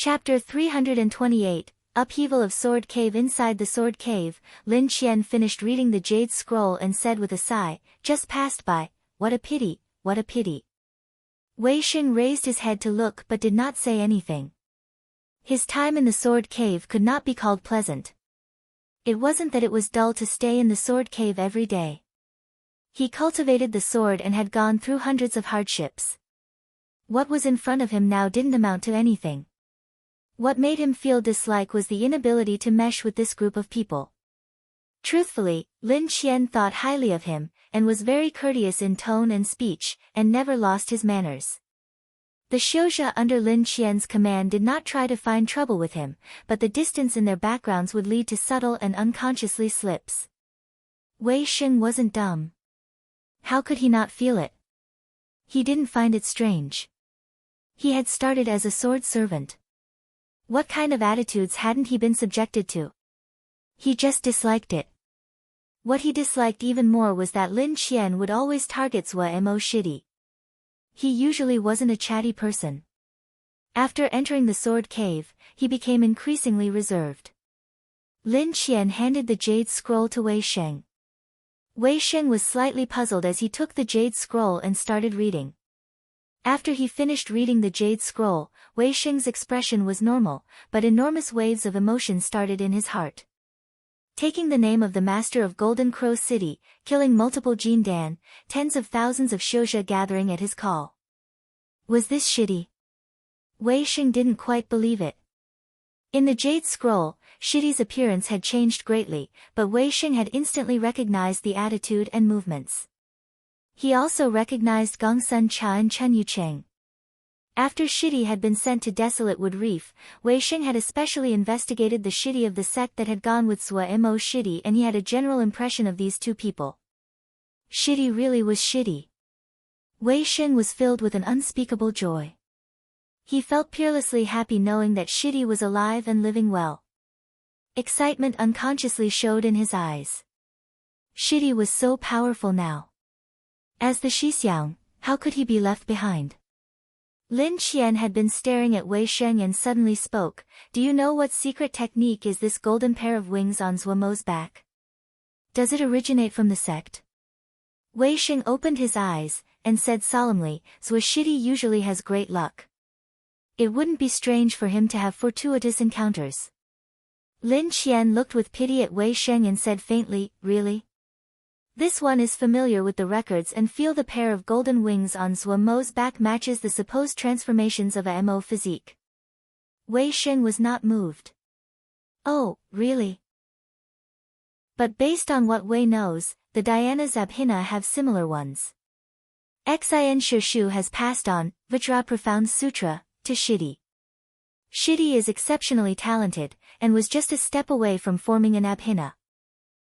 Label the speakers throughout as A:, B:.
A: Chapter 328, Upheaval of Sword Cave. Inside the Sword Cave, Lin Qian finished reading the Jade Scroll and said with a sigh, "Just passed by, what a pity, what a pity." Wei Xing raised his head to look but did not say anything. His time in the Sword Cave could not be called pleasant. It wasn't that it was dull to stay in the Sword Cave every day. He cultivated the sword and had gone through hundreds of hardships. What was in front of him now didn't amount to anything. What made him feel dislike was the inability to mesh with this group of people. Truthfully, Lin Qian thought highly of him, and was very courteous in tone and speech, and never lost his manners. The Xiuzhe under Lin Qian's command did not try to find trouble with him, but the distance in their backgrounds would lead to subtle and unconsciously slips. Wei Xing wasn't dumb. How could he not feel it? He didn't find it strange. He had started as a sword servant. What kind of attitudes hadn't he been subjected to? He just disliked it. What he disliked even more was that Lin Qian would always target Zhuo Mo Shidi. He usually wasn't a chatty person. After entering the Sword Cave, he became increasingly reserved. Lin Qian handed the Jade Scroll to Wei Xing. Wei Xing was slightly puzzled as he took the Jade Scroll and started reading. After he finished reading the Jade Scroll, Wei Xing's expression was normal, but enormous waves of emotion started in his heart. Taking the name of the master of Golden Crow City, killing multiple Jin Dan, tens of thousands of Xiuzhe gathering at his call. Was this Shidi? Wei Xing didn't quite believe it. In the Jade Scroll, Shidi's appearance had changed greatly, but Wei Xing had instantly recognized the attitude and movements. He also recognized Gongsun Cha and Chen Yucheng. After Shidi had been sent to Desolate Wood Reef, Wei Xing had especially investigated the Shidi of the sect that had gone with Zhuo Mo Shidi, and he had a general impression of these two people. Shidi really was Shidi. Wei Xing was filled with an unspeakable joy. He felt peerlessly happy knowing that Shidi was alive and living well. Excitement unconsciously showed in his eyes. Shidi was so powerful now. As the Shixiang, how could he be left behind? Lin Qian had been staring at Wei Xing and suddenly spoke, "Do you know what secret technique is this golden pair of wings on Zhuo Mo's back? Does it originate from the sect?" Wei Xing opened his eyes, and said solemnly, "Zhuo Shidi usually has great luck. It wouldn't be strange for him to have fortuitous encounters." Lin Qian looked with pity at Wei Xing and said faintly, "Really? This one is familiar with the records and feel the pair of golden wings on Zhuo Mo's back matches the supposed transformations of a Mo physique." Wei Xing was not moved. "Oh, really? But based on what Wei knows, the Dhyanas Abhina have similar ones. Xin Shushu has passed on, Vajra Profound Sutra, to Shidi. Shidi is exceptionally talented, and was just a step away from forming an Abhina."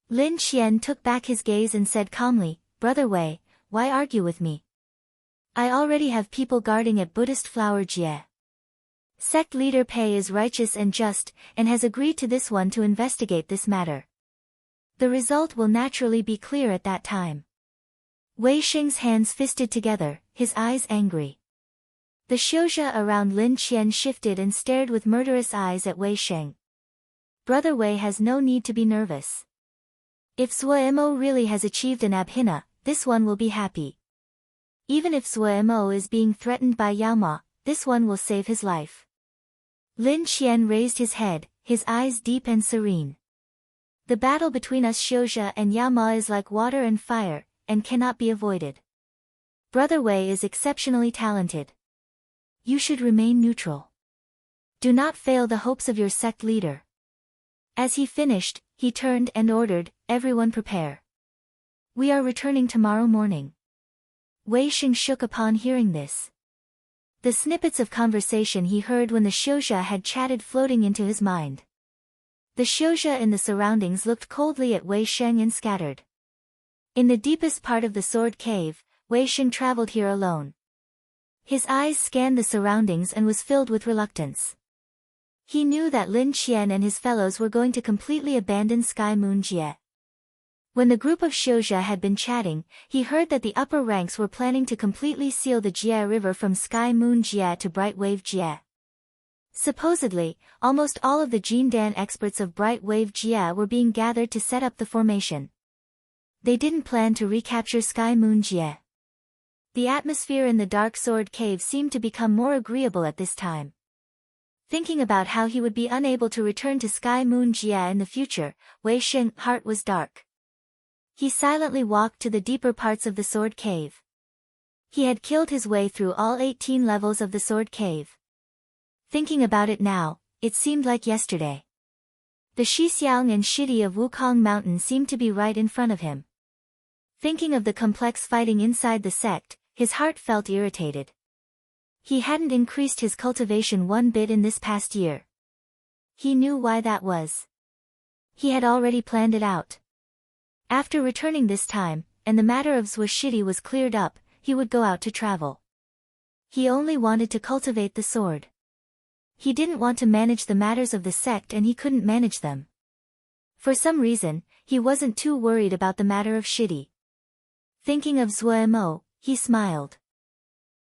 A: Lin Qian took back his gaze and said calmly, "Brother Wei, why argue with me? I already have people guarding at Buddhist Flower Jie. Sect leader Pei is righteous and just, and has agreed to this one to investigate this matter. The result will naturally be clear at that time." Wei Xing's hands fisted together, his eyes angry. The Xiuzhe around Lin Qian shifted and stared with murderous eyes at Wei Xing. Brother Wei has no need to be nervous. If Zhuo Mo really has achieved an Abhina, this one will be happy. Even if Zhuo Mo is being threatened by Yao Ma, this one will save his life. Lin Qian raised his head, his eyes deep and serene. The battle between us Xiuzhe and Yao Ma is like water and fire, and cannot be avoided. Brother Wei is exceptionally talented. You should remain neutral. Do not fail the hopes of your sect leader." As he finished, he turned and ordered, "Everyone prepare. We are returning tomorrow morning." Wei Xing shook upon hearing this. The snippets of conversation he heard when the Xiuzhe had chatted floating into his mind. The Xiuzhe in the surroundings looked coldly at Wei Xing and scattered. In the deepest part of the Sword Cave, Wei Xing traveled here alone. His eyes scanned the surroundings and was filled with reluctance. He knew that Lin Qian and his fellows were going to completely abandon Sky Moon Jie. When the group of Xiuzhe had been chatting, he heard that the upper ranks were planning to completely seal the Jie River from Sky Moon Jie to Bright Wave Jie. Supposedly, almost all of the Jindan experts of Bright Wave Jia were being gathered to set up the formation. They didn't plan to recapture Sky Moon Jia. The atmosphere in the Dark Sword Cave seemed to become more agreeable at this time. Thinking about how he would be unable to return to Sky Moon Jia in the future, Wei Sheng's heart was dark. He silently walked to the deeper parts of the Sword Cave. He had killed his way through all 18 levels of the Sword Cave. Thinking about it now, it seemed like yesterday. The Shixiang and Shidi of Wukong Mountain seemed to be right in front of him. Thinking of the complex fighting inside the sect, his heart felt irritated. He hadn't increased his cultivation one bit in this past year. He knew why that was. He had already planned it out. After returning this time, and the matter of Zhou Shidi was cleared up, he would go out to travel. He only wanted to cultivate the sword. He didn't want to manage the matters of the sect and he couldn't manage them. For some reason, he wasn't too worried about the matter of Shidi. Thinking of Zhou Mo, he smiled.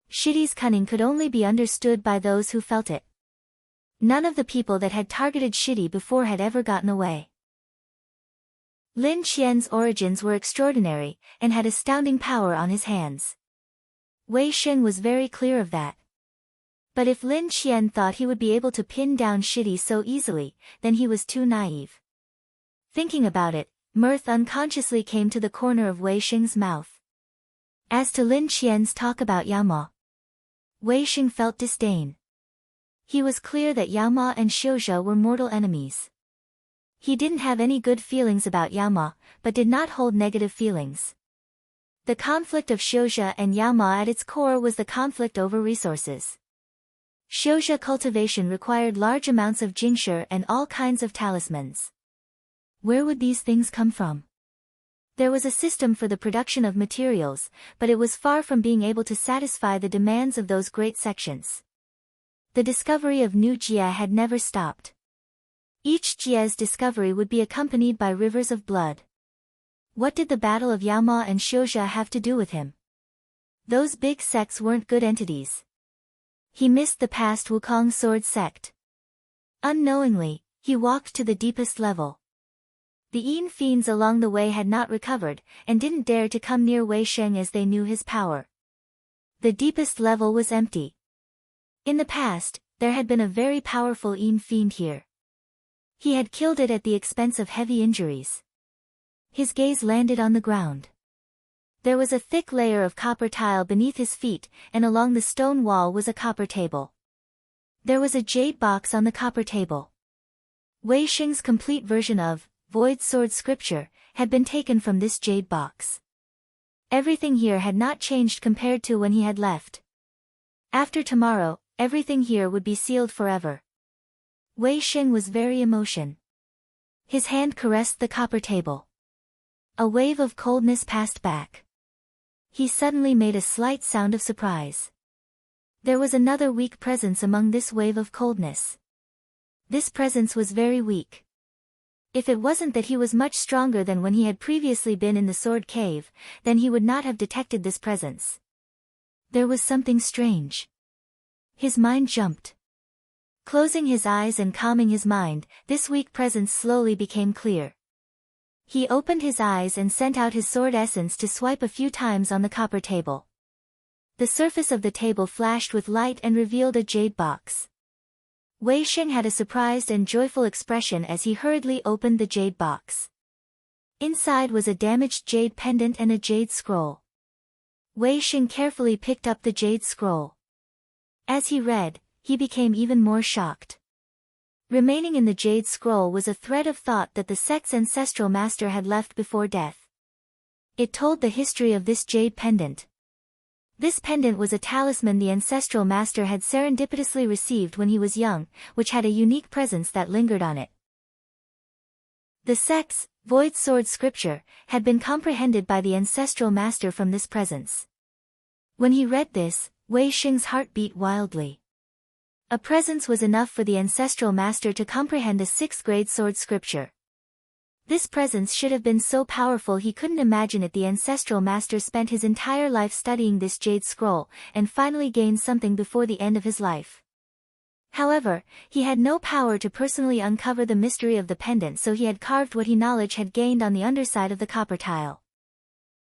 A: Shidi's cunning could only be understood by those who felt it. None of the people that had targeted Shidi before had ever gotten away. Lin Qian's origins were extraordinary, and had astounding power on his hands. Wei Sheng was very clear of that. But if Lin Qian thought he would be able to pin down Shidi so easily, then he was too naive. Thinking about it, mirth unconsciously came to the corner of Wei Sheng's mouth. As to Lin Qian's talk about Yao Ma, Wei Sheng felt disdain. He was clear that Yao Ma and Xiuzhe were mortal enemies. He didn't have any good feelings about Yao Ma, but did not hold negative feelings. The conflict of Xiuzhe and Yao Ma at its core was the conflict over resources. Xiuzhe cultivation required large amounts of jingshe and all kinds of talismans. Where would these things come from? There was a system for the production of materials, but it was far from being able to satisfy the demands of those great sections. The discovery of new Jia had never stopped. Each Jia's discovery would be accompanied by rivers of blood. What did the battle of Yao Ma and Xiuzhe have to do with him? Those big sects weren't good entities. He missed the past Wukong sword sect. Unknowingly, he walked to the deepest level. The Yin fiends along the way had not recovered, and didn't dare to come near Wei Sheng as they knew his power. The deepest level was empty. In the past, there had been a very powerful Yin fiend here. He had killed it at the expense of heavy injuries. His gaze landed on the ground. There was a thick layer of copper tile beneath his feet, and along the stone wall was a copper table. There was a jade box on the copper table. Wei Sheng's complete version of Void Sword Scripture had been taken from this jade box. Everything here had not changed compared to when he had left. After tomorrow, everything here would be sealed forever. Wei Sheng was very emotional. His hand caressed the copper table. A wave of coldness passed back. He suddenly made a slight sound of surprise. There was another weak presence among this wave of coldness. This presence was very weak. If it wasn't that he was much stronger than when he had previously been in the Sword Cave, then he would not have detected this presence. There was something strange. His mind jumped. Closing his eyes and calming his mind, this weak presence slowly became clear. He opened his eyes and sent out his sword essence to swipe a few times on the copper table. The surface of the table flashed with light and revealed a jade box. Wei Sheng had a surprised and joyful expression as he hurriedly opened the jade box. Inside was a damaged jade pendant and a jade scroll. Wei Sheng carefully picked up the jade scroll. As he read, he became even more shocked. Remaining in the jade scroll was a thread of thought that the sect's ancestral master had left before death. It told the history of this jade pendant. This pendant was a talisman the ancestral master had serendipitously received when he was young, which had a unique presence that lingered on it. The sect's Void Sword Scripture had been comprehended by the ancestral master from this presence. When he read this, Wei Sheng's heart beat wildly. A presence was enough for the ancestral master to comprehend a 6th-grade sword scripture. This presence should have been so powerful he couldn't imagine it. The ancestral master spent his entire life studying this jade scroll, and finally gained something before the end of his life. However, he had no power to personally uncover the mystery of the pendant, so he had carved what he knowledge had gained on the underside of the copper tile.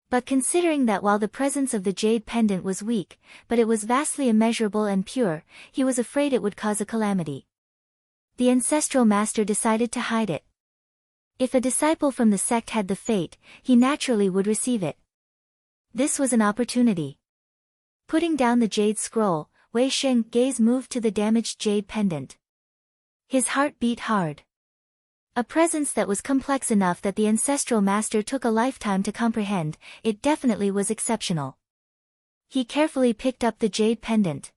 A: But considering that while the presence of the jade pendant was weak, but it was vastly immeasurable and pure, he was afraid it would cause a calamity. The ancestral master decided to hide it. If a disciple from the sect had the fate, he naturally would receive it. This was an opportunity. Putting down the jade scroll, Wei Sheng's gaze moved to the damaged jade pendant. His heart beat hard. A presence that was complex enough that the ancestral master took a lifetime to comprehend, it definitely was exceptional. He carefully picked up the jade pendant.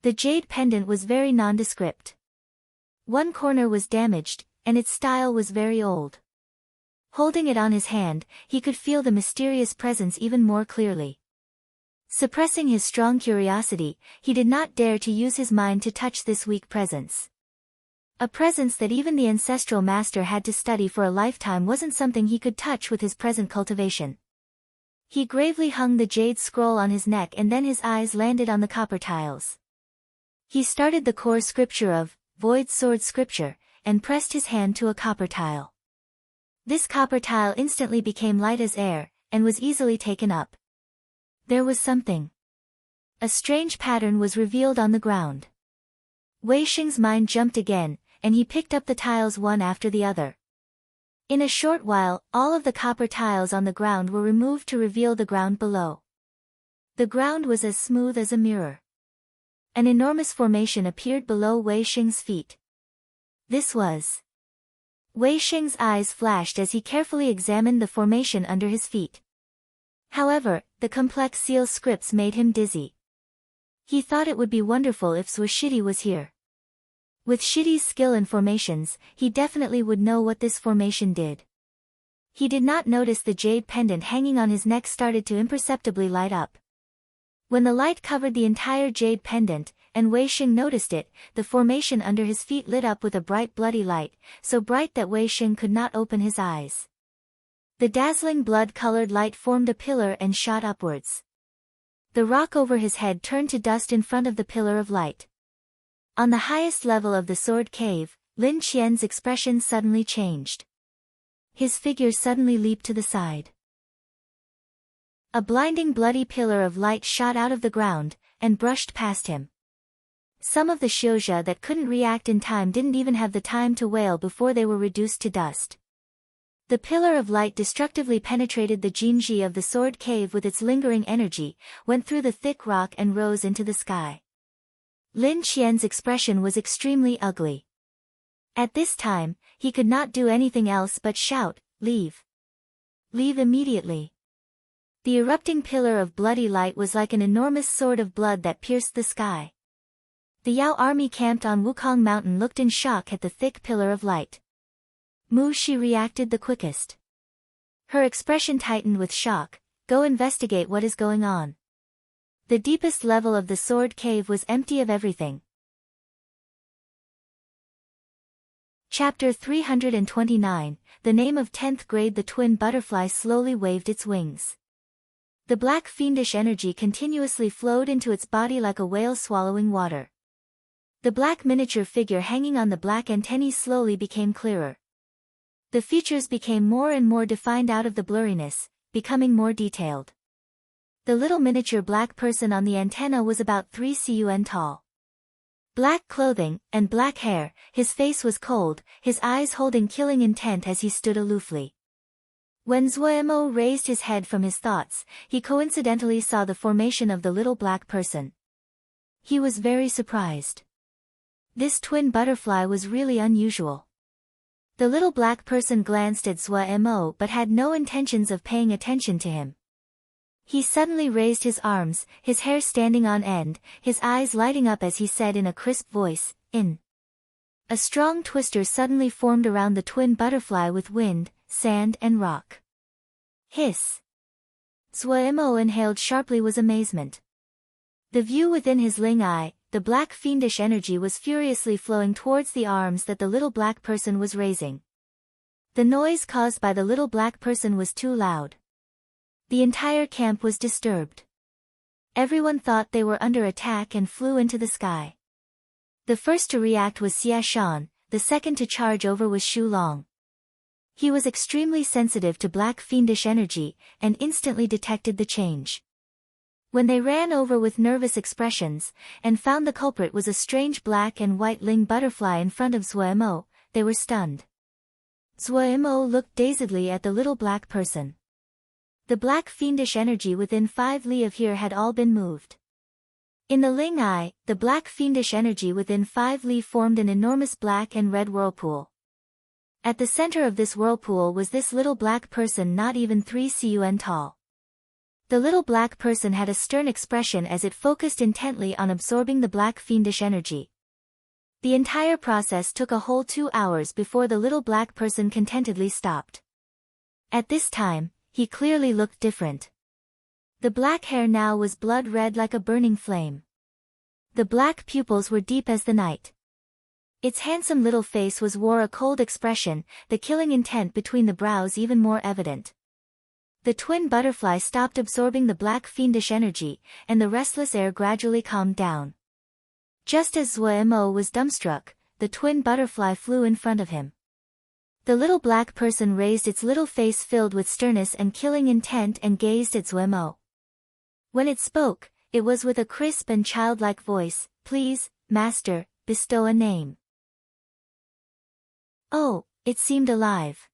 A: The jade pendant was very nondescript. One corner was damaged, and its style was very old. Holding it on his hand, he could feel the mysterious presence even more clearly. Suppressing his strong curiosity, he did not dare to use his mind to touch this weak presence. A presence that even the ancestral master had to study for a lifetime wasn't something he could touch with his present cultivation. He gravely hung the jade scroll on his neck, and then his eyes landed on the copper tiles. He started the core scripture of Void Sword Scripture, and pressed his hand to a copper tile. This copper tile instantly became light as air, and was easily taken up. There was something. A strange pattern was revealed on the ground. Wei Sheng's mind jumped again, and he picked up the tiles one after the other. In a short while, all of the copper tiles on the ground were removed to reveal the ground below. The ground was as smooth as a mirror. An enormous formation appeared below Wei Sheng's feet. This was. Wei Sheng's eyes flashed as he carefully examined the formation under his feet. However, the complex seal scripts made him dizzy. He thought it would be wonderful if Shidi was here. With Shidi's skill in formations, he definitely would know what this formation did. He did not notice the jade pendant hanging on his neck started to imperceptibly light up. When the light covered the entire jade pendant, and Wei Sheng noticed it, the formation under his feet lit up with a bright bloody light, so bright that Wei Sheng could not open his eyes. The dazzling blood-colored light formed a pillar and shot upwards. The rock over his head turned to dust in front of the pillar of light. On the highest level of the sword cave, Lin Qian's expression suddenly changed. His figure suddenly leaped to the side. A blinding bloody pillar of light shot out of the ground, and brushed past him. Some of the Xiuzha that couldn't react in time didn't even have the time to wail before they were reduced to dust. The pillar of light destructively penetrated the Jinji of the sword cave with its lingering energy, went through the thick rock and rose into the sky. Lin Qian's expression was extremely ugly. At this time, he could not do anything else but shout, "Leave! Leave immediately!" The erupting pillar of bloody light was like an enormous sword of blood that pierced the sky. The Yao army camped on Wukong Mountain looked in shock at the thick pillar of light. Mu Shi reacted the quickest. Her expression tightened with shock. "Go investigate what is going on." The deepest level of the sword cave was empty of everything. Chapter 329, The name of 10th grade. The twin butterfly slowly waved its wings. The black fiendish energy continuously flowed into its body like a whale swallowing water. The black miniature figure hanging on the black antennae slowly became clearer. The features became more and more defined out of the blurriness, becoming more detailed. The little miniature black person on the antenna was about 3 cun tall. Black clothing, and black hair, his face was cold, his eyes holding killing intent as he stood aloofly. When Zuomo raised his head from his thoughts, he coincidentally saw the formation of the little black person. He was very surprised. This twin butterfly was really unusual. The little black person glanced at Zuomo but had no intentions of paying attention to him. He suddenly raised his arms, his hair standing on end, his eyes lighting up as he said in a crisp voice, "In." A strong twister suddenly formed around the twin butterfly with wind, sand and rock. Hiss! Zuomo inhaled sharply with amazement. The view within his Ling eye, the black fiendish energy was furiously flowing towards the arms that the little black person was raising. The noise caused by the little black person was too loud. The entire camp was disturbed. Everyone thought they were under attack and flew into the sky. The first to react was Xia Shan, the second to charge over was Shu Long. He was extremely sensitive to black fiendish energy, and instantly detected the change. When they ran over with nervous expressions, and found the culprit was a strange black and white ling butterfly in front of Zuemo, they were stunned. Zuemo looked dazedly at the little black person. The black fiendish energy within 5 li of here had all been moved. In the Ling Eye, the black fiendish energy within 5 li formed an enormous black and red whirlpool. At the center of this whirlpool was this little black person not even 3 cun tall. The little black person had a stern expression as it focused intently on absorbing the black fiendish energy. The entire process took a whole 2 hours before the little black person contentedly stopped. At this time, he clearly looked different. The black hair now was blood red like a burning flame. The black pupils were deep as the night. Its handsome little face wore a cold expression, the killing intent between the brows even more evident. The twin butterfly stopped absorbing the black fiendish energy, and the restless air gradually calmed down. Just as Zuemo was dumbstruck, the twin butterfly flew in front of him. The little black person raised its little face filled with sternness and killing intent and gazed at Zuemo. When it spoke, it was with a crisp and childlike voice, "Please, master, bestow a name." Oh, it seemed alive.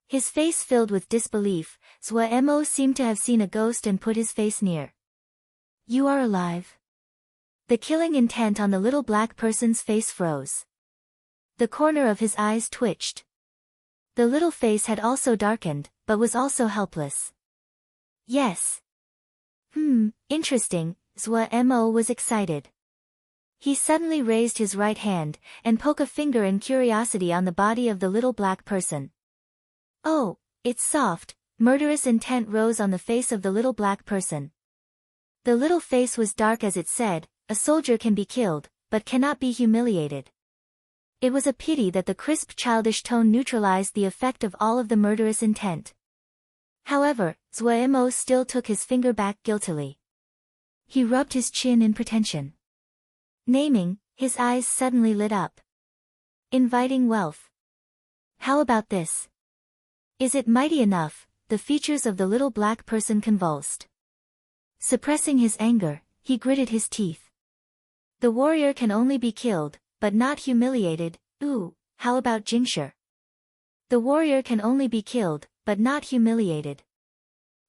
A: His face filled with disbelief, Zuemo seemed to have seen a ghost and put his face near. "You are alive?" The killing intent on the little black person's face froze. The corner of his eyes twitched. The little face had also darkened, but was also helpless. "Yes." Interesting, Zuemo was excited. He suddenly raised his right hand, and poked a finger in curiosity on the body of the little black person. Oh, it's soft, murderous intent rose on the face of the little black person. The little face was dark as it said, "A soldier can be killed, but cannot be humiliated." It was a pity that the crisp childish tone neutralized the effect of all of the murderous intent. However, Zuemo still took his finger back guiltily. He rubbed his chin in pretension. Naming, his eyes suddenly lit up. Inviting wealth. How about this? Is it mighty enough? The features of the little black person convulsed. Suppressing his anger, he gritted his teeth. The warrior can only be killed, but not humiliated. Ooh, how about Jingshi? The warrior can only be killed, but not humiliated.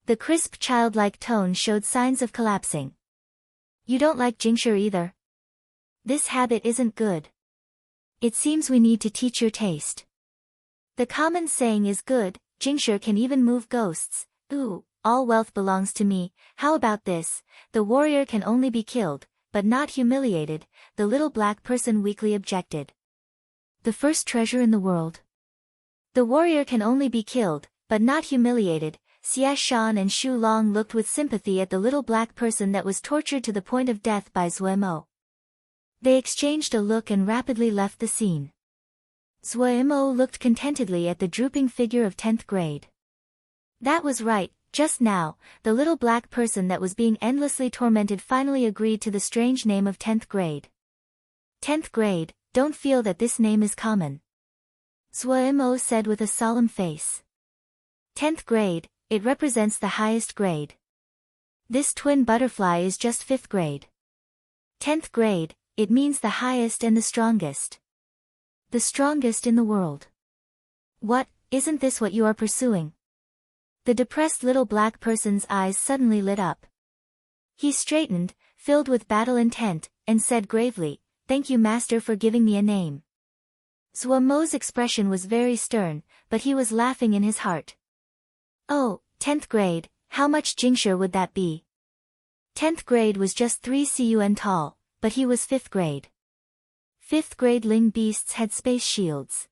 A: The crisp childlike tone showed signs of collapsing. You don't like Jingshi either? This habit isn't good. It seems we need to teach your taste. The common saying is good, Jingshi can even move ghosts. Ooh, all wealth belongs to me. How about this? The warrior can only be killed, but not humiliated, the little black person weakly objected. The first treasure in the world. The warrior can only be killed, but not humiliated. Xia Shan and Shu Long looked with sympathy at the little black person that was tortured to the point of death by Zuemo. They exchanged a look and rapidly left the scene. Zuemo looked contentedly at the drooping figure of 10th grade. That was right, just now, the little black person that was being endlessly tormented finally agreed to the strange name of 10th grade. 10th grade, don't feel that this name is common. Zuemo said with a solemn face. 10th grade, it represents the highest grade. This twin butterfly is just 5th grade. 10th grade, it means the highest and the strongest. The strongest in the world. What, isn't this what you are pursuing? The depressed little black person's eyes suddenly lit up. He straightened, filled with battle intent, and said gravely, "Thank you, master, for giving me a name." Zuemo's expression was very stern, but he was laughing in his heart. Oh, 10th grade, how much Jingshi would that be? 10th grade was just 3 cun tall, but he was 5th grade. 5th grade Ling beasts had space shields.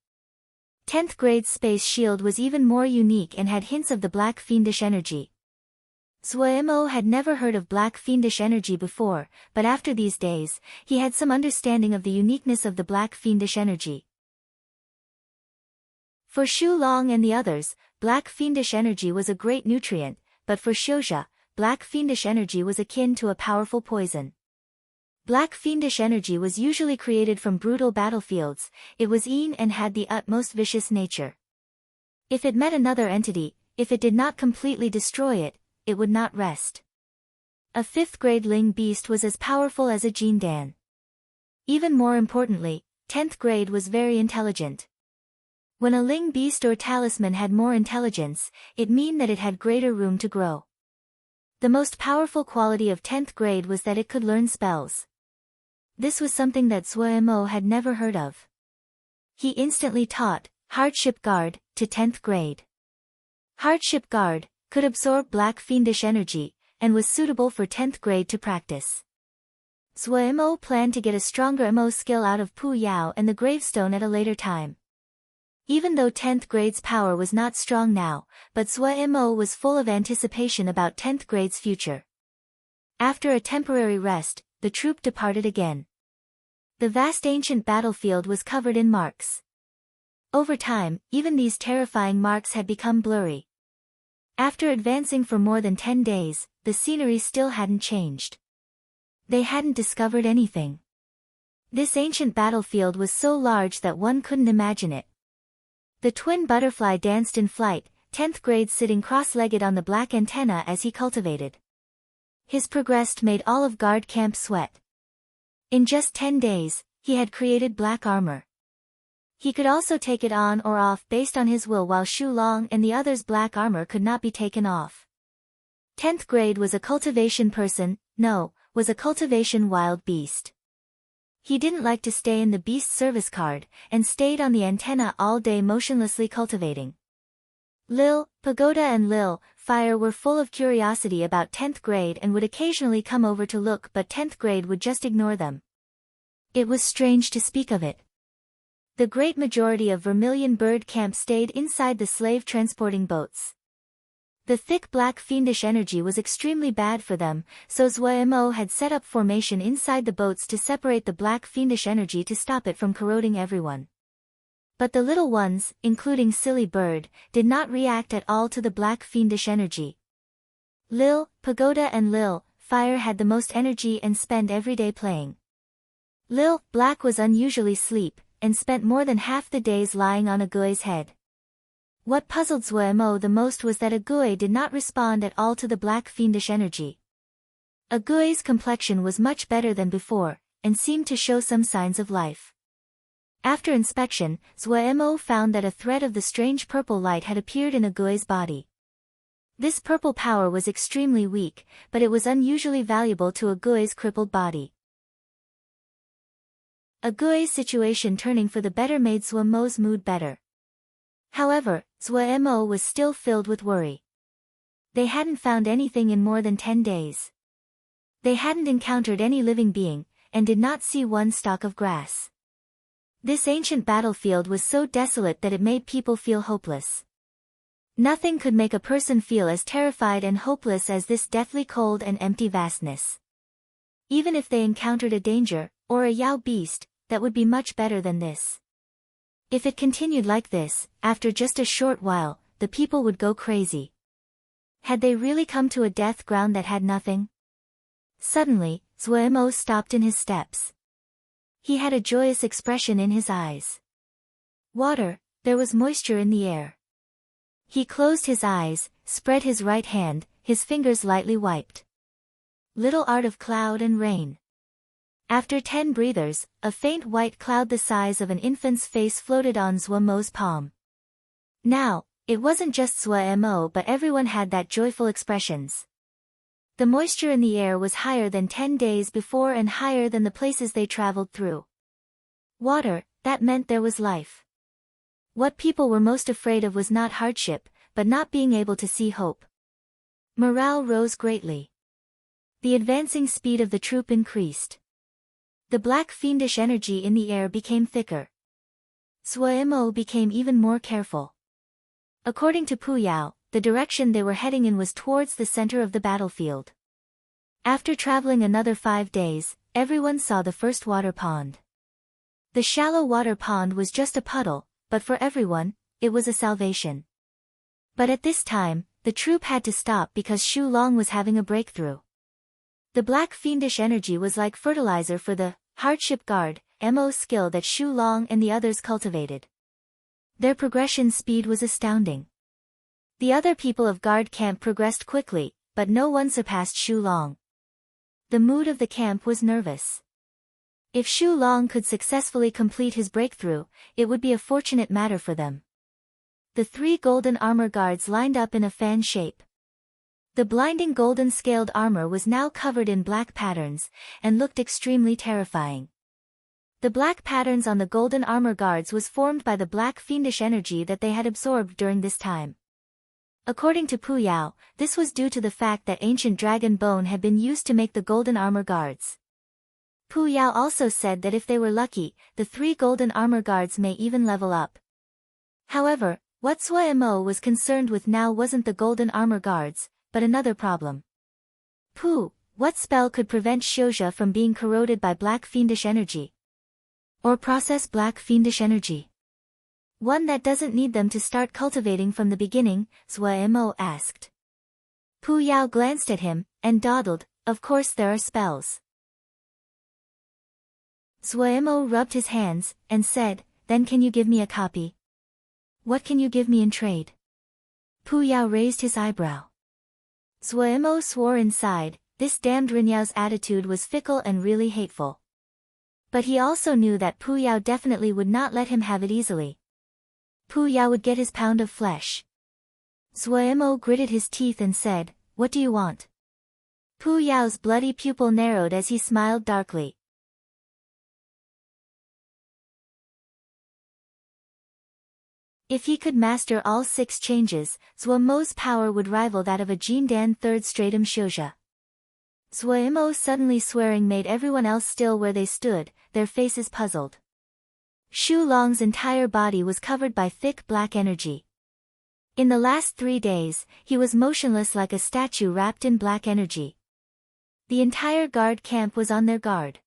A: 10th grade's space shield was even more unique and had hints of the black fiendish energy. Zuemo had never heard of black fiendish energy before, but after these days, he had some understanding of the uniqueness of the black fiendish energy. For Shu Long and the others, black fiendish energy was a great nutrient, but for Xiuzha, black fiendish energy was akin to a powerful poison. Black fiendish energy was usually created from brutal battlefields. It was mean and had the utmost vicious nature. If it met another entity, if it did not completely destroy it, it would not rest. A 5th grade Ling beast was as powerful as a Jin Dan. Even more importantly, 10th grade was very intelligent. When a Ling beast or talisman had more intelligence, it meant that it had greater room to grow. The most powerful quality of 10th grade was that it could learn spells. This was something that Suemo had never heard of. He instantly taught Hardship Guard to 10th grade. Hardship Guard could absorb black fiendish energy, and was suitable for 10th grade to practice. Suemo planned to get a stronger MO skill out of Pu Yao and the gravestone at a later time. Even though 10th grade's power was not strong now, but Suemo was full of anticipation about 10th grade's future. After a temporary rest, the troop departed again. The vast ancient battlefield was covered in marks. Over time, even these terrifying marks had become blurry. After advancing for more than 10 days, the scenery still hadn't changed. They hadn't discovered anything. This ancient battlefield was so large that one couldn't imagine it. The twin butterfly danced in flight, 10th grade sitting cross-legged on the black antenna as he cultivated. His progress made all of guard camp sweat. In just 10 days, he had created black armor. He could also take it on or off based on his will, while Shu Long and the others' black armor could not be taken off. 10th grade was a cultivation person, was a cultivation wild beast. He didn't like to stay in the beast service card, and stayed on the antenna all day motionlessly cultivating. Lil, Pagoda and Lil, Fire were full of curiosity about 10th grade and would occasionally come over to look, but 10th grade would just ignore them. It was strange to speak of it. The great majority of Vermilion Bird Camp stayed inside the slave-transporting boats. The thick black fiendish energy was extremely bad for them, so Zuemo had set up formation inside the boats to separate the black fiendish energy to stop it from corroding everyone. But the little ones, including Silly Bird, did not react at all to the black fiendish energy. Lil, Pagoda and Lil, Fire had the most energy and spent every day playing. Lil, Black was unusually sleep, and spent more than half the days lying on Agui's head. What puzzled Zuemo the most was that Agui did not respond at all to the black fiendish energy. Agui's complexion was much better than before, and seemed to show some signs of life. After inspection, Zuemo found that a thread of the strange purple light had appeared in Agui's body. This purple power was extremely weak, but it was unusually valuable to Agui's crippled body. Agui's situation turning for the better made Zuemo's mood better. However, Zuemo was still filled with worry. They hadn't found anything in more than 10 days. They hadn't encountered any living being, and did not see one stalk of grass. This ancient battlefield was so desolate that it made people feel hopeless. Nothing could make a person feel as terrified and hopeless as this deathly cold and empty vastness. Even if they encountered a danger, or a Yao beast, that would be much better than this. If it continued like this, after just a short while, the people would go crazy. Had they really come to a death ground that had nothing? Suddenly, Zuemo stopped in his steps. He had a joyous expression in his eyes. Water, there was moisture in the air. He closed his eyes, spread his right hand, his fingers lightly wiped. Little art of cloud and rain. After 10 breathers, a faint white cloud the size of an infant's face floated on Zuemo's palm. Now, it wasn't just Zuemo but everyone had that joyful expressions. The moisture in the air was higher than 10 days before and higher than the places they traveled through. Water, that meant there was life. What people were most afraid of was not hardship, but not being able to see hope. Morale rose greatly. The advancing speed of the troop increased. The black fiendish energy in the air became thicker. Zuemo became even more careful. According to Pu Yao, the direction they were heading in was towards the center of the battlefield. After traveling another 5 days, everyone saw the first water pond. The shallow water pond was just a puddle, but for everyone, it was a salvation. But at this time, the troop had to stop because Shu Long was having a breakthrough. The black fiendish energy was like fertilizer for the hardship guard, MO skill that Shu Long and the others cultivated. Their progression speed was astounding. The other people of guard camp progressed quickly, but no one surpassed Shu Long. The mood of the camp was nervous. If Shu Long could successfully complete his breakthrough, it would be a fortunate matter for them. The 3 golden armor guards lined up in a fan shape. The blinding golden scaled armor was now covered in black patterns, and looked extremely terrifying. The black patterns on the golden armor guards was formed by the black fiendish energy that they had absorbed during this time. According to Pu Yao, this was due to the fact that ancient dragon bone had been used to make the golden armor guards. Pu Yao also said that if they were lucky, the 3 golden armor guards may even level up. However, what Sui Mo was concerned with now wasn't the golden armor guards, but another problem. Pu, what spell could prevent Xiuzha from being corroded by black fiendish energy? Or process black fiendish energy? One that doesn't need them to start cultivating from the beginning, Sui Mo asked. Pu Yao glanced at him, and dawdled, of course there are spells. Sui Mo rubbed his hands, and said, then can you give me a copy? What can you give me in trade? Pu Yao raised his eyebrow. Sui Mo swore inside, this damned Rinyao's attitude was fickle and really hateful. But he also knew that Pu Yao definitely would not let him have it easily. Pu Yao would get his pound of flesh. Sui Mo gritted his teeth and said, what do you want? Pu Yao's bloody pupil narrowed as he smiled darkly. If he could master all 6 changes, Sui Mo's power would rival that of a Jindan 3rd stratum Xiuzha. Sui Mo suddenly swearing made everyone else still where they stood, their faces puzzled. Shu Long's entire body was covered by thick black energy. In the last 3 days, he was motionless like a statue wrapped in black energy. The entire guard camp was on their guard.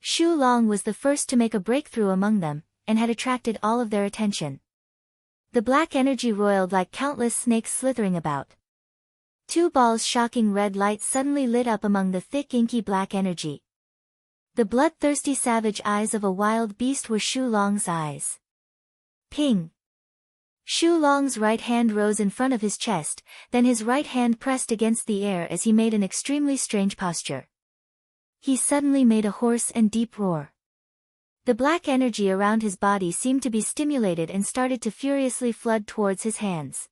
A: Shu Long was the first to make a breakthrough among them, and had attracted all of their attention. The black energy roiled like countless snakes slithering about. 2 balls shocking red light suddenly lit up among the thick inky black energy. The bloodthirsty savage eyes of a wild beast were Shu Long's eyes. Ping! Shu Long's right hand rose in front of his chest, then his right hand pressed against the air as he made an extremely strange posture. He suddenly made a hoarse and deep roar. The black energy around his body seemed to be stimulated and started to furiously flood towards his hands.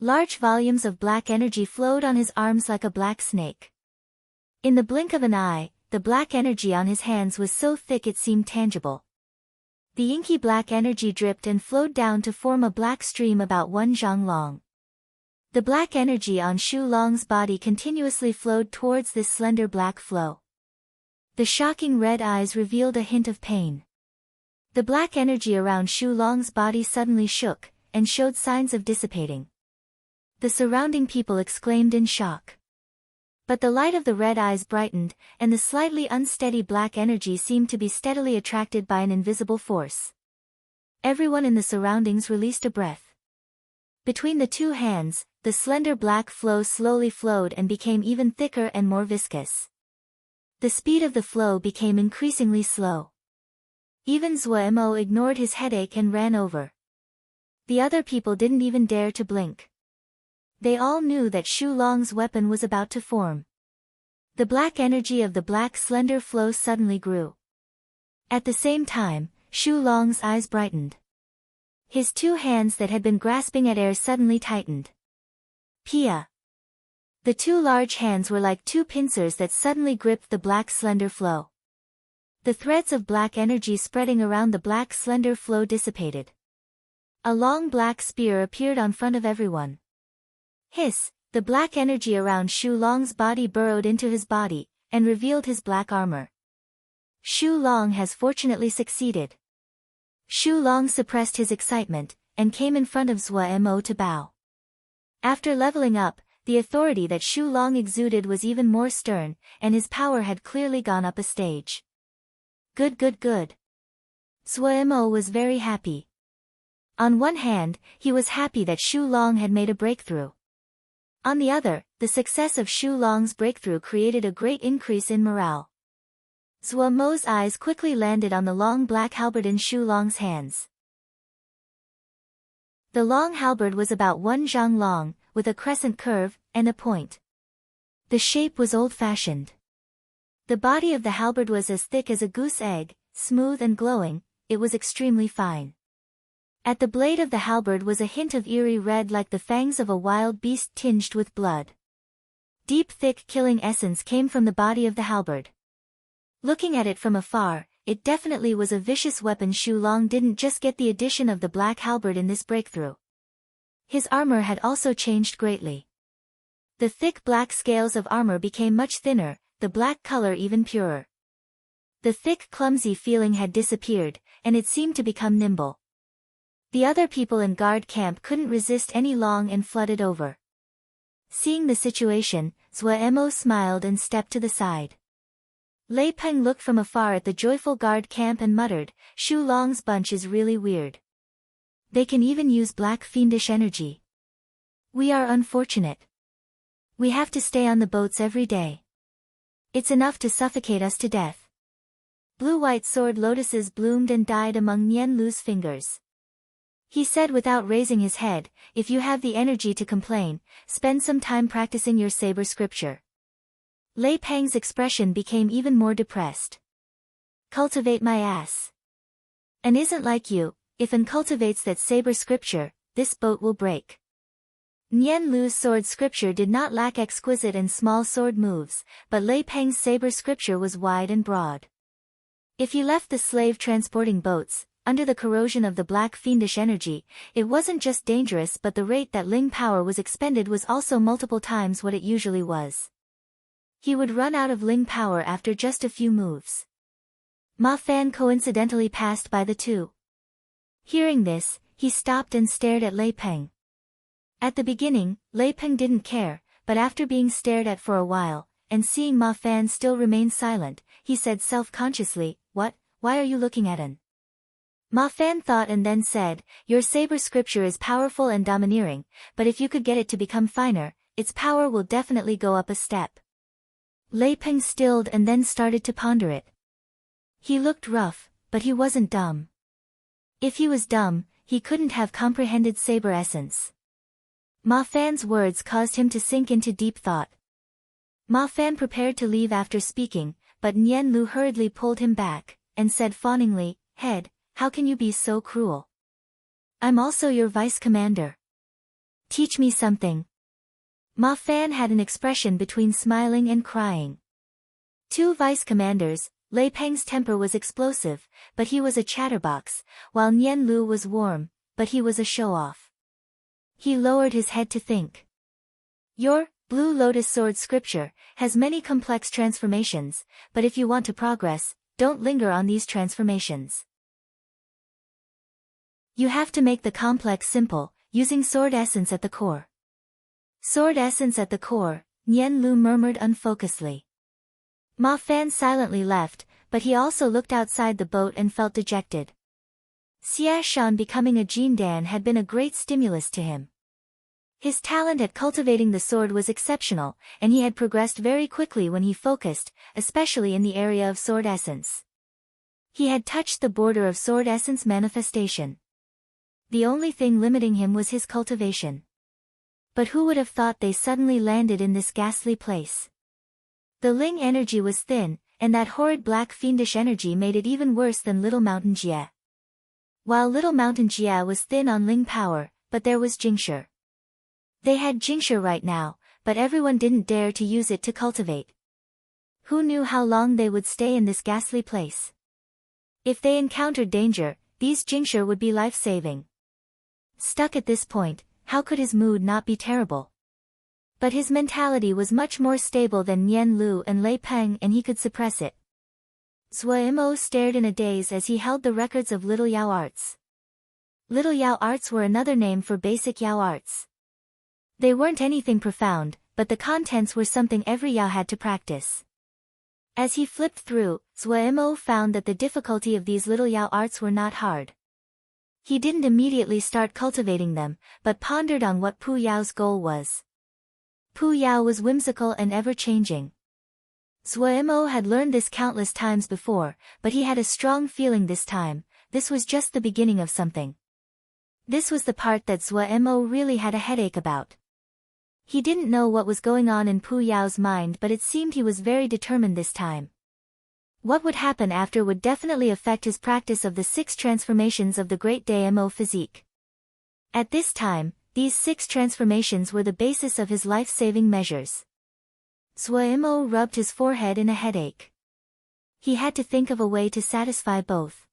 A: Large volumes of black energy flowed on his arms like a black snake. In the blink of an eye, the black energy on his hands was so thick it seemed tangible. The inky black energy dripped and flowed down to form a black stream about 1 zhang long. The black energy on Shu Long's body continuously flowed towards this slender black flow. The shocking red eyes revealed a hint of pain. The black energy around Shu Long's body suddenly shook, and showed signs of dissipating. The surrounding people exclaimed in shock. But the light of the red eyes brightened, and the slightly unsteady black energy seemed to be steadily attracted by an invisible force. Everyone in the surroundings released a breath. Between the 2 hands, the slender black flow slowly flowed and became even thicker and more viscous. The speed of the flow became increasingly slow. Even Sui Mo ignored his headache and ran over. The other people didn't even dare to blink. They all knew that Shu Long's weapon was about to form. The black energy of the black slender flow suddenly grew. At the same time, Shu Long's eyes brightened. His 2 hands that had been grasping at air suddenly tightened. Pia! The 2 large hands were like 2 pincers that suddenly gripped the black slender flow. The threads of black energy spreading around the black slender flow dissipated. A long black spear appeared on front of everyone. Hiss! The black energy around Shu Long's body burrowed into his body, and revealed his black armor. Shu Long has fortunately succeeded. Shu Long suppressed his excitement, and came in front of Sui Mo to bow. After leveling up, the authority that Shu Long exuded was even more stern, and his power had clearly gone up a stage. Good good good. Sui Mo was very happy. On one hand, he was happy that Shu Long had made a breakthrough. On the other, the success of Shu Long's breakthrough created a great increase in morale. Zhuo Mo's eyes quickly landed on the long black halberd in Shu Long's hands. The long halberd was about 1 zhang long, with a crescent curve, and a point. The shape was old-fashioned. The body of the halberd was as thick as a goose egg, smooth and glowing. It was extremely fine. At the blade of the halberd was a hint of eerie red like the fangs of a wild beast tinged with blood. Deep thick killing essence came from the body of the halberd. Looking at it from afar, it definitely was a vicious weapon. Shu Long didn't just get the addition of the black halberd in this breakthrough. His armor had also changed greatly. The thick black scales of armor became much thinner, the black color even purer. The thick clumsy feeling had disappeared, and it seemed to become nimble. The other people in guard camp couldn't resist any long and flooded over. Seeing the situation, Zhuo Mo smiled and stepped to the side. Lei Peng looked from afar at the joyful guard camp and muttered, Shu Long's bunch is really weird. They can even use black fiendish energy. We are unfortunate. We have to stay on the boats every day. It's enough to suffocate us to death. Blue-white sword lotuses bloomed and died among Nian Lu's fingers. He said without raising his head, if you have the energy to complain, spend some time practicing your saber scripture. Lei Peng's expression became even more depressed. Cultivate my ass. And isn't like you, if an cultivates that saber scripture, this boat will break. Nian Lu's sword scripture did not lack exquisite and small sword moves, but Lei Peng's saber scripture was wide and broad. If he left the slave transporting boats, under the corrosion of the black fiendish energy, it wasn't just dangerous but the rate that Ling power was expended was also multiple times what it usually was. He would run out of Ling power after just a few moves. Ma Fan coincidentally passed by the two. Hearing this, he stopped and stared at Lei Peng. At the beginning, Lei Peng didn't care, but after being stared at for a while, and seeing Ma Fan still remain silent, he said self-consciously, What? Why are you looking at an? Ma Fan thought and then said, Your saber scripture is powerful and domineering, but if you could get it to become finer, its power will definitely go up a step. Lei Peng stilled and then started to ponder it. He looked rough, but he wasn't dumb. If he was dumb, he couldn't have comprehended saber essence. Ma Fan's words caused him to sink into deep thought. Ma Fan prepared to leave after speaking, but Nian Lu hurriedly pulled him back, and said fawningly, Head, how can you be so cruel? I'm also your vice commander. Teach me something. Ma Fan had an expression between smiling and crying. Two vice commanders, Lei Peng's temper was explosive, but he was a chatterbox, while Nian Lu was warm, but he was a show-off. He lowered his head to think. Your Blue Lotus Sword scripture has many complex transformations, but if you want to progress, don't linger on these transformations. You have to make the complex simple, using sword essence at the core. Sword essence at the core, Nian Lu murmured unfocusedly. Ma Fan silently left, but he also looked outside the boat and felt dejected. Xia Shan becoming a Jindan had been a great stimulus to him. His talent at cultivating the sword was exceptional, and he had progressed very quickly when he focused, especially in the area of sword essence. He had touched the border of sword essence manifestation. The only thing limiting him was his cultivation. But who would have thought they suddenly landed in this ghastly place? The Ling energy was thin, and that horrid black fiendish energy made it even worse than Little Mountain Jie. While Little Mountain Jie was thin on Ling power, but there was Jingshi. They had Jingshi right now, but everyone didn't dare to use it to cultivate. Who knew how long they would stay in this ghastly place? If they encountered danger, these Jingshi would be life-saving. Stuck at this point, how could his mood not be terrible? But his mentality was much more stable than Nian Lu and Lei Peng and he could suppress it. Zhuo Mo stared in a daze as he held the records of Little Yao arts. Little Yao arts were another name for basic Yao arts. They weren't anything profound, but the contents were something every Yao had to practice. As he flipped through, Zhuo Mo found that the difficulty of these Little Yao arts were not hard. He didn't immediately start cultivating them, but pondered on what Pu Yao's goal was. Pu Yao was whimsical and ever-changing. Zuo had learned this countless times before, but he had a strong feeling this time, this was just the beginning of something. This was the part that Zuo really had a headache about. He didn't know what was going on in Pu Yao's mind, but it seemed he was very determined this time. What would happen after would definitely affect his practice of the 6 transformations of the Great Damo physique. At this time, these 6 transformations were the basis of his life-saving measures. Zuo rubbed his forehead in a headache. He had to think of a way to satisfy both.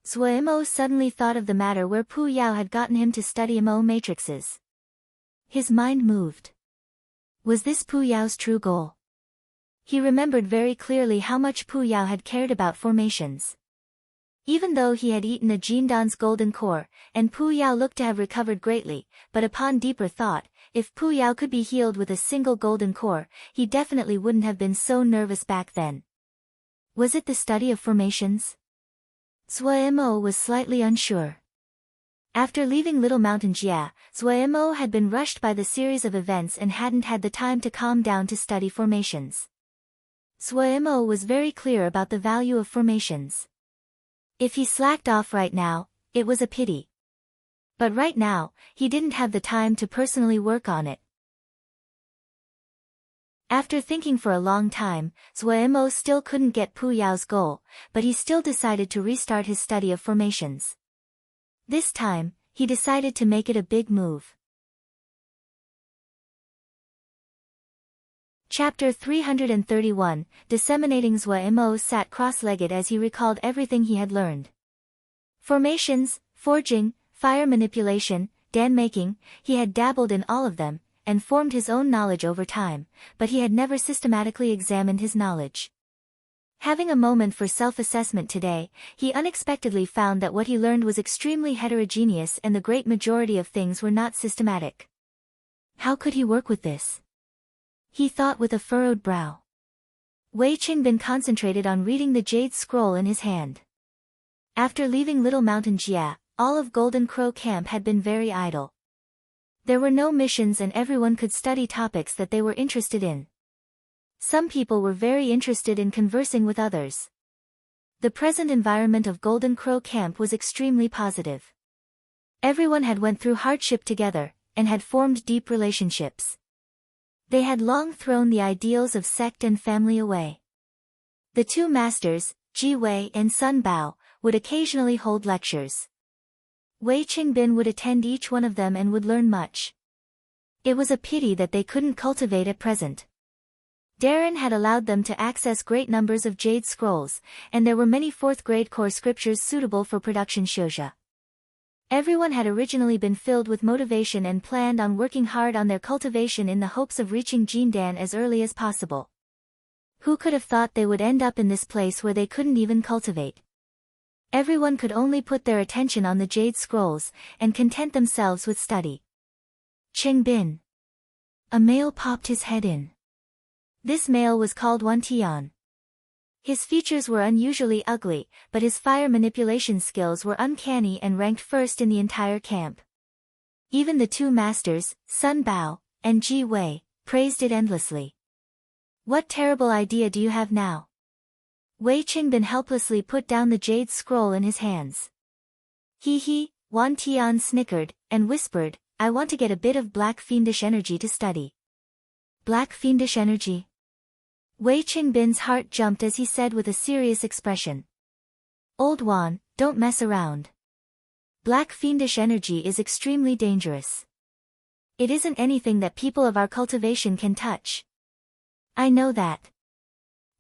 A: Zuo suddenly thought of the matter where Pu Yao had gotten him to study Mo matrices. His mind moved. Was this Pu Yao's true goal? He remembered very clearly how much Pu Yao had cared about formations. Even though he had eaten a Jindan's golden core, and Pu Yao looked to have recovered greatly, but upon deeper thought, if Pu Yao could be healed with a single golden core, he definitely wouldn't have been so nervous back then. Was it the study of formations? Zuo was slightly unsure. After leaving Little Mountain Jia, Zuo had been rushed by the series of events and hadn't had the time to calm down to study formations. Zuo was very clear about the value of formations. If he slacked off right now, it was a pity. But right now, he didn't have the time to personally work on it. After thinking for a long time, Zuo still couldn't get Pu Yao's goal, but he still decided to restart his study of formations. This time, he decided to make it a big move. Chapter 331, Disseminating. Zuo sat cross-legged as he recalled everything he had learned. Formations, forging, fire manipulation, dan making, he had dabbled in all of them, and formed his own knowledge over time, but he had never systematically examined his knowledge. Having a moment for self-assessment today, he unexpectedly found that what he learned was extremely heterogeneous and the great majority of things were not systematic. How could he work with this? He thought with a furrowed brow. Wei Qingbin concentrated on reading the jade scroll in his hand. After leaving Little Mountain Jia, all of Golden Crow Camp had been very idle. There were no missions and everyone could study topics that they were interested in. Some people were very interested in conversing with others. The present environment of Golden Crow Camp was extremely positive. Everyone had went through hardship together, and had formed deep relationships. They had long thrown the ideals of sect and family away. The 2 masters, Ji Wei and Sun Bao, would occasionally hold lectures. Wei Qingbin would attend each one of them and would learn much. It was a pity that they couldn't cultivate at present. Darren had allowed them to access great numbers of jade scrolls, and there were many 4th grade core scriptures suitable for production shouja. Everyone had originally been filled with motivation and planned on working hard on their cultivation in the hopes of reaching Jindan as early as possible. Who could have thought they would end up in this place where they couldn't even cultivate? Everyone could only put their attention on the jade scrolls, and content themselves with study. Qingbin. A male popped his head in. This male was called Wan Tian. His features were unusually ugly, but his fire manipulation skills were uncanny and ranked first in the entire camp. Even the 2 masters, Sun Bao and Ji Wei, praised it endlessly. What terrible idea do you have now? Wei Qingbin helplessly put down the jade scroll in his hands. He, Wan Tian snickered, and whispered, I want to get a bit of black fiendish energy to study. Black fiendish energy? Wei Qingbin's heart jumped as he said with a serious expression. Old Wan, don't mess around. Black fiendish energy is extremely dangerous. It isn't anything that people of our cultivation can touch. I know that.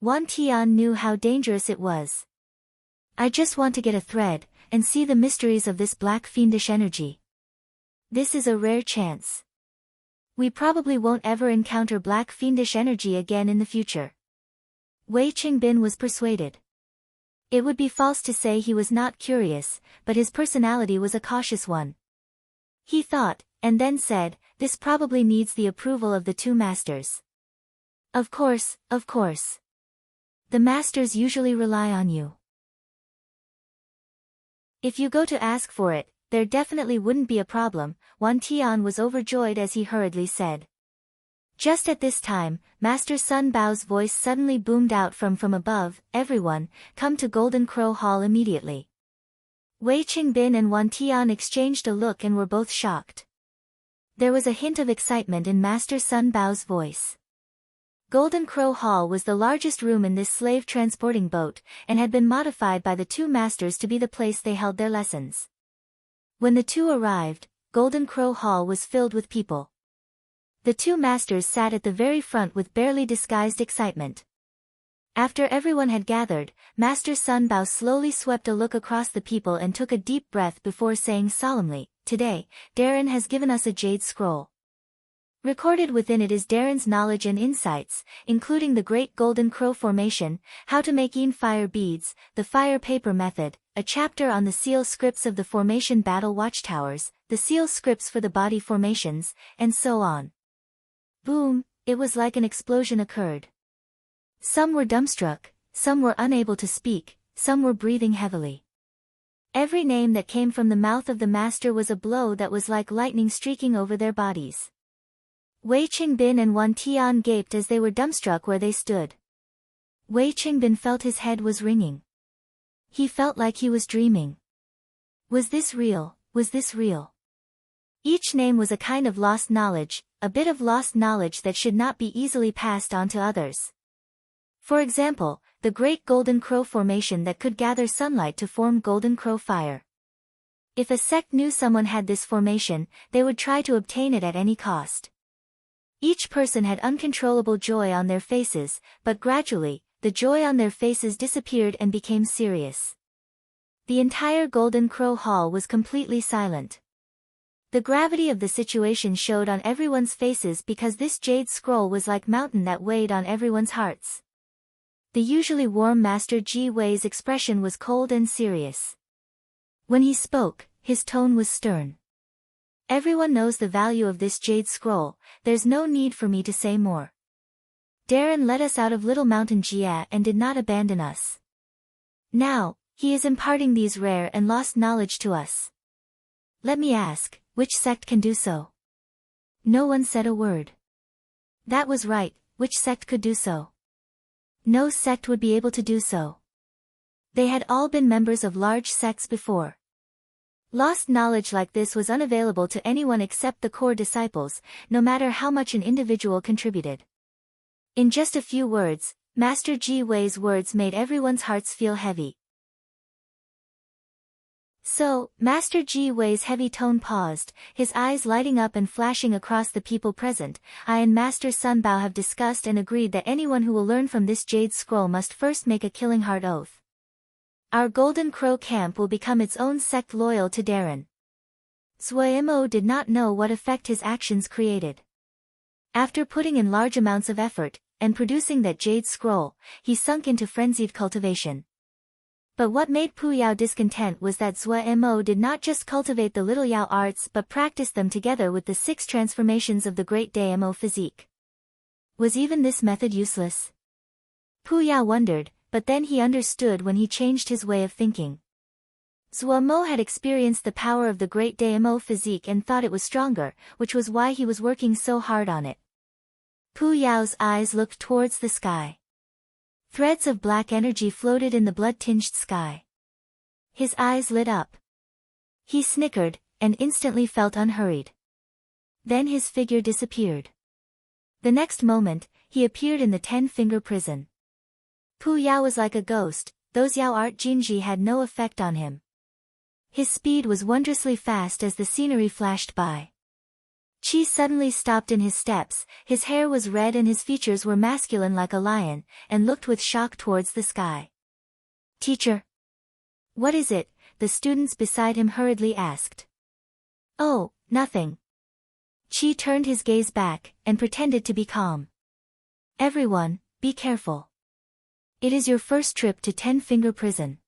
A: Wan Tian knew how dangerous it was. I just want to get a thread, and see the mysteries of this black fiendish energy. This is a rare chance. We probably won't ever encounter black fiendish energy again in the future. Wei Qingbin was persuaded. It would be false to say he was not curious, but his personality was a cautious one. He thought, and then said, this probably needs the approval of the 2 masters. Of course, of course. The masters usually rely on you. If you go to ask for it, there definitely wouldn't be a problem, Wan Tian was overjoyed as he hurriedly said. Just at this time, Master Sun Bao's voice suddenly boomed out from above, "Everyone, come to Golden Crow Hall immediately." Wei Qingbin and Wan Tian exchanged a look and were both shocked. There was a hint of excitement in Master Sun Bao's voice. Golden Crow Hall was the largest room in this slave-transporting boat, and had been modified by the two masters to be the place they held their lessons. When the two arrived, Golden Crow Hall was filled with people. The two masters sat at the very front with barely disguised excitement. After everyone had gathered, Master Sun Bao slowly swept a look across the people and took a deep breath before saying solemnly, "Today, Darren has given us a jade scroll. Recorded within it is Darren's knowledge and insights, including the Great Golden Crow Formation, how to make fire beads, the fire paper method, a chapter on the seal scripts of the formation battle watchtowers, the seal scripts for the body formations, and so on." Boom, it was like an explosion occurred. Some were dumbstruck, some were unable to speak, some were breathing heavily. Every name that came from the mouth of the master was a blow that was like lightning streaking over their bodies. Wei Qingbin and Wan Tian gaped as they were dumbstruck where they stood. Wei Qingbin felt his head was ringing. He felt like he was dreaming. Was this real? Was this real? Each name was a kind of lost knowledge, a bit of lost knowledge that should not be easily passed on to others. For example, the Great Golden Crow Formation that could gather sunlight to form Golden Crow Fire. If a sect knew someone had this formation, they would try to obtain it at any cost. Each person had uncontrollable joy on their faces, but gradually, the joy on their faces disappeared and became serious. The entire Golden Crow Hall was completely silent. The gravity of the situation showed on everyone's faces because this jade scroll was like mountain that weighed on everyone's hearts. The usually warm Master Ji Wei's expression was cold and serious. When he spoke, his tone was stern. "Everyone knows the value of this jade scroll, there's no need for me to say more. Darren led us out of Little Mountain Jia and did not abandon us. Now, he is imparting these rare and lost knowledge to us. Let me ask, which sect can do so?" No one said a word. That was right, which sect could do so? No sect would be able to do so. They had all been members of large sects before. Lost knowledge like this was unavailable to anyone except the core disciples, no matter how much an individual contributed. In just a few words, Master Ji Wei's words made everyone's hearts feel heavy. So, Master Ji Wei's heavy tone paused, his eyes lighting up and flashing across the people present. "I and Master Sun Bao have discussed and agreed that anyone who will learn from this jade scroll must first make a killing heart oath. Our Golden Crow camp will become its own sect loyal to Darren." Zuo did not know what effect his actions created. After putting in large amounts of effort, and producing that jade scroll, he sunk into frenzied cultivation. But what made Pu Yao discontent was that Zuo did not just cultivate the little Yao arts but practiced them together with the 6 transformations of the Great Damo physique. Was even this method useless? Pu Yao wondered, but then he understood when he changed his way of thinking. Zuo had experienced the power of the Great Damo physique and thought it was stronger, which was why he was working so hard on it. Pu Yao's eyes looked towards the sky. Threads of black energy floated in the blood-tinged sky. His eyes lit up. He snickered, and instantly felt unhurried. Then his figure disappeared. The next moment, he appeared in the 10-finger prison. Pu Yao was like a ghost, those Yao art Jinji had no effect on him. His speed was wondrously fast as the scenery flashed by. Qi suddenly stopped in his steps, his hair was red and his features were masculine like a lion, and looked with shock towards the sky. "Teacher? What is it?" the students beside him hurriedly asked. "Oh, nothing." Qi turned his gaze back, and pretended to be calm. "Everyone, be careful. It is your first trip to 10-finger prison.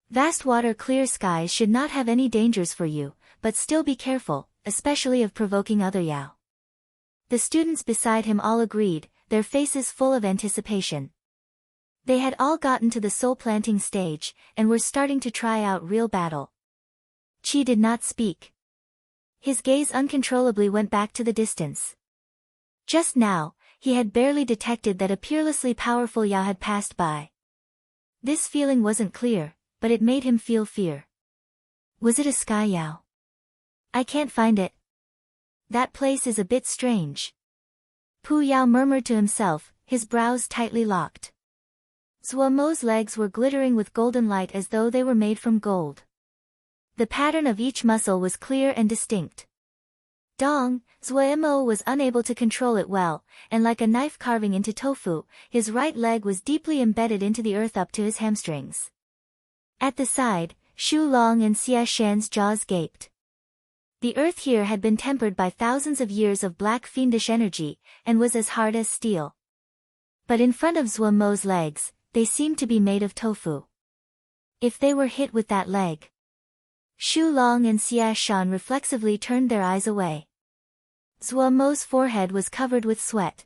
A: Vast water clear skies should not have any dangers for you, but still be careful, especially of provoking other Yao." The students beside him all agreed, their faces full of anticipation. They had all gotten to the soul-planting stage, and were starting to try out real battle. Qi did not speak. His gaze uncontrollably went back to the distance. Just now, he had barely detected that a peerlessly powerful Yao had passed by. This feeling wasn't clear, but it made him feel fear. Was it a sky Yao? I can't find it. That place is a bit strange. Pu Yao murmured to himself, his brows tightly locked. Zuomo's legs were glittering with golden light as though they were made from gold. The pattern of each muscle was clear and distinct. Dong, Zuomo was unable to control it well, and like a knife carving into tofu, his right leg was deeply embedded into the earth up to his hamstrings. At the side, Shu Long and Xia Shan's jaws gaped. The earth here had been tempered by thousands of years of black fiendish energy, and was as hard as steel. But in front of Zuomo's legs, they seemed to be made of tofu. If they were hit with that leg. Shu Long and Xia Shan reflexively turned their eyes away. Zuomo's forehead was covered with sweat.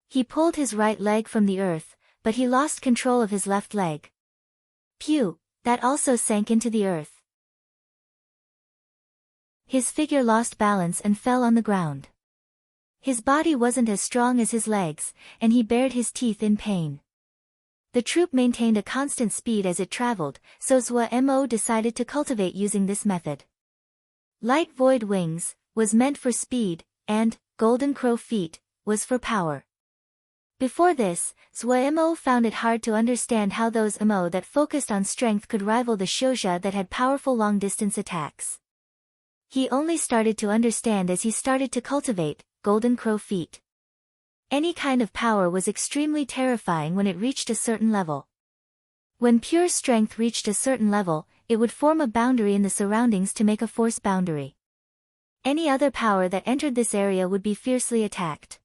A: He pulled his right leg from the earth, but he lost control of his left leg. Pew, that also sank into the earth. His figure lost balance and fell on the ground. His body wasn't as strong as his legs, and he bared his teeth in pain. The troop maintained a constant speed as it traveled, so Zuo-mo decided to cultivate using this method. Light Void Wings was meant for speed, and Golden Crow Feet was for power. Before this, Zuo-mo found it hard to understand how those mo that focused on strength could rival the Shouja that had powerful long-distance attacks. He only started to understand as he started to cultivate Golden Crow Feet. Any kind of power was extremely terrifying when it reached a certain level. When pure strength reached a certain level, it would form a boundary in the surroundings to make a force boundary. Any other power that entered this area would be fiercely attacked.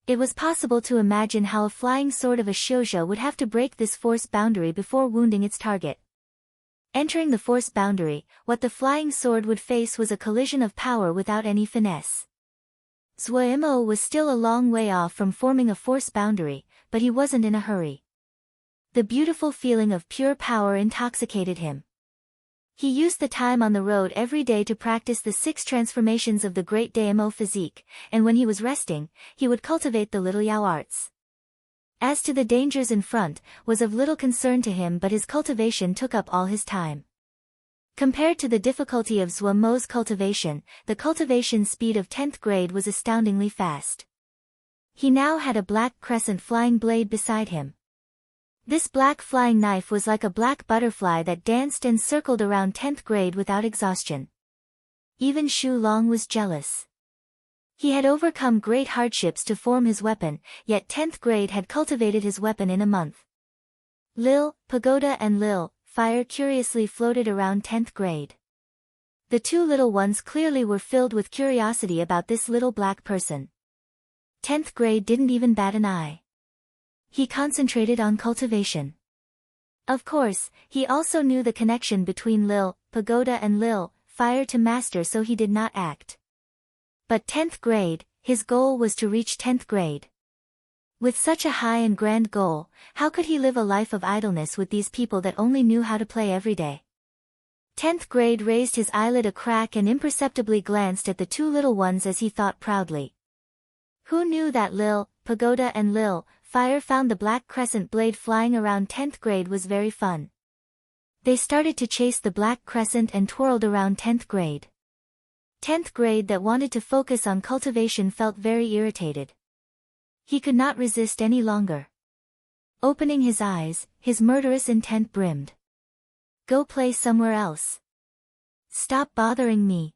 A: It was possible to imagine how a flying sword of a Shouja would have to break this force boundary before wounding its target. Entering the force boundary, what the flying sword would face was a collision of power without any finesse. Zuo-mo was still a long way off from forming a force boundary, but he wasn't in a hurry. The beautiful feeling of pure power intoxicated him. He used the time on the road every day to practice the 6 transformations of the Great Daimo physique, and when he was resting, he would cultivate the little Yao arts. As to the dangers in front, was of little concern to him, but his cultivation took up all his time. Compared to the difficulty of Zuomo's cultivation, the cultivation speed of 10th grade was astoundingly fast. He now had a black crescent flying blade beside him. This black flying knife was like a black butterfly that danced and circled around 10th grade without exhaustion. Even Shu Long was jealous. He had overcome great hardships to form his weapon, yet 10th grade had cultivated his weapon in a month. Lil, Pagoda and Lil, Fire curiously floated around 10th grade. The two little ones clearly were filled with curiosity about this little black person. 10th grade didn't even bat an eye. He concentrated on cultivation. Of course, he also knew the connection between Lil, Pagoda and Lil, Fire to master, so he did not act. But 10th grade, his goal was to reach 10th grade. With such a high and grand goal, how could he live a life of idleness with these people that only knew how to play every day? 10th grade raised his eyelid a crack and imperceptibly glanced at the two little ones as he thought proudly. Who knew that Lil, Pagoda and Lil, Fire found the black crescent blade flying around 10th grade was very fun. They started to chase the black crescent and twirled around 10th grade. 10th grade that wanted to focus on cultivation felt very irritated. He could not resist any longer. Opening his eyes, his murderous intent brimmed. Go play somewhere else. Stop bothering me.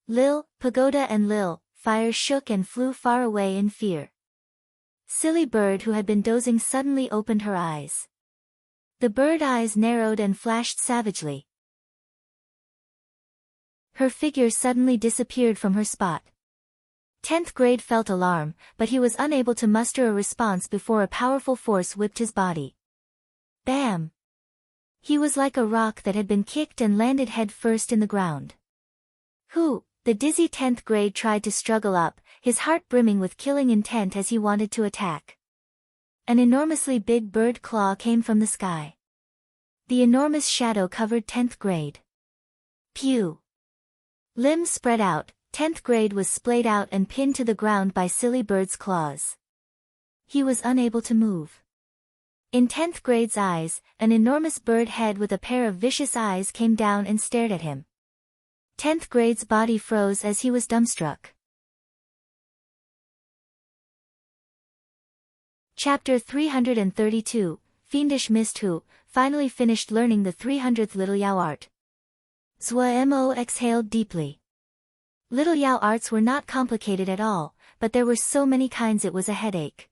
A: Lil, Pagoda and Lil, Fire shook and flew far away in fear. Silly bird who had been dozing suddenly opened her eyes. The bird eyes narrowed and flashed savagely. Her figure suddenly disappeared from her spot. 10th grade felt alarm, but he was unable to muster a response before a powerful force whipped his body. Bam! He was like a rock that had been kicked and landed head first in the ground. Who? The dizzy 10th grade tried to struggle up, his heart brimming with killing intent as he wanted to attack. An enormously big bird claw came from the sky. The enormous shadow covered 10th grade. Pew! Limbs spread out, 10th grade was splayed out and pinned to the ground by silly bird's claws. He was unable to move. In 10th grade's eyes, an enormous bird head with a pair of vicious eyes came down and stared at him. 10th grade's body froze as he was dumbstruck. Chapter 332, Fiendish Mist Who finally finished learning the 300th Little Yao art. Zhuo exhaled deeply. Little Yao arts were not complicated at all, but there were so many kinds it was a headache.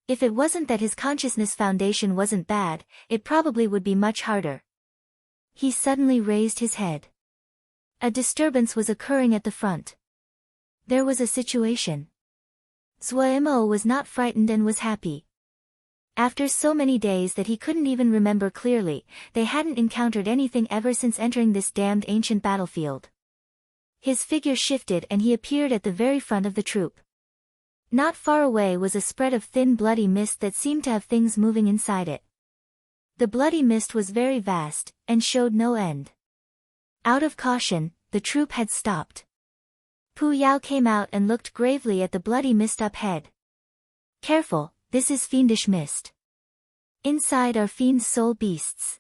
A: If it wasn't that his consciousness foundation wasn't bad, it probably would be much harder. He suddenly raised his head. A disturbance was occurring at the front. There was a situation. Zhuo was not frightened and was happy. After so many days that he couldn't even remember clearly, they hadn't encountered anything ever since entering this damned ancient battlefield. His figure shifted and he appeared at the very front of the troop. Not far away was a spread of thin bloody mist that seemed to have things moving inside it. The bloody mist was very vast, and showed no end. Out of caution, the troop had stopped. Pu Yao came out and looked gravely at the bloody mist up ahead. Careful, this is fiendish mist. Inside are fiend's soul beasts.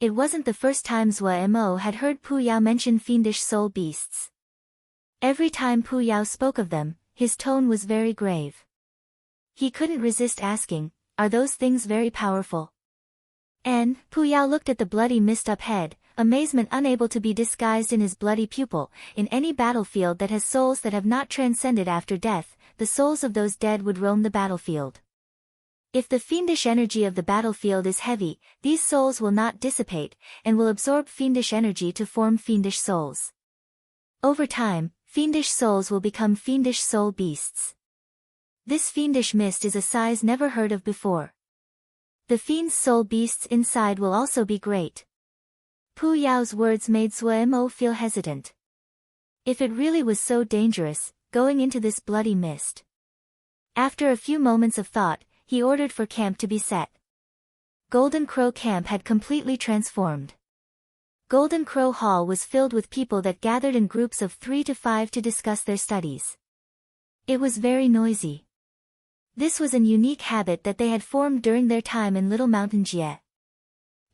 A: It wasn't the first time Zhuo had heard Pu Yao mention fiendish soul beasts. Every time Pu Yao spoke of them, his tone was very grave. He couldn't resist asking, are those things very powerful? And Pu Yao looked at the bloody mist up ahead, amazement unable to be disguised in his bloody pupil. In any battlefield that has souls that have not transcended after death, the souls of those dead would roam the battlefield. If the fiendish energy of the battlefield is heavy, these souls will not dissipate, and will absorb fiendish energy to form fiendish souls. Over time, fiendish souls will become fiendish soul beasts. This fiendish mist is a size never heard of before. The fiend's soul beasts inside will also be great. Pu Yao's words made Zhuo feel hesitant. If it really was so dangerous, going into this bloody mist. After a few moments of thought, he ordered for camp to be set. Golden Crow Camp had completely transformed. Golden Crow Hall was filled with people that gathered in groups of 3 to 5 to discuss their studies. It was very noisy. This was an unique habit that they had formed during their time in Little Mountain Jie.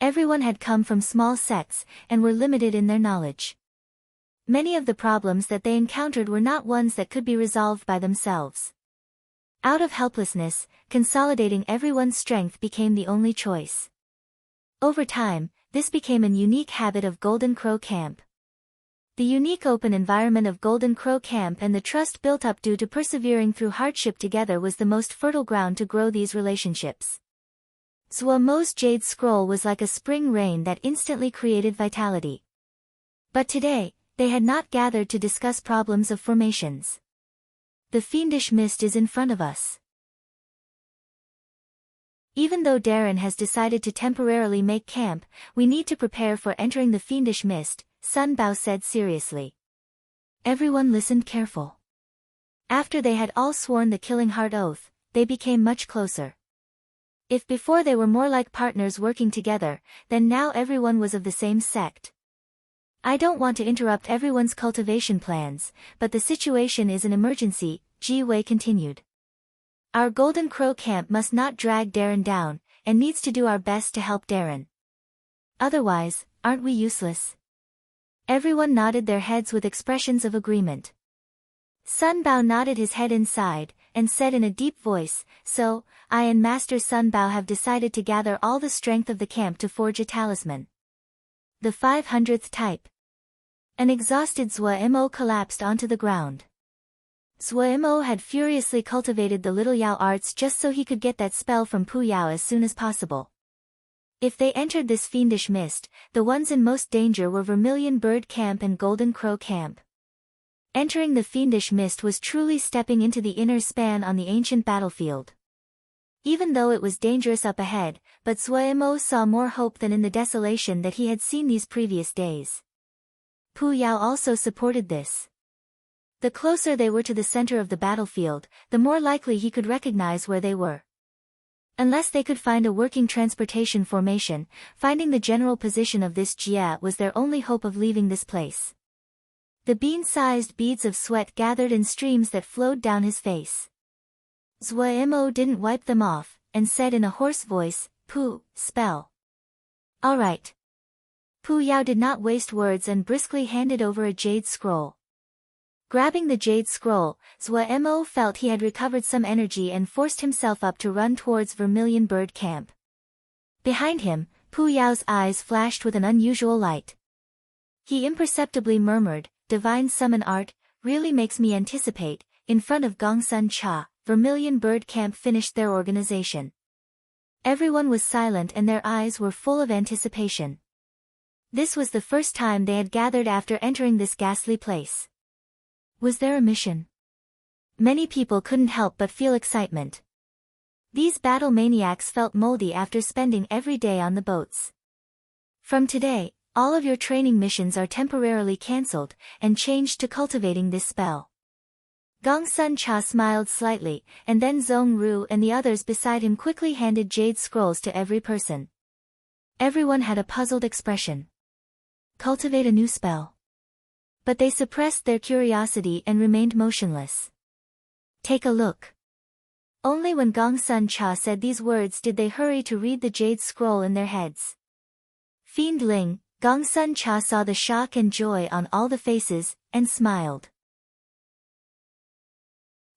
A: Everyone had come from small sects, and were limited in their knowledge. Many of the problems that they encountered were not ones that could be resolved by themselves. Out of helplessness, consolidating everyone's strength became the only choice. Over time, this became an unique habit of Golden Crow Camp. The unique open environment of Golden Crow Camp and the trust built up due to persevering through hardship together was the most fertile ground to grow these relationships. Zhuo's jade scroll was like a spring rain that instantly created vitality. But today, they had not gathered to discuss problems of formations. The fiendish mist is in front of us. Even though Darren has decided to temporarily make camp, we need to prepare for entering the fiendish mist, Sun Bao said seriously. Everyone listened careful. After they had all sworn the Killing Heart oath, they became much closer. If before they were more like partners working together, then now everyone was of the same sect. I don't want to interrupt everyone's cultivation plans, but the situation is an emergency, Ji Wei continued. Our Golden Crow Camp must not drag Darren down, and needs to do our best to help Darren. Otherwise, aren't we useless? Everyone nodded their heads with expressions of agreement. Sun Bao nodded his head inside, and said in a deep voice, so, I and Master Sun Bao have decided to gather all the strength of the camp to forge a talisman. The 500th type. An exhausted Zhuo collapsed onto the ground. Zhuo had furiously cultivated the Little Yao arts just so he could get that spell from Pu Yao as soon as possible. If they entered this fiendish mist, the ones in most danger were Vermilion Bird Camp and Golden Crow Camp. Entering the fiendish mist was truly stepping into the inner span on the ancient battlefield. Even though it was dangerous up ahead, but Zhuo saw more hope than in the desolation that he had seen these previous days. Pu Yao also supported this. The closer they were to the center of the battlefield, the more likely he could recognize where they were. Unless they could find a working transportation formation, finding the general position of this Jia was their only hope of leaving this place. The bean-sized beads of sweat gathered in streams that flowed down his face. Zhuo didn't wipe them off, and said in a hoarse voice, "Pu, spell." "All right." Pu Yao did not waste words and briskly handed over a jade scroll. Grabbing the jade scroll, Zhuo felt he had recovered some energy and forced himself up to run towards Vermilion Bird Camp. Behind him, Pu Yao's eyes flashed with an unusual light. He imperceptibly murmured, "Divine summon art, really makes me anticipate." In front of Gongsun Cha, Vermilion Bird Camp finished their organization. Everyone was silent and their eyes were full of anticipation. This was the first time they had gathered after entering this ghastly place. Was there a mission? Many people couldn't help but feel excitement. These battle maniacs felt moldy after spending every day on the boats. From today, all of your training missions are temporarily cancelled, and changed to cultivating this spell. Gongsun Cha smiled slightly, and then Zhong Ru and the others beside him quickly handed jade scrolls to every person. Everyone had a puzzled expression. Cultivate a new spell. But they suppressed their curiosity and remained motionless. Take a look. Only when Gongsun Cha said these words did they hurry to read the jade scroll in their heads. Fiend Ling, Gongsun Cha saw the shock and joy on all the faces, and smiled.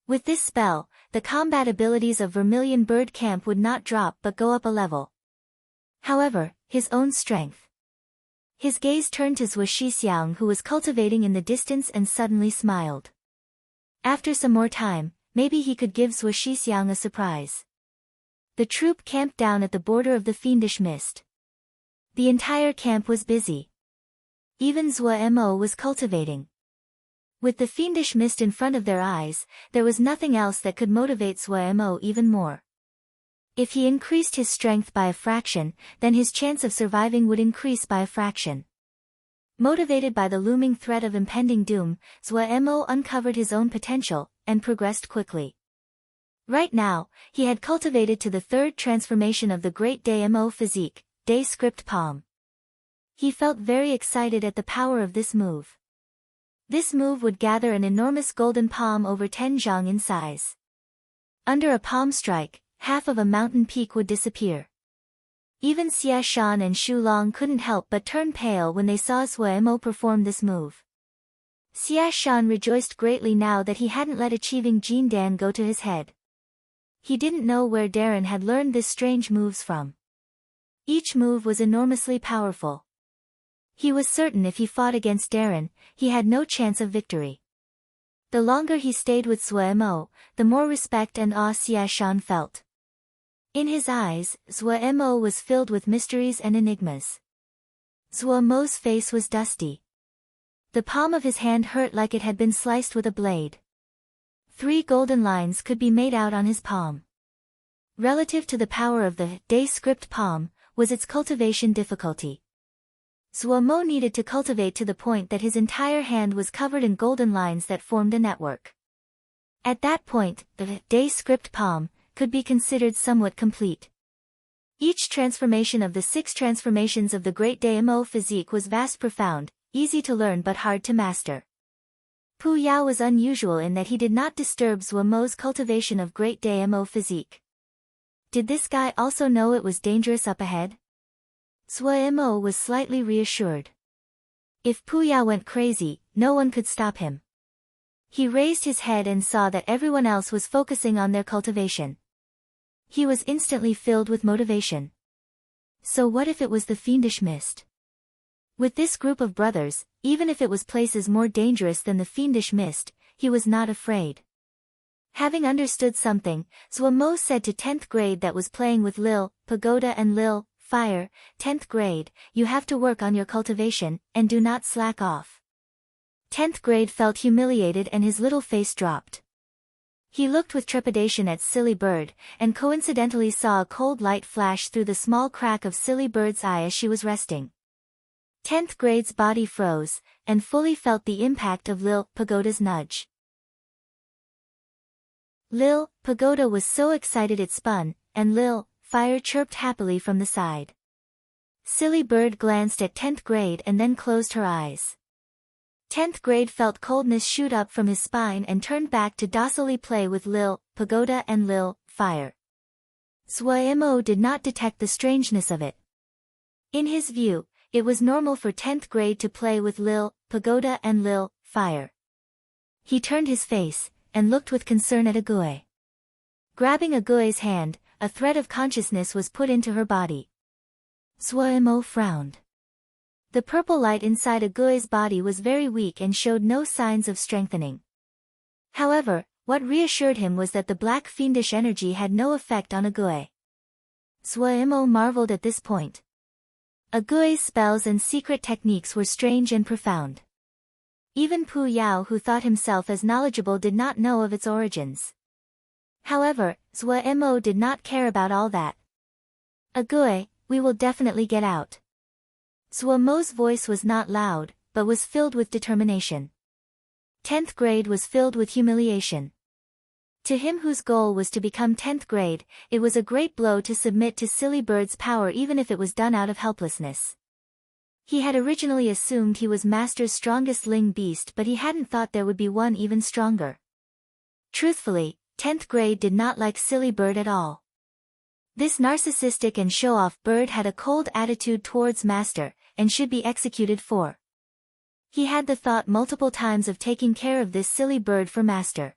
A: With this spell, the combat abilities of Vermilion Bird Camp would not drop but go up a level. However, his own strength. His gaze turned to Zhuo Shixiang, who was cultivating in the distance, and suddenly smiled. After some more time, maybe he could give Zhuo Shixiang a surprise. The troop camped down at the border of the fiendish mist. The entire camp was busy. Even Zhuo was cultivating. With the fiendish mist in front of their eyes, there was nothing else that could motivate Zhuo even more. If he increased his strength by a fraction, then his chance of surviving would increase by a fraction. Motivated by the looming threat of impending doom, Zhuo uncovered his own potential, and progressed quickly. Right now, he had cultivated to the third transformation of the Great Damo physique, Day Script Palm. He felt very excited at the power of this move. This move would gather an enormous golden palm over 10 zhang in size. Under a palm strike, half of a mountain peak would disappear. Even Xia Shan and Shu Long couldn't help but turn pale when they saw Zhuo perform this move. Xia Shan rejoiced greatly now that he hadn't let achieving Jin Dan go to his head. He didn't know where Darren had learned this strange moves from. Each move was enormously powerful. He was certain if he fought against Darren, he had no chance of victory. The longer he stayed with Zhuo, the more respect and awe Xia Shan felt. In his eyes, Zhuo was filled with mysteries and enigmas. Zhuo's face was dusty. The palm of his hand hurt like it had been sliced with a blade. 3 golden lines could be made out on his palm. Relative to the power of the Day Script Palm, was its cultivation difficulty. Zhuo needed to cultivate to the point that his entire hand was covered in golden lines that formed a network. At that point, the Day Script Palm could be considered somewhat complete. Each transformation of the 6 transformations of the Great Damo physique was vast, profound, easy to learn but hard to master. Pu Yao was unusual in that he did not disturb Zhuo's cultivation of Great Damo physique. Did this guy also know it was dangerous up ahead? Zhuo was slightly reassured. If Pu Yao went crazy, no one could stop him. He raised his head and saw that everyone else was focusing on their cultivation. He was instantly filled with motivation. So what if it was the fiendish mist? With this group of brothers, even if it was places more dangerous than the fiendish mist, he was not afraid. Having understood something, Zhuo said to 10th grade that was playing with Lil, Pagoda and Lil, Fire, 10th grade, you have to work on your cultivation, and do not slack off. 10th grade felt humiliated and his little face dropped. He looked with trepidation at Silly Bird, and coincidentally saw a cold light flash through the small crack of Silly Bird's eye as she was resting. 10th grade's body froze, and fully felt the impact of Lil Pagoda's nudge. Lil Pagoda was so excited it spun, and Lil Fire chirped happily from the side. Silly Bird glanced at 10th grade and then closed her eyes. 10th grade felt coldness shoot up from his spine and turned back to docilely play with Lil, Pagoda and Lil, Fire. Suemo did not detect the strangeness of it. In his view, it was normal for 10th grade to play with Lil, Pagoda and Lil, Fire. He turned his face, and looked with concern at Ague. Grabbing Ague's hand, a thread of consciousness was put into her body. Suemo frowned. The purple light inside Ague's body was very weak and showed no signs of strengthening. However, what reassured him was that the black fiendish energy had no effect on Ague. Suemo marveled at this point. Ague's spells and secret techniques were strange and profound. Even Pu Yao, who thought himself as knowledgeable, did not know of its origins. However, Suemo did not care about all that. Ague, we will definitely get out. Suemo's voice was not loud, but was filled with determination. 10th grade was filled with humiliation. To him whose goal was to become 10th grade, it was a great blow to submit to Silly Bird's power even if it was done out of helplessness. He had originally assumed he was Master's strongest Ling beast, but he hadn't thought there would be one even stronger. Truthfully, 10th grade did not like Silly Bird at all. This narcissistic and show-off bird had a cold attitude towards Master, and should be executed for. He had the thought multiple times of taking care of this silly bird for Master.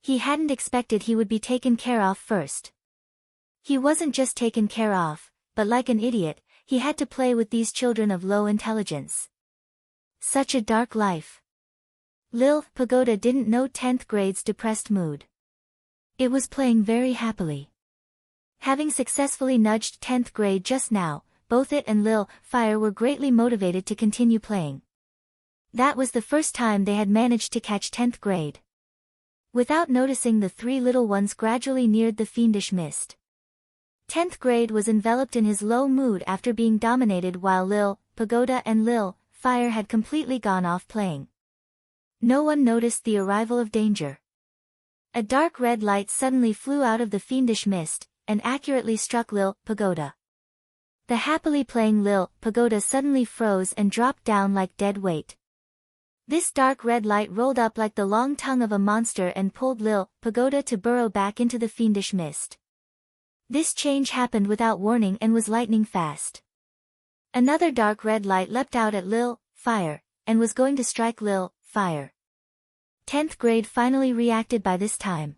A: He hadn't expected he would be taken care of first. He wasn't just taken care of, but like an idiot, he had to play with these children of low intelligence. Such a dark life. Lil Pagoda didn't know 10th grade's depressed mood. It was playing very happily. Having successfully nudged 10th grade just now, both it and Lil Fire were greatly motivated to continue playing. That was the first time they had managed to catch 10th grade. Without noticing, the three little ones gradually neared the fiendish mist. 10th grade was enveloped in his low mood after being dominated, while Lil Pagoda and Lil Fire had completely gone off playing. No one noticed the arrival of danger. A dark red light suddenly flew out of the fiendish mist, and accurately struck Lil Pagoda. The happily playing Lil Pagoda suddenly froze and dropped down like dead weight. This dark red light rolled up like the long tongue of a monster and pulled Lil Pagoda to burrow back into the fiendish mist. This change happened without warning and was lightning fast. Another dark red light leapt out at Lil Fire, and was going to strike Lil Fire. 10th grade finally reacted by this time.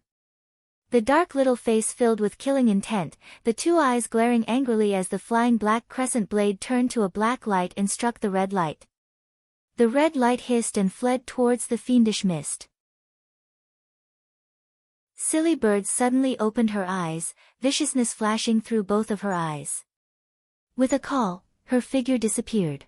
A: The dark little face filled with killing intent, the two eyes glaring angrily as the flying black crescent blade turned to a black light and struck the red light. The red light hissed and fled towards the fiendish mist. Silly Bird suddenly opened her eyes, viciousness flashing through both of her eyes. With a call, her figure disappeared.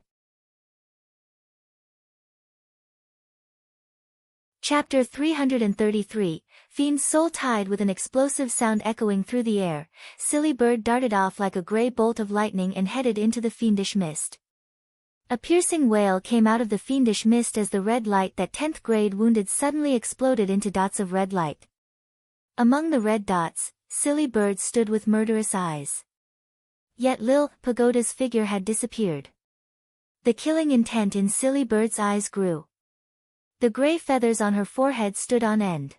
A: Chapter 333, Fiend's soul tied with an explosive sound echoing through the air, Silly Bird darted off like a grey bolt of lightning and headed into the fiendish mist. A piercing wail came out of the fiendish mist as the red light that 10th grade wounded suddenly exploded into dots of red light. Among the red dots, Silly Bird stood with murderous eyes. Yet Lil Pagoda's figure had disappeared. The killing intent in Silly Bird's eyes grew. The grey feathers on her forehead stood on end.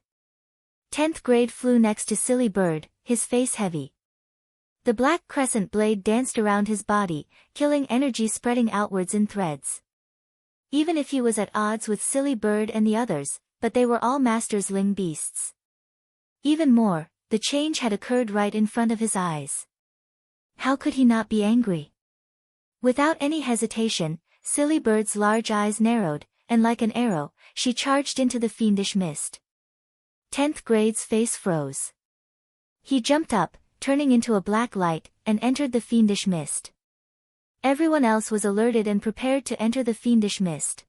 A: 10th grade flew next to Silly Bird, his face heavy. The black crescent blade danced around his body, killing energy spreading outwards in threads. Even if he was at odds with Silly Bird and the others, but they were all Master's Ling beasts. Even more, the change had occurred right in front of his eyes. How could he not be angry? Without any hesitation, Silly Bird's large eyes narrowed, and like an arrow, she charged into the fiendish mist. 10th grade's face froze. He jumped up, turning into a black light, and entered the fiendish mist. Everyone else was alerted and prepared to enter the fiendish mist.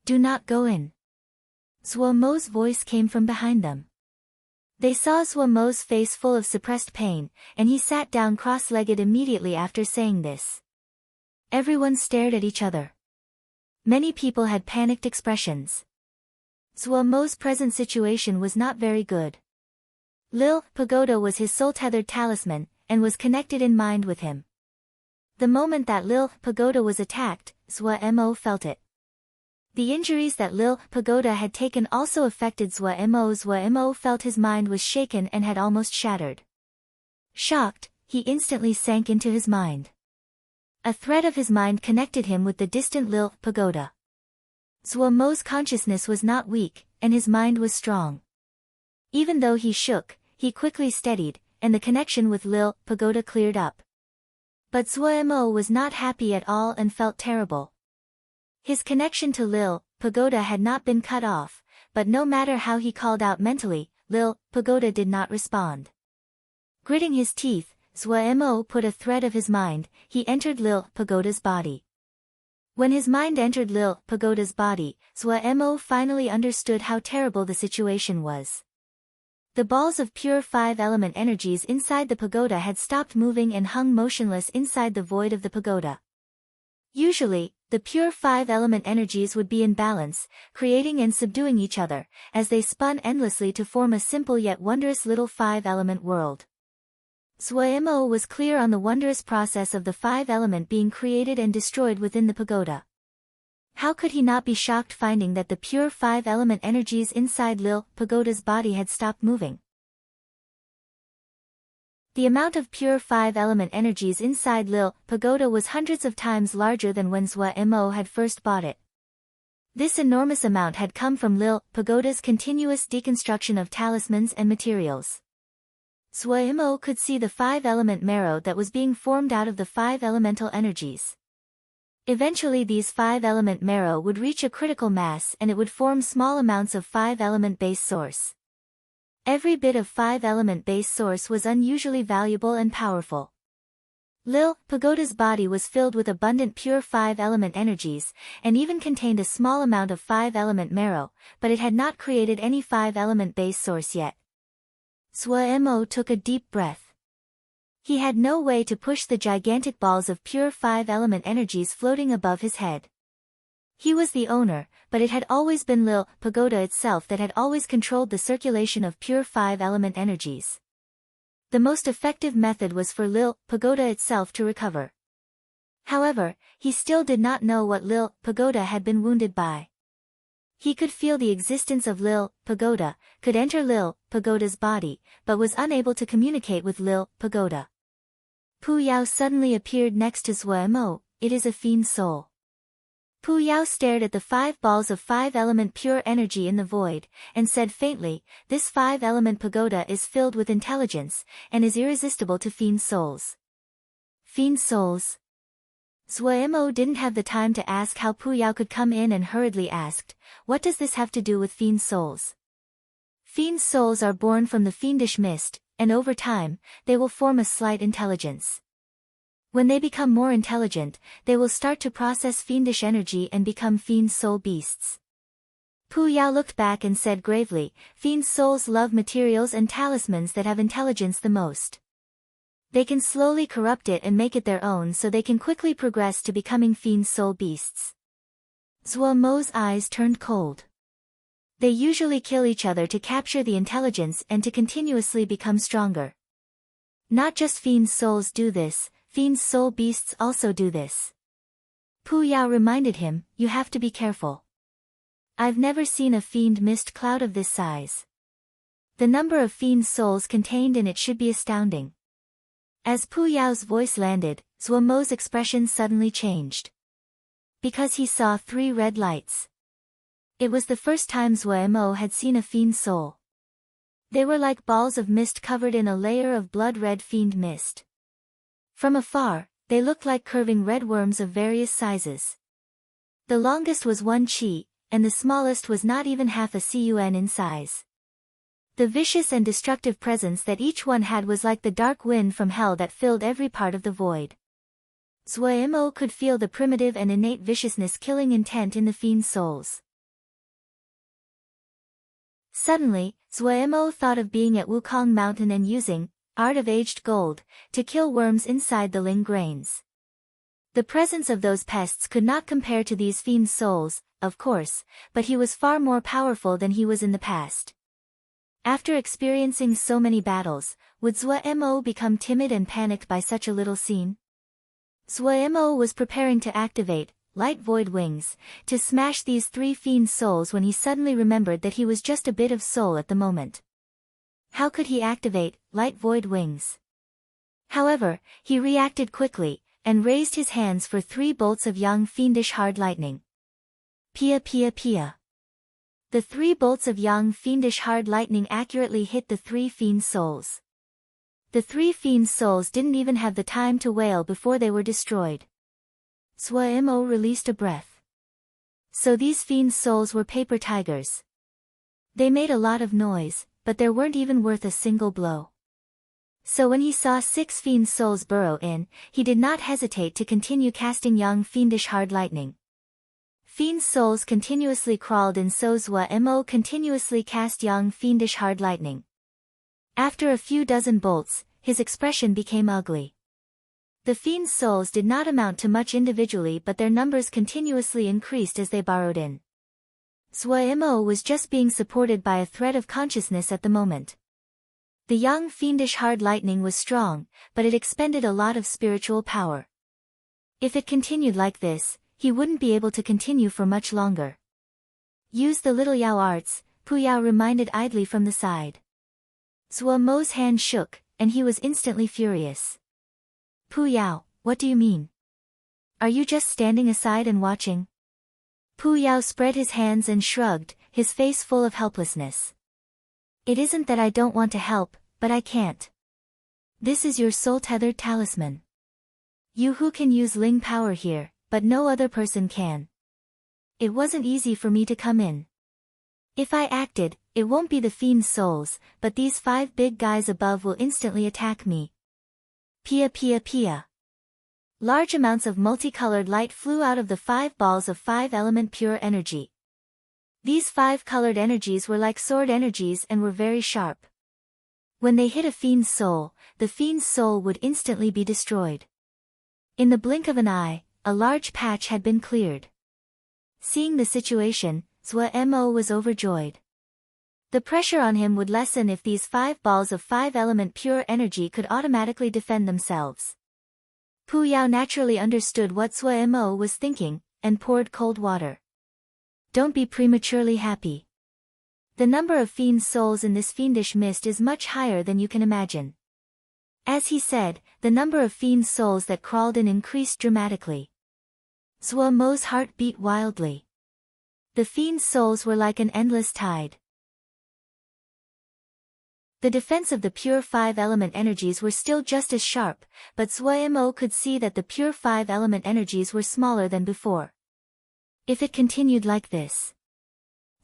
A: Do not go in. Zuomo's voice came from behind them. They saw Zuomo's face full of suppressed pain, and he sat down cross-legged immediately after saying this. Everyone stared at each other. Many people had panicked expressions. Zuomo's present situation was not very good. Lil Pagoda was his soul-tethered talisman, and was connected in mind with him. The moment that Lil Pagoda was attacked, Zuomo felt it. The injuries that Lil Pagoda had taken also affected Zwa Mo. Zwa Mo felt his mind was shaken and had almost shattered. Shocked, he instantly sank into his mind. A thread of his mind connected him with the distant Lil Pagoda. Zwa Mo's consciousness was not weak, and his mind was strong. Even though he shook, he quickly steadied, and the connection with Lil Pagoda cleared up. But Zwa Mo was not happy at all and felt terrible. His connection to Lil Pagoda had not been cut off, but no matter how he called out mentally, Lil Pagoda did not respond. Gritting his teeth, Zwa Mo put a thread of his mind, he entered Lil Pagoda's body. When his mind entered Lil Pagoda's body, Zwa Mo finally understood how terrible the situation was. The balls of pure 5-element energies inside the pagoda had stopped moving and hung motionless inside the void of the pagoda. Usually, the pure 5-element energies would be in balance, creating and subduing each other, as they spun endlessly to form a simple yet wondrous little 5-element world. Zwa Mo was clear on the wondrous process of the 5-element being created and destroyed within the pagoda. How could he not be shocked finding that the pure 5-element energies inside Lil Pagoda's body had stopped moving? The amount of pure 5-element energies inside Lil Pagoda was hundreds of times larger than when Zwa Mo had first bought it. This enormous amount had come from Lil Pagoda's continuous deconstruction of talismans and materials. Zwa Mo could see the 5-element marrow that was being formed out of the 5 elemental energies. Eventually these 5-element marrow would reach a critical mass and it would form small amounts of 5-element base source. Every bit of 5-element base source was unusually valuable and powerful. Lil Pagoda's body was filled with abundant pure 5-element energies, and even contained a small amount of 5-element marrow, but it had not created any 5-element base source yet. Zwa Mo took a deep breath. He had no way to push the gigantic balls of pure 5-element energies floating above his head. He was the owner, but it had always been Lil Pagoda itself that had always controlled the circulation of pure 5-element energies. The most effective method was for Lil Pagoda itself to recover. However, he still did not know what Lil Pagoda had been wounded by. He could feel the existence of Lil Pagoda, could enter Lil Pagoda's body, but was unable to communicate with Lil Pagoda. Pu Yao suddenly appeared next to Zwa Mo. It is a fiend soul. Pu Yao stared at the 5 balls of 5-element pure energy in the void, and said faintly, this 5-element pagoda is filled with intelligence, and is irresistible to fiend souls. Fiend souls? Zwa Mo didn't have the time to ask how Pu Yao could come in and hurriedly asked, what does this have to do with fiend souls? Fiend souls are born from the fiendish mist, and over time, they will form a slight intelligence. When they become more intelligent, they will start to process fiendish energy and become fiend soul beasts. Pu Yao looked back and said gravely, fiend souls love materials and talismans that have intelligence the most. They can slowly corrupt it and make it their own so they can quickly progress to becoming fiend soul beasts. Zwa Mo's eyes turned cold. They usually kill each other to capture the intelligence and to continuously become stronger. Not just fiend souls do this, fiend soul beasts also do this. Pu Yao reminded him, you have to be careful. I've never seen a fiend mist cloud of this size. The number of fiend souls contained in it should be astounding. As Pu Yao's voice landed, Zwa Mo's expression suddenly changed. Because he saw 3 red lights. It was the first time Zwa Mo had seen a fiend soul. They were like balls of mist covered in a layer of blood-red fiend mist. From afar, they looked like curving red worms of various sizes. The longest was 1 chi, and the smallest was not even half a cun in size. The vicious and destructive presence that each one had was like the dark wind from hell that filled every part of the void. Zwa Mo could feel the primitive and innate viciousness killing intent in the fiend souls. Suddenly, Zwa Mo thought of being at Wukong Mountain and using Art of Aged Gold to kill worms inside the ling grains. The presence of those pests could not compare to these fiend souls, of course, but he was far more powerful than he was in the past. After experiencing so many battles, would Zwa Mo become timid and panicked by such a little scene? Zwa Mo was preparing to activate light void wings, to smash these 3 fiend souls when he suddenly remembered that he was just a bit of soul at the moment. How could he activate light void wings? However, he reacted quickly, and raised his hands for 3 bolts of young fiendish hard lightning. Pia pia pia. The 3 bolts of young fiendish hard lightning accurately hit the 3 fiend souls. The 3 fiend souls didn't even have the time to wail before they were destroyed. Swa-mo released a breath. So these fiend souls were paper tigers. They made a lot of noise, but they weren't even worth a single blow. So when he saw 6 fiend souls burrow in, he did not hesitate to continue casting young fiendish hard lightning. Fiend souls continuously crawled in, so Swa-mo continuously cast young fiendish hard lightning. After a few dozen bolts, his expression became ugly. The fiend souls did not amount to much individually, but their numbers continuously increased as they burrowed in. Swa-mo was just being supported by a thread of consciousness at the moment. The young fiendish hard lightning was strong, but it expended a lot of spiritual power. If it continued like this, he wouldn't be able to continue for much longer. Use the little Yao arts, Pu Yao reminded idly from the side. Swa-mo's hand shook, and he was instantly furious. Pu Yao, what do you mean? Are you just standing aside and watching? Pu Yao spread his hands and shrugged, his face full of helplessness. It isn't that I don't want to help, but I can't. This is your soul-tethered talisman. You who can use Ling power here, but no other person can. It wasn't easy for me to come in. If I acted, it won't be the fiend souls, but these 5 big guys above will instantly attack me. Pia pia pia. Large amounts of multicolored light flew out of the 5 balls of 5-element pure energy. These 5 colored energies were like sword energies and were very sharp. When they hit a fiend's soul, the fiend's soul would instantly be destroyed. In the blink of an eye, a large patch had been cleared. Seeing the situation, Swa-mo was overjoyed. The pressure on him would lessen if these 5 balls of 5-element pure energy could automatically defend themselves. Pu Yao naturally understood what Swa-mo was thinking, and poured cold water. Don't be prematurely happy. The number of fiend souls in this fiendish mist is much higher than you can imagine. As he said, the number of fiend souls that crawled in increased dramatically. Swa-mo's heart beat wildly. The fiend souls were like an endless tide. The defense of the pure 5-element energies were still just as sharp, but Swa-mo could see that the pure 5-element energies were smaller than before. If it continued like this,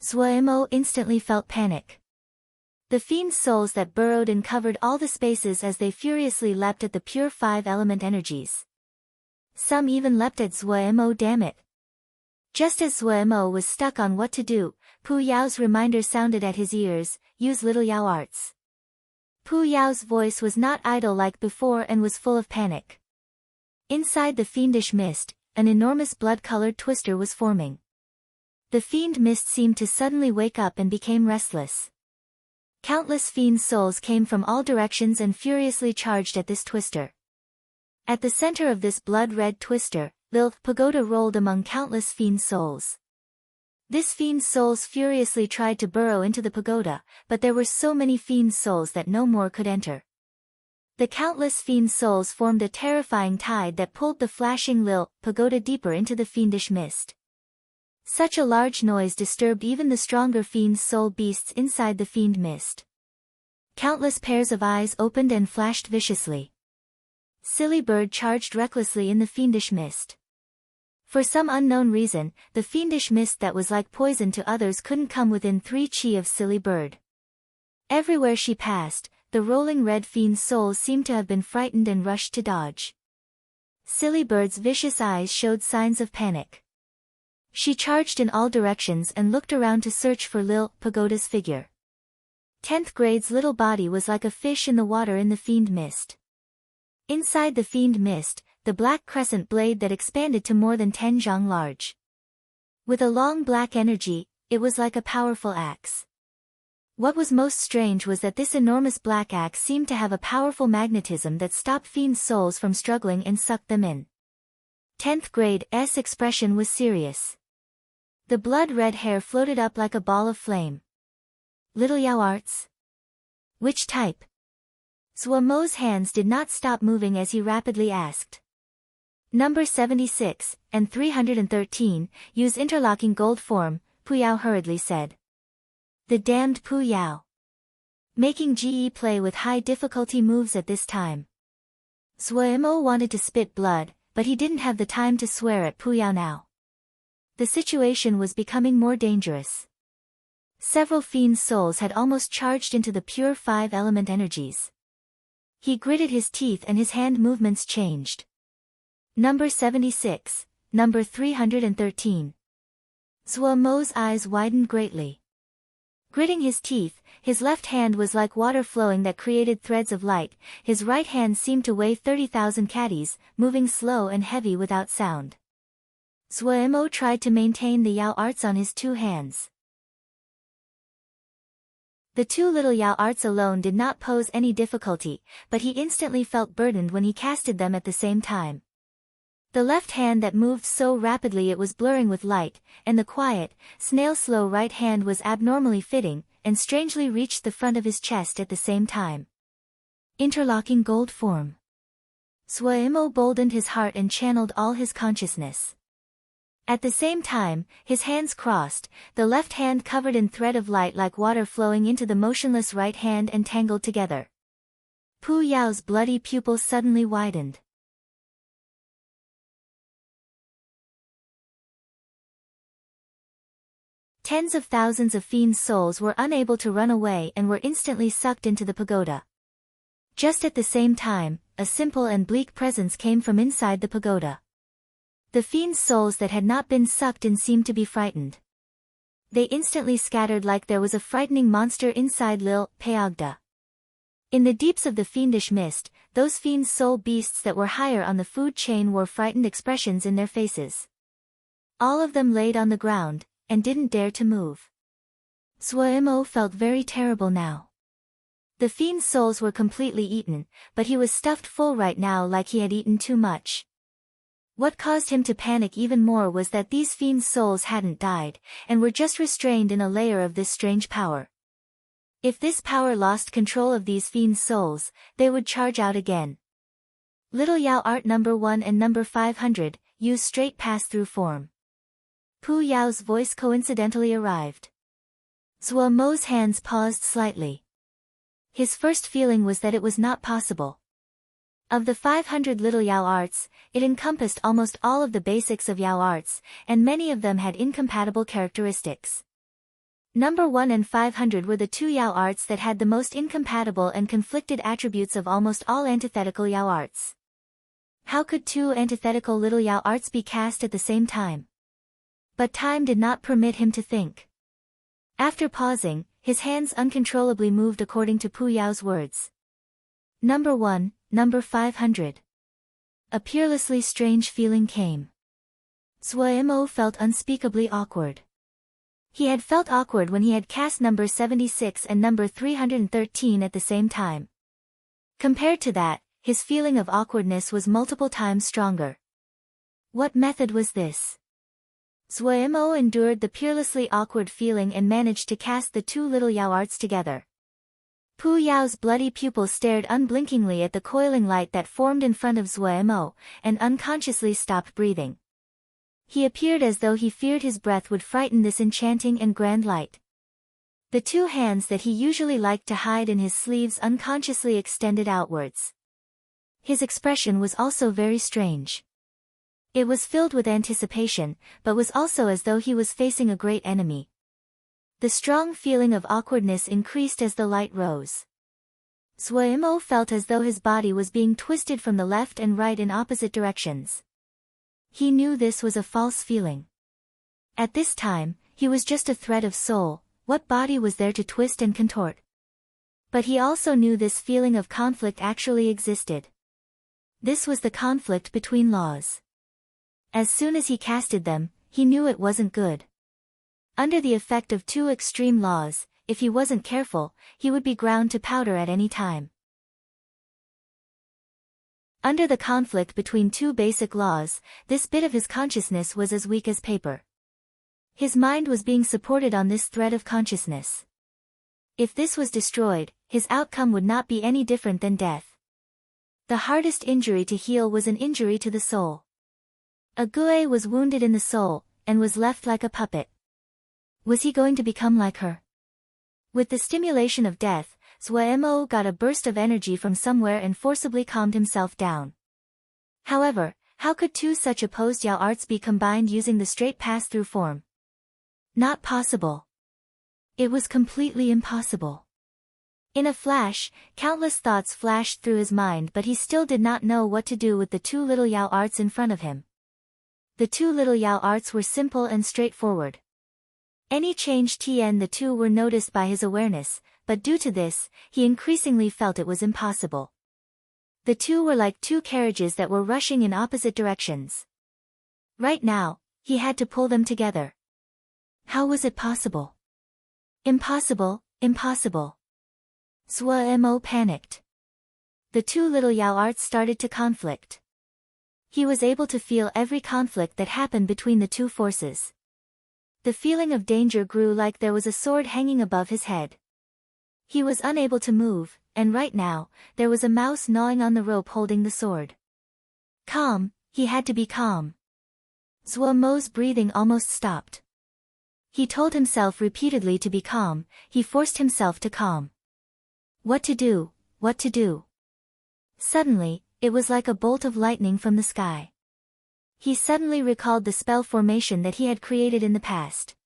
A: Swa-mo instantly felt panic. The fiend souls that burrowed and covered all the spaces as they furiously leapt at the pure 5-element energies. Some even leapt at Swa-mo. Damn it. Just as Swa-mo was stuck on what to do, Pu Yao's reminder sounded at his ears, use little Yao arts. Pu Yao's voice was not idle like before and was full of panic. Inside the fiendish mist, an enormous blood-colored twister was forming. The fiend mist seemed to suddenly wake up and became restless. Countless fiend souls came from all directions and furiously charged at this twister. At the center of this blood-red twister, the pagoda rolled among countless fiend souls. This fiend souls furiously tried to burrow into the pagoda, but there were so many fiend souls that no more could enter. The countless fiend souls formed a terrifying tide that pulled the flashing lil pagoda deeper into the fiendish mist. Such a large noise disturbed even the stronger fiend soul beasts inside the fiend mist. Countless pairs of eyes opened and flashed viciously. Silly bird charged recklessly in the fiendish mist. For some unknown reason, the fiendish mist that was like poison to others couldn't come within 3 chi of silly bird. Everywhere she passed, the rolling red fiend souls seemed to have been frightened and rushed to dodge. Silly bird's vicious eyes showed signs of panic. She charged in all directions and looked around to search for Lil Pagoda's figure. 10th grade's little body was like a fish in the water in the fiend mist. Inside the fiend mist, the black crescent blade that expanded to more than 10 zhang large. With a long black energy, it was like a powerful axe. What was most strange was that this enormous black axe seemed to have a powerful magnetism that stopped fiend souls from struggling and sucked them in. 10th grade's expression was serious. The blood-red hair floated up like a ball of flame. Little Yao arts? Which type? Zuomo's hands did not stop moving as he rapidly asked. Number 76 and 313, use interlocking gold form, Pu Yao hurriedly said. The damned Pu Yao. Making GE play with high difficulty moves at this time. Zuomo wanted to spit blood, but he didn't have the time to swear at Pu Yao now. The situation was becoming more dangerous. Several fiends' souls had almost charged into the pure 5-element energies. He gritted his teeth and his hand movements changed. Number 76, number 313. Zuomo's eyes widened greatly. Gritting his teeth, his left hand was like water flowing that created threads of light, his right hand seemed to weigh 30,000 catties, moving slow and heavy without sound. Zuomo tried to maintain the Yao arts on his two hands. The two little Yao arts alone did not pose any difficulty, but he instantly felt burdened when he casted them at the same time. The left hand that moved so rapidly it was blurring with light, and the quiet, snail-slow right hand was abnormally fitting, and strangely reached the front of his chest at the same time. Interlocking gold form. Zuomo boldened his heart and channeled all his consciousness. At the same time, his hands crossed, the left hand covered in thread of light like water flowing into the motionless right hand and tangled together. Pu Yao's bloody pupils suddenly widened. Tens of thousands of fiends' souls were unable to run away and were instantly sucked into the pagoda. Just at the same time, a simple and bleak presence came from inside the pagoda. The fiends' souls that had not been sucked in seemed to be frightened. They instantly scattered like there was a frightening monster inside Lil Paogda. In the deeps of the fiendish mist, those fiends' soul beasts that were higher on the food chain wore frightened expressions in their faces. All of them laid on the ground, and didn't dare to move. Zuomo felt very terrible now. The fiend's souls were completely eaten, but he was stuffed full right now like he had eaten too much. What caused him to panic even more was that these fiends' souls hadn't died, and were just restrained in a layer of this strange power. If this power lost control of these fiends' souls, they would charge out again. Little Yao Art number 1 and number 500, use straight pass-through form. Pu Yao's voice coincidentally arrived. Zuomo's hands paused slightly. His first feeling was that it was not possible. Of the 500 little Yao arts, it encompassed almost all of the basics of Yao arts, and many of them had incompatible characteristics. Number 1 and 500 were the two Yao arts that had the most incompatible and conflicted attributes of almost all antithetical Yao arts. How could two antithetical little Yao arts be cast at the same time? But time did not permit him to think. After pausing, his hands uncontrollably moved according to Pu Yao's words. Number 1, number 500. A peerlessly strange feeling came. Zuomo felt unspeakably awkward. He had felt awkward when he had cast number 76 and number 313 at the same time. Compared to that, his feeling of awkwardness was multiple times stronger. What method was this? Zuomo endured the peerlessly awkward feeling and managed to cast the two little Yao arts together. Pu Yao's bloody pupils stared unblinkingly at the coiling light that formed in front of Zuomo, and unconsciously stopped breathing. He appeared as though he feared his breath would frighten this enchanting and grand light. The two hands that he usually liked to hide in his sleeves unconsciously extended outwards. His expression was also very strange. It was filled with anticipation, but was also as though he was facing a great enemy. The strong feeling of awkwardness increased as the light rose. Zuomo felt as though his body was being twisted from the left and right in opposite directions. He knew this was a false feeling. At this time, he was just a thread of soul, what body was there to twist and contort? But he also knew this feeling of conflict actually existed. This was the conflict between laws. As soon as he casted them, he knew it wasn't good. Under the effect of two extreme laws, if he wasn't careful, he would be ground to powder at any time. Under the conflict between two basic laws, this bit of his consciousness was as weak as paper. His mind was being supported on this thread of consciousness. If this was destroyed, his outcome would not be any different than death. The hardest injury to heal was an injury to the soul. Ague was wounded in the soul, and was left like a puppet. Was he going to become like her? With the stimulation of death, Zuemo got a burst of energy from somewhere and forcibly calmed himself down. However, how could two such opposed Yao arts be combined using the straight pass-through form? Not possible. It was completely impossible. In a flash, countless thoughts flashed through his mind, but he still did not know what to do with the two little Yao arts in front of him. The two little Yao arts were simple and straightforward. Any change in the two were noticed by his awareness, but due to this, he increasingly felt it was impossible. The two were like two carriages that were rushing in opposite directions. Right now, he had to pull them together. How was it possible? Impossible, impossible. Zuemo panicked. The two little Yao arts started to conflict. He was able to feel every conflict that happened between the two forces. The feeling of danger grew like there was a sword hanging above his head. He was unable to move, and right now, there was a mouse gnawing on the rope holding the sword. Calm, he had to be calm. Zuemo's breathing almost stopped. He told himself repeatedly to be calm, he forced himself to calm. What to do, what to do? Suddenly, it was like a bolt of lightning from the sky. He suddenly recalled the spell formation that he had created in the past.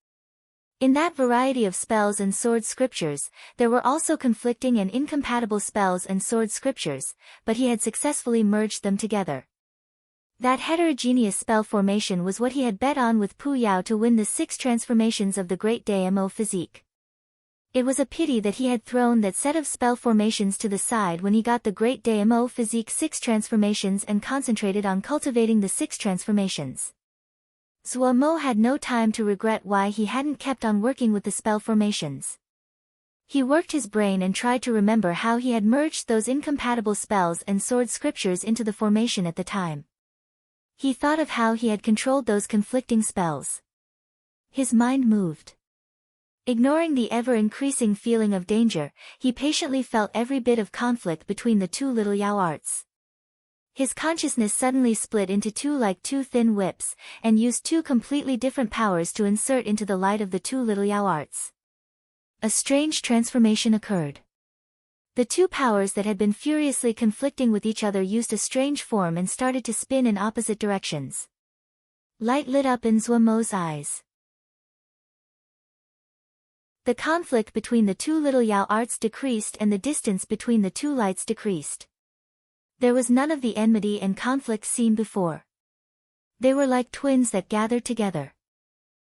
A: In that variety of spells and sword scriptures, there were also conflicting and incompatible spells and sword scriptures, but he had successfully merged them together. That heterogeneous spell formation was what he had bet on with Pu Yao to win the 6 transformations of the Great Damo physique. It was a pity that he had thrown that set of spell formations to the side when he got the Great Damo physique 6 transformations and concentrated on cultivating the 6 transformations. Zuemo had no time to regret why he hadn't kept on working with the spell formations. He worked his brain and tried to remember how he had merged those incompatible spells and sword scriptures into the formation at the time. He thought of how he had controlled those conflicting spells. His mind moved. Ignoring the ever-increasing feeling of danger, he patiently felt every bit of conflict between the two little Yao arts. His consciousness suddenly split into two like two thin whips, and used two completely different powers to insert into the light of the two little Yao arts. A strange transformation occurred. The two powers that had been furiously conflicting with each other used a strange form and started to spin in opposite directions. Light lit up in Zuemo's eyes. The conflict between the two little Yao arts decreased and the distance between the two lights decreased. There was none of the enmity and conflict seen before. They were like twins that gathered together.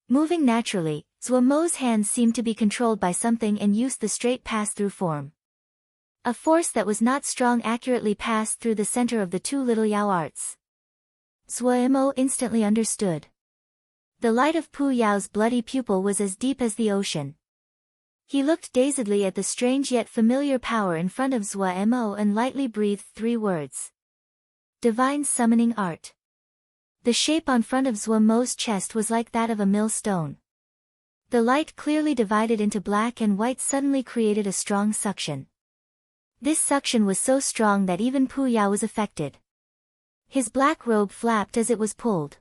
A: Moving naturally, Zuemo's hands seemed to be controlled by something and used the straight pass-through form. A force that was not strong accurately passed through the center of the two little Yao arts. Zuemo instantly understood. The light of Pu Yao's bloody pupil was as deep as the ocean. He looked dazedly at the strange yet familiar power in front of Zuemo and lightly breathed 3 words. Divine Summoning Art. The shape on front of Zuemo's chest was like that of a millstone. The light clearly divided into black and white suddenly created a strong suction. This suction was so strong that even Pu Yao was affected. His black robe flapped as it was pulled.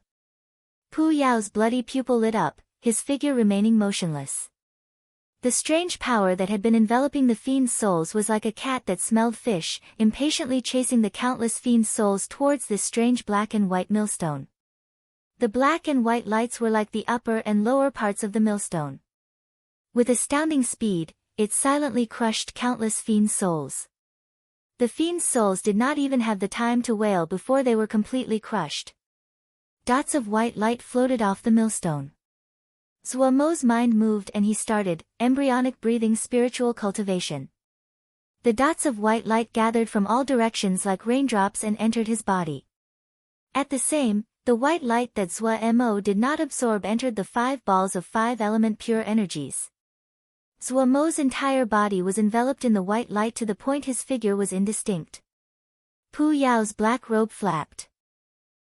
A: Pu Yao's bloody pupil lit up, his figure remaining motionless. The strange power that had been enveloping the fiend's souls was like a cat that smelled fish, impatiently chasing the countless fiend's souls towards this strange black and white millstone. The black and white lights were like the upper and lower parts of the millstone. With astounding speed, it silently crushed countless fiend's souls. The fiend's souls did not even have the time to wail before they were completely crushed. Dots of white light floated off the millstone. Zuemo's mind moved and he started, embryonic breathing spiritual cultivation. The dots of white light gathered from all directions like raindrops and entered his body. At the same, the white light that Zuemo did not absorb entered the 5 balls of 5-element pure energies. Zuemo's entire body was enveloped in the white light to the point his figure was indistinct. Pu Yao's black robe flapped.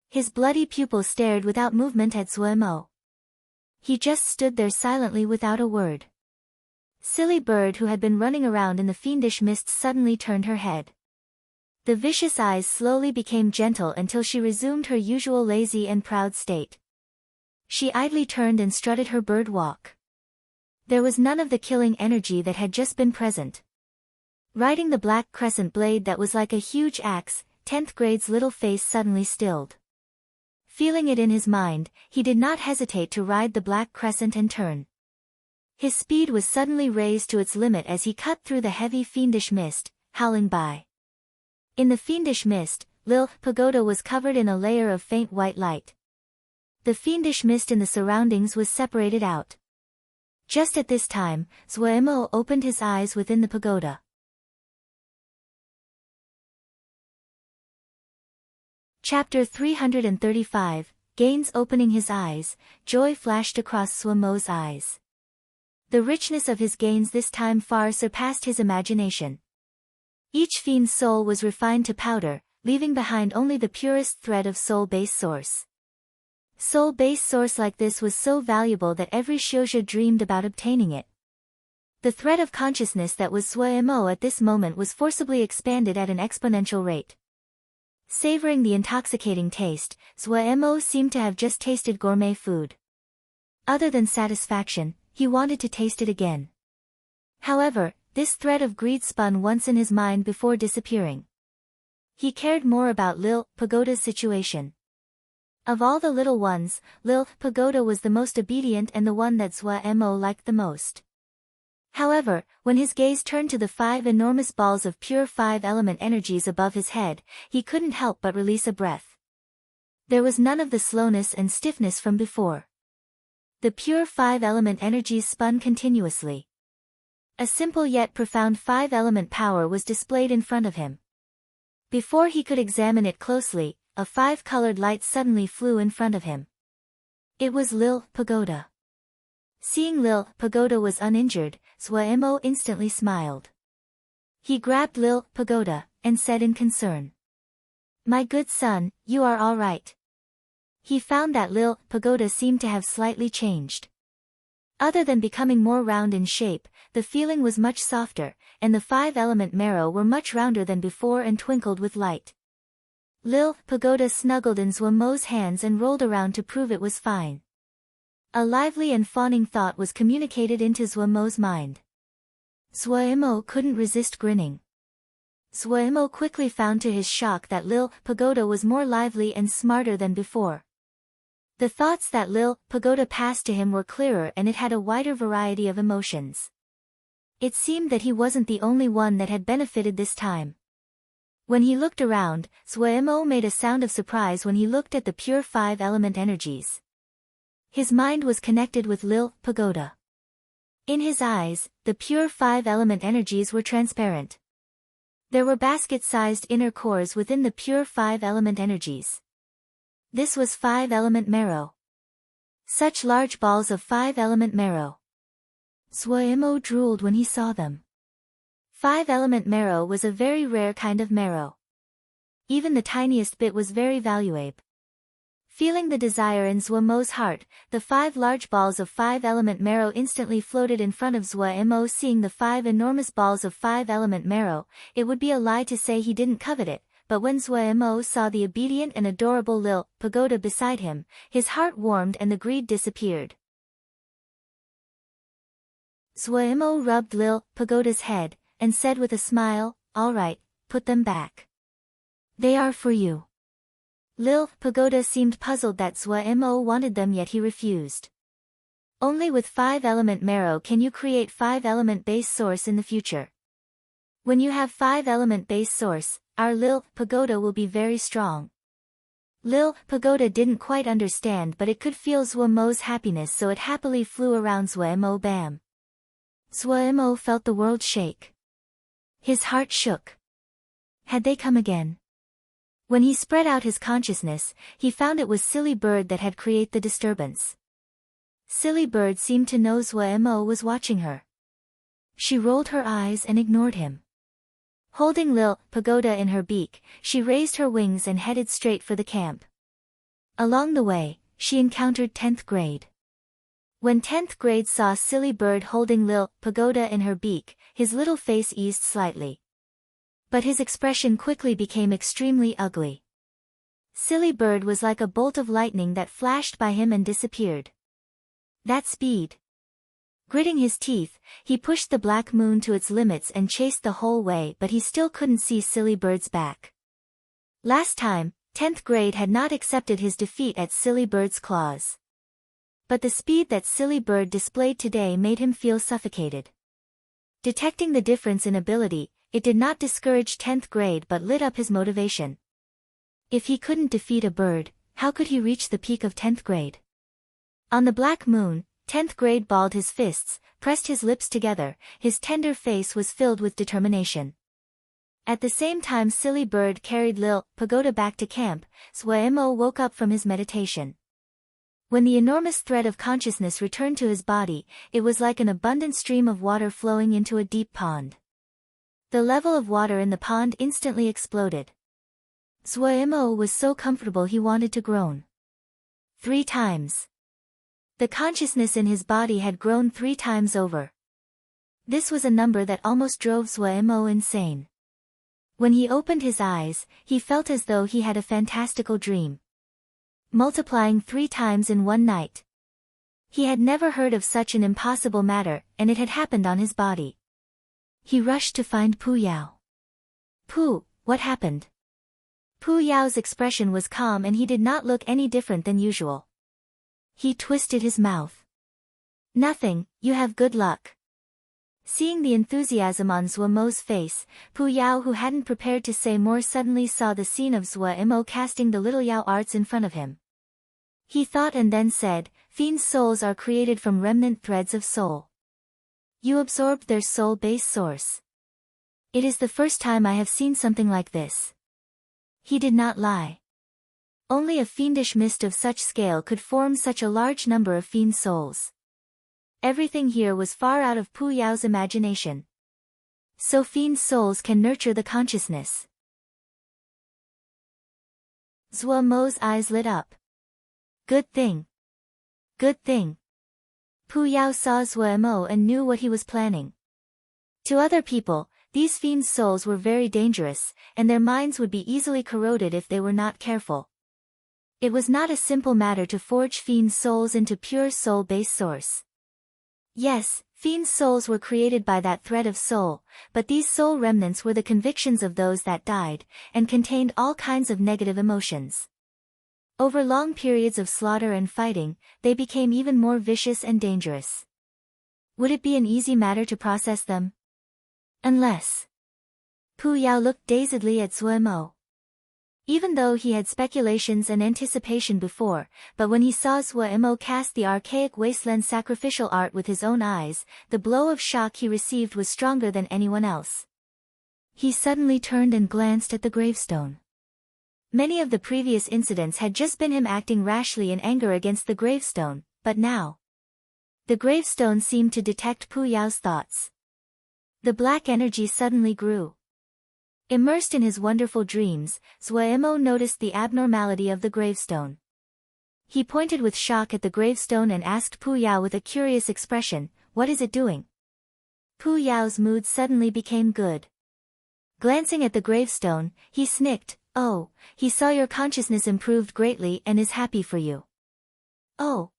A: His bloody pupil stared without movement at Zuemo. He just stood there silently without a word. Silly bird who had been running around in the fiendish mist suddenly turned her head. The vicious eyes slowly became gentle until she resumed her usual lazy and proud state. She idly turned and strutted her bird walk. There was none of the killing energy that had just been present. Riding the black crescent blade that was like a huge axe, 10th grade's little face suddenly stilled. Feeling it in his mind, he did not hesitate to ride the black crescent and turn. His speed was suddenly raised to its limit as he cut through the heavy fiendish mist, howling by. In the fiendish mist, Lil Pagoda was covered in a layer of faint white light. The fiendish mist in the surroundings was separated out. Just at this time, Zuemo opened his eyes within the pagoda. Chapter 335, Gaines opening his eyes, joy flashed across Zuemo's eyes. The richness of his gains this time far surpassed his imagination. Each fiend's soul was refined to powder, leaving behind only the purest thread of soul-based source. Soul-based source like this was so valuable that every shoujo dreamed about obtaining it. The thread of consciousness that was Zuemo at this moment was forcibly expanded at an exponential rate. Savoring the intoxicating taste, Zuemo seemed to have just tasted gourmet food. Other than satisfaction, he wanted to taste it again. However, this thread of greed spun once in his mind before disappearing. He cared more about Lil Pagoda's situation. Of all the little ones, Lil Pagoda was the most obedient and the one that Zuemo liked the most. However, when his gaze turned to the 5 enormous balls of pure 5-element energies above his head, he couldn't help but release a breath. There was none of the slowness and stiffness from before. The pure 5-element energies spun continuously. A simple yet profound 5-element power was displayed in front of him. Before he could examine it closely, a 5-colored light suddenly flew in front of him. It was Lil Pagoda. Seeing Lil Pagoda was uninjured, Zuemo instantly smiled. He grabbed Lil Pagoda, and said in concern, "My good son, you are all right." He found that Lil Pagoda seemed to have slightly changed. Other than becoming more round in shape, the feeling was much softer, and the 5-element marrow were much rounder than before and twinkled with light. Lil Pagoda snuggled in Zuemo's hands and rolled around to prove it was fine. A lively and fawning thought was communicated into Zuemo's mind. Zuemo couldn't resist grinning. Zuemo quickly found to his shock that Lil Pagoda was more lively and smarter than before. The thoughts that Lil Pagoda passed to him were clearer and it had a wider variety of emotions. It seemed that he wasn't the only one that had benefited this time. When he looked around, Zuemo made a sound of surprise when he looked at the pure 5-element energies. His mind was connected with Lil Pagoda. In his eyes, the pure 5-element energies were transparent. There were basket-sized inner cores within the pure 5-element energies. This was 5-element marrow. Such large balls of 5-element marrow. Zuemo drooled when he saw them. 5-element marrow was a very rare kind of marrow. Even the tiniest bit was very valuable. Feeling the desire in Zuemo's heart, the 5 large balls of 5-element marrow instantly floated in front of Zuemo. Seeing the 5 enormous balls of 5-element marrow, it would be a lie to say he didn't covet it, but when Zuemo saw the obedient and adorable Lil Pagoda beside him, his heart warmed and the greed disappeared. Zuemo rubbed Lil Pagoda's head, and said with a smile, "All right, put them back. They are for you." Lil Pagoda seemed puzzled that Zuemo wanted them, yet he refused. Only with 5-element marrow can you create 5-element base source in the future. When you have 5-element base source, our Lil Pagoda will be very strong. Lil Pagoda didn't quite understand, but it could feel Zuemo's happiness, so it happily flew around Zuemo. Bam! Zuemo felt the world shake. His heart shook. Had they come again? When he spread out his consciousness, he found it was Silly Bird that had created the disturbance. Silly Bird seemed to know Zuemo was watching her. She rolled her eyes and ignored him. Holding Lil Pagoda in her beak, she raised her wings and headed straight for the camp. Along the way, she encountered 10th grade. When 10th grade saw Silly Bird holding Lil Pagoda in her beak, his little face eased slightly. But his expression quickly became extremely ugly. Silly Bird was like a bolt of lightning that flashed by him and disappeared. That speed! Gritting his teeth, he pushed the Black Moon to its limits and chased the whole way, but he still couldn't see Silly Bird's back. Last time, 10th grade had not accepted his defeat at Silly Bird's claws. But the speed that Silly Bird displayed today made him feel suffocated. Detecting the difference in ability, it did not discourage 10th grade but lit up his motivation. If he couldn't defeat a bird, how could he reach the peak of 10th grade? On the Black Moon, 10th grade balled his fists, pressed his lips together, his tender face was filled with determination. At the same time Silly Bird carried Lil Pagoda back to camp, Zhuemo woke up from his meditation. When the enormous thread of consciousness returned to his body, it was like an abundant stream of water flowing into a deep pond. The level of water in the pond instantly exploded. Zhuemo was so comfortable he wanted to groan. 3 times. The consciousness in his body had grown 3 times over. This was a number that almost drove Zhuemo insane. When he opened his eyes, he felt as though he had a fantastical dream. Multiplying 3 times in one night. He had never heard of such an impossible matter, and it had happened on his body. He rushed to find Pu Yao. Pu, what happened? Pu Yao's expression was calm and he did not look any different than usual. He twisted his mouth. Nothing, you have good luck. Seeing the enthusiasm on Zhuemo's face, Pu Yao, who hadn't prepared to say more, suddenly saw the scene of Zhuemo casting the little Yao arts in front of him. He thought and then said, Fiends' souls are created from remnant threads of soul. You absorbed their soul-based source. It is the first time I have seen something like this. He did not lie. Only a fiendish mist of such scale could form such a large number of fiend souls. Everything here was far out of Pu Yao's imagination. So fiend souls can nurture the consciousness. Zhuemo's eyes lit up. Good thing. Good thing. Pu Yao saw Zhuemo and knew what he was planning. To other people, these fiend souls were very dangerous, and their minds would be easily corroded if they were not careful. It was not a simple matter to forge fiend souls into pure soul-based source. Yes, fiend souls were created by that thread of soul, but these soul remnants were the convictions of those that died, and contained all kinds of negative emotions. Over long periods of slaughter and fighting, they became even more vicious and dangerous. Would it be an easy matter to process them? Unless... Pu Yao looked dazedly at Zhuemo. Even though he had speculations and anticipation before, but when he saw Zhuemo cast the archaic wasteland sacrificial art with his own eyes, the blow of shock he received was stronger than anyone else. He suddenly turned and glanced at the gravestone. Many of the previous incidents had just been him acting rashly in anger against the gravestone, but now... The gravestone seemed to detect Pu Yao's thoughts. The black energy suddenly grew. Immersed in his wonderful dreams, Zhuemo noticed the abnormality of the gravestone. He pointed with shock at the gravestone and asked Pu Yao with a curious expression, "What is it doing?" Pu Yao's mood suddenly became good. Glancing at the gravestone, he snicked, "Oh, he saw your consciousness improved greatly and is happy for you." "Oh."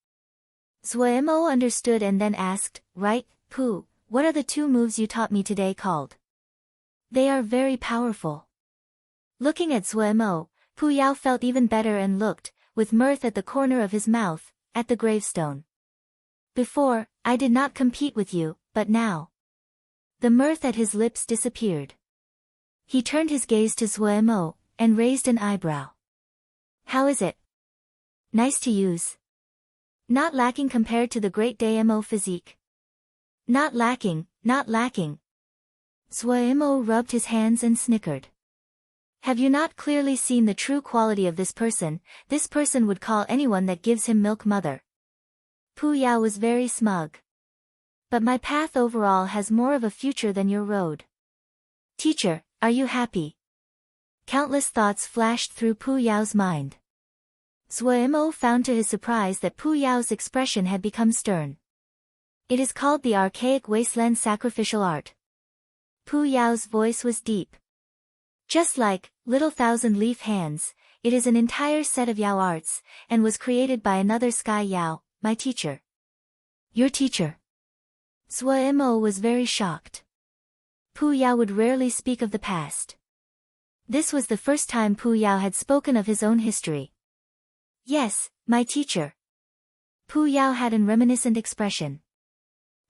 A: Zhuemo understood and then asked, "Right, Pu, what are the 2 moves you taught me today called?" "They are very powerful." Looking at Zhuemo, Pu Yao felt even better and looked, with mirth at the corner of his mouth, at the gravestone. "Before, I did not compete with you, but now." The mirth at his lips disappeared. He turned his gaze to Zhuemo, and raised an eyebrow. "How is it?" "Nice to use." "Not lacking compared to the great Damo physique." "Not lacking, not lacking." Zhuemo rubbed his hands and snickered. "Have you not clearly seen the true quality of this person? This person would call anyone that gives him milk mother." Pu Yao was very smug. "But my path overall has more of a future than your road." "Teacher, Are you happy? Countless thoughts flashed through Pu Yao's mind. Zhuo found to his surprise that Pu Yao's expression had become stern. It is called the archaic wasteland sacrificial art. Pu Yao's voice was deep. Just like little thousand-leaf hands, it is an entire set of Yao arts, and was created by another Sky Yao, my teacher. Your teacher? Zhuo was very shocked. Pu Yao would rarely speak of the past. This was the first time Pu Yao had spoken of his own history. Yes, my teacher. Pu Yao had an reminiscent expression.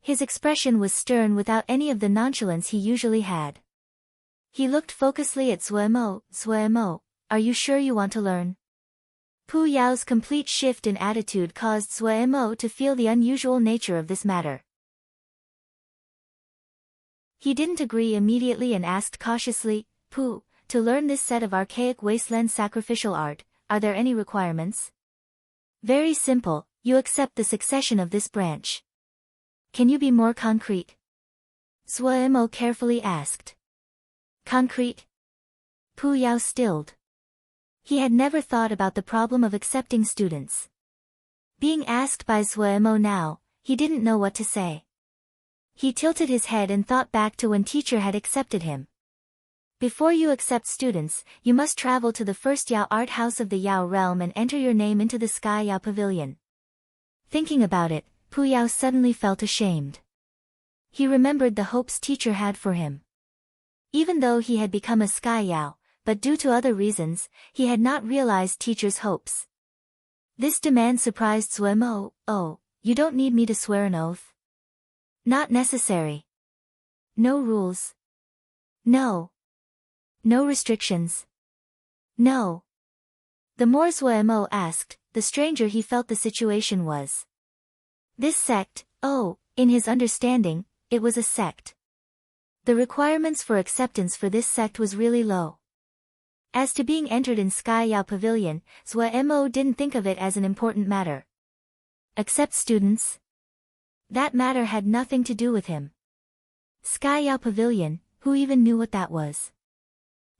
A: His expression was stern without any of the nonchalance he usually had. He looked focusedly at Zhuo. Zhuo, are you sure you want to learn? Pu Yao's complete shift in attitude caused Zhuo to feel the unusual nature of this matter. He didn't agree immediately and asked cautiously, Pu, to learn this set of archaic wasteland sacrificial art, are there any requirements? Very simple, you accept the succession of this branch. Can you be more concrete? Zhuo carefully asked. Concrete? Pu Yao stilled. He had never thought about the problem of accepting students. Being asked by Zhuo now, he didn't know what to say. He tilted his head and thought back to when teacher had accepted him. Before you accept students, you must travel to the first Yao art house of the Yao realm and enter your name into the Sky Yao pavilion. Thinking about it, Pu Yao suddenly felt ashamed. He remembered the hopes teacher had for him. Even though he had become a Sky Yao, but due to other reasons, he had not realized teacher's hopes. This demand surprised Zhuo. Oh, you don't need me to swear an oath? Not necessary. No rules. No. No restrictions. No. The more Zhuo asked, the stranger he felt the situation was. This sect, in his understanding, it was a sect. The requirements for acceptance for this sect was really low. As to being entered in Sky Yao Pavilion, Zhuo didn't think of it as an important matter. Accept students? That matter had nothing to do with him. Sky Yao Pavilion, who even knew what that was?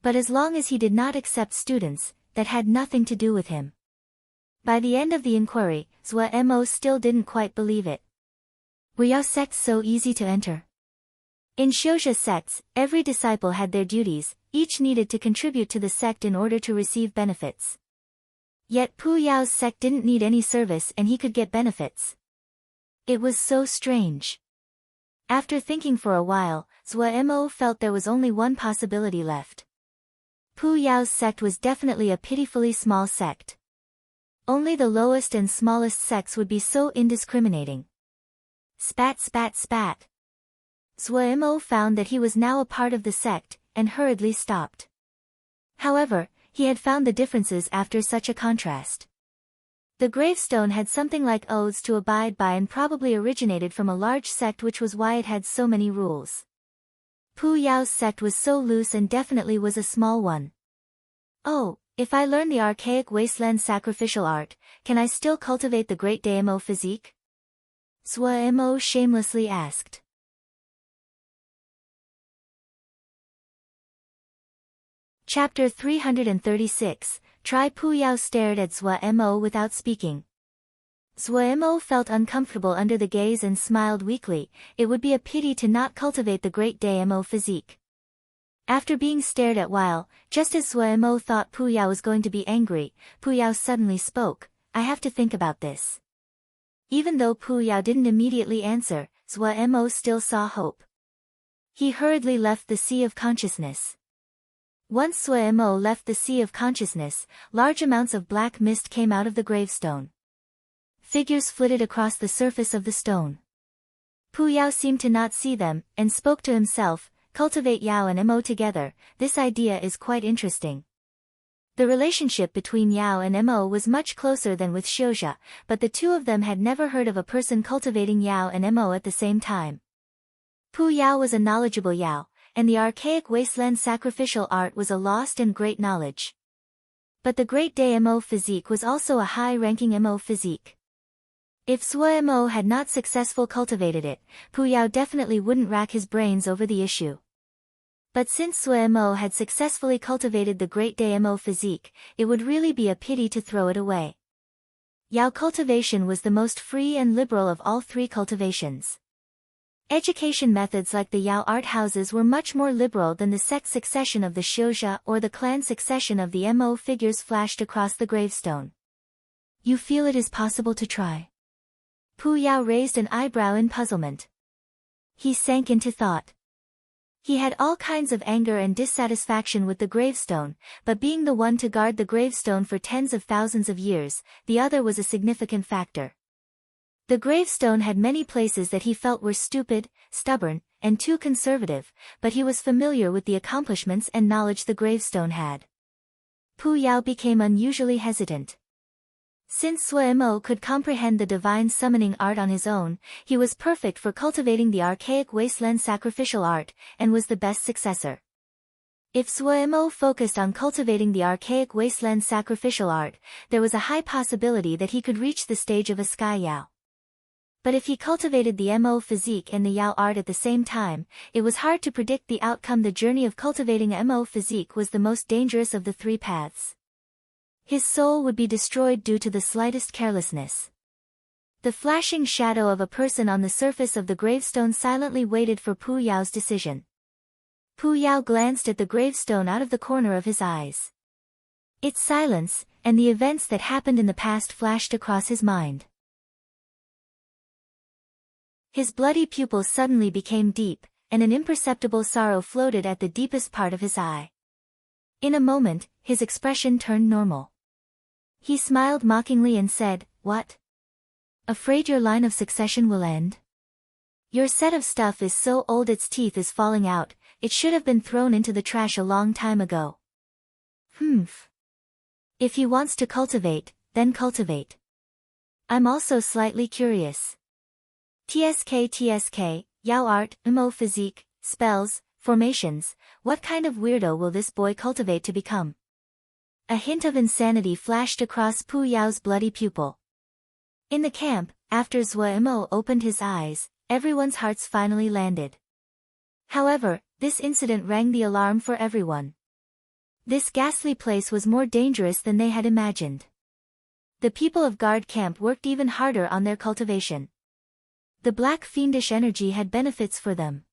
A: But as long as he did not accept students, that had nothing to do with him. By the end of the inquiry, Zhuo still didn't quite believe it. Were Yao sects so easy to enter? In Xiuzha sects, every disciple had their duties, each needed to contribute to the sect in order to receive benefits. Yet Pu Yao's sect didn't need any service and he could get benefits. It was so strange. After thinking for a while, Zhuo felt there was only one possibility left. Pu Yao's sect was definitely a pitifully small sect. Only the lowest and smallest sects would be so indiscriminating. Spat spat spat. Zhuo found that he was now a part of the sect, and hurriedly stopped. However, he had found the differences after such a contrast. The gravestone had something like oaths to abide by and probably originated from a large sect, which was why it had so many rules. Pu Yao's sect was so loose and definitely was a small one. Oh, if I learn the archaic wasteland sacrificial art, can I still cultivate the great Daimo physique? Zhuo shamelessly asked. Chapter 336, Pu Yao stared at Zhuo without speaking. Zhuo felt uncomfortable under the gaze and smiled weakly. It would be a pity to not cultivate the great Daimo physique. After being stared at while, just as Zhuo thought Pu Yao was going to be angry, Pu Yao suddenly spoke, I have to think about this. Even though Pu Yao didn't immediately answer, Zhuo still saw hope. He hurriedly left the sea of consciousness. Once Zhuo left the sea of consciousness, large amounts of black mist came out of the gravestone. Figures flitted across the surface of the stone. Pu Yao seemed to not see them, and spoke to himself, cultivate Yao and Mo together, this idea is quite interesting. The relationship between Yao and Mo was much closer than with Xiuzha, but the two of them had never heard of a person cultivating Yao and Mo at the same time. Pu Yao was a knowledgeable Yao, and the archaic wasteland sacrificial art was a lost and great knowledge. But the great Daimo physique was also a high-ranking Mo physique. If Zhuo had not successfully cultivated it, Pu Yao definitely wouldn't rack his brains over the issue. But since Suemo had successfully cultivated the great Daemo physique, it would really be a pity to throw it away. Yao cultivation was the most free and liberal of all three cultivations. Education methods like the Yao art houses were much more liberal than the sect succession of the Xiuzha or the clan succession of the Mo figures flashed across the gravestone. You feel it is possible to try? Pu Yao raised an eyebrow in puzzlement. He sank into thought. He had all kinds of anger and dissatisfaction with the gravestone, but being the one to guard the gravestone for tens of thousands of years, the other was a significant factor. The gravestone had many places that he felt were stupid, stubborn, and too conservative, but he was familiar with the accomplishments and knowledge the gravestone had. Pu Yao became unusually hesitant. Since Suemo could comprehend the divine summoning art on his own, he was perfect for cultivating the archaic wasteland sacrificial art, and was the best successor. If Suemo focused on cultivating the archaic wasteland sacrificial art, there was a high possibility that he could reach the stage of a Sky Yao. But if he cultivated the Mo physique and the Yao art at the same time, it was hard to predict the outcome. The journey of cultivating Mo physique was the most dangerous of the three paths. His soul would be destroyed due to the slightest carelessness. The flashing shadow of a person on the surface of the gravestone silently waited for Pu Yao's decision. Pu Yao glanced at the gravestone out of the corner of his eyes. Its silence, and the events that happened in the past flashed across his mind. His bloody pupils suddenly became deep, and an imperceptible sorrow floated at the deepest part of his eye. In a moment, his expression turned normal. He smiled mockingly and said, "What? Afraid your line of succession will end? Your set of stuff is so old its teeth is falling out, it should have been thrown into the trash a long time ago." Humph. If he wants to cultivate, then cultivate. I'm also slightly curious. TSK, Yao art, Mo physique, spells, formations, what kind of weirdo will this boy cultivate to become? A hint of insanity flashed across Pu Yao's bloody pupil. In the camp, after Zuemo opened his eyes, everyone's hearts finally landed. However, this incident rang the alarm for everyone. This ghastly place was more dangerous than they had imagined. The people of Guard Camp worked even harder on their cultivation. The black fiendish energy had benefits for them.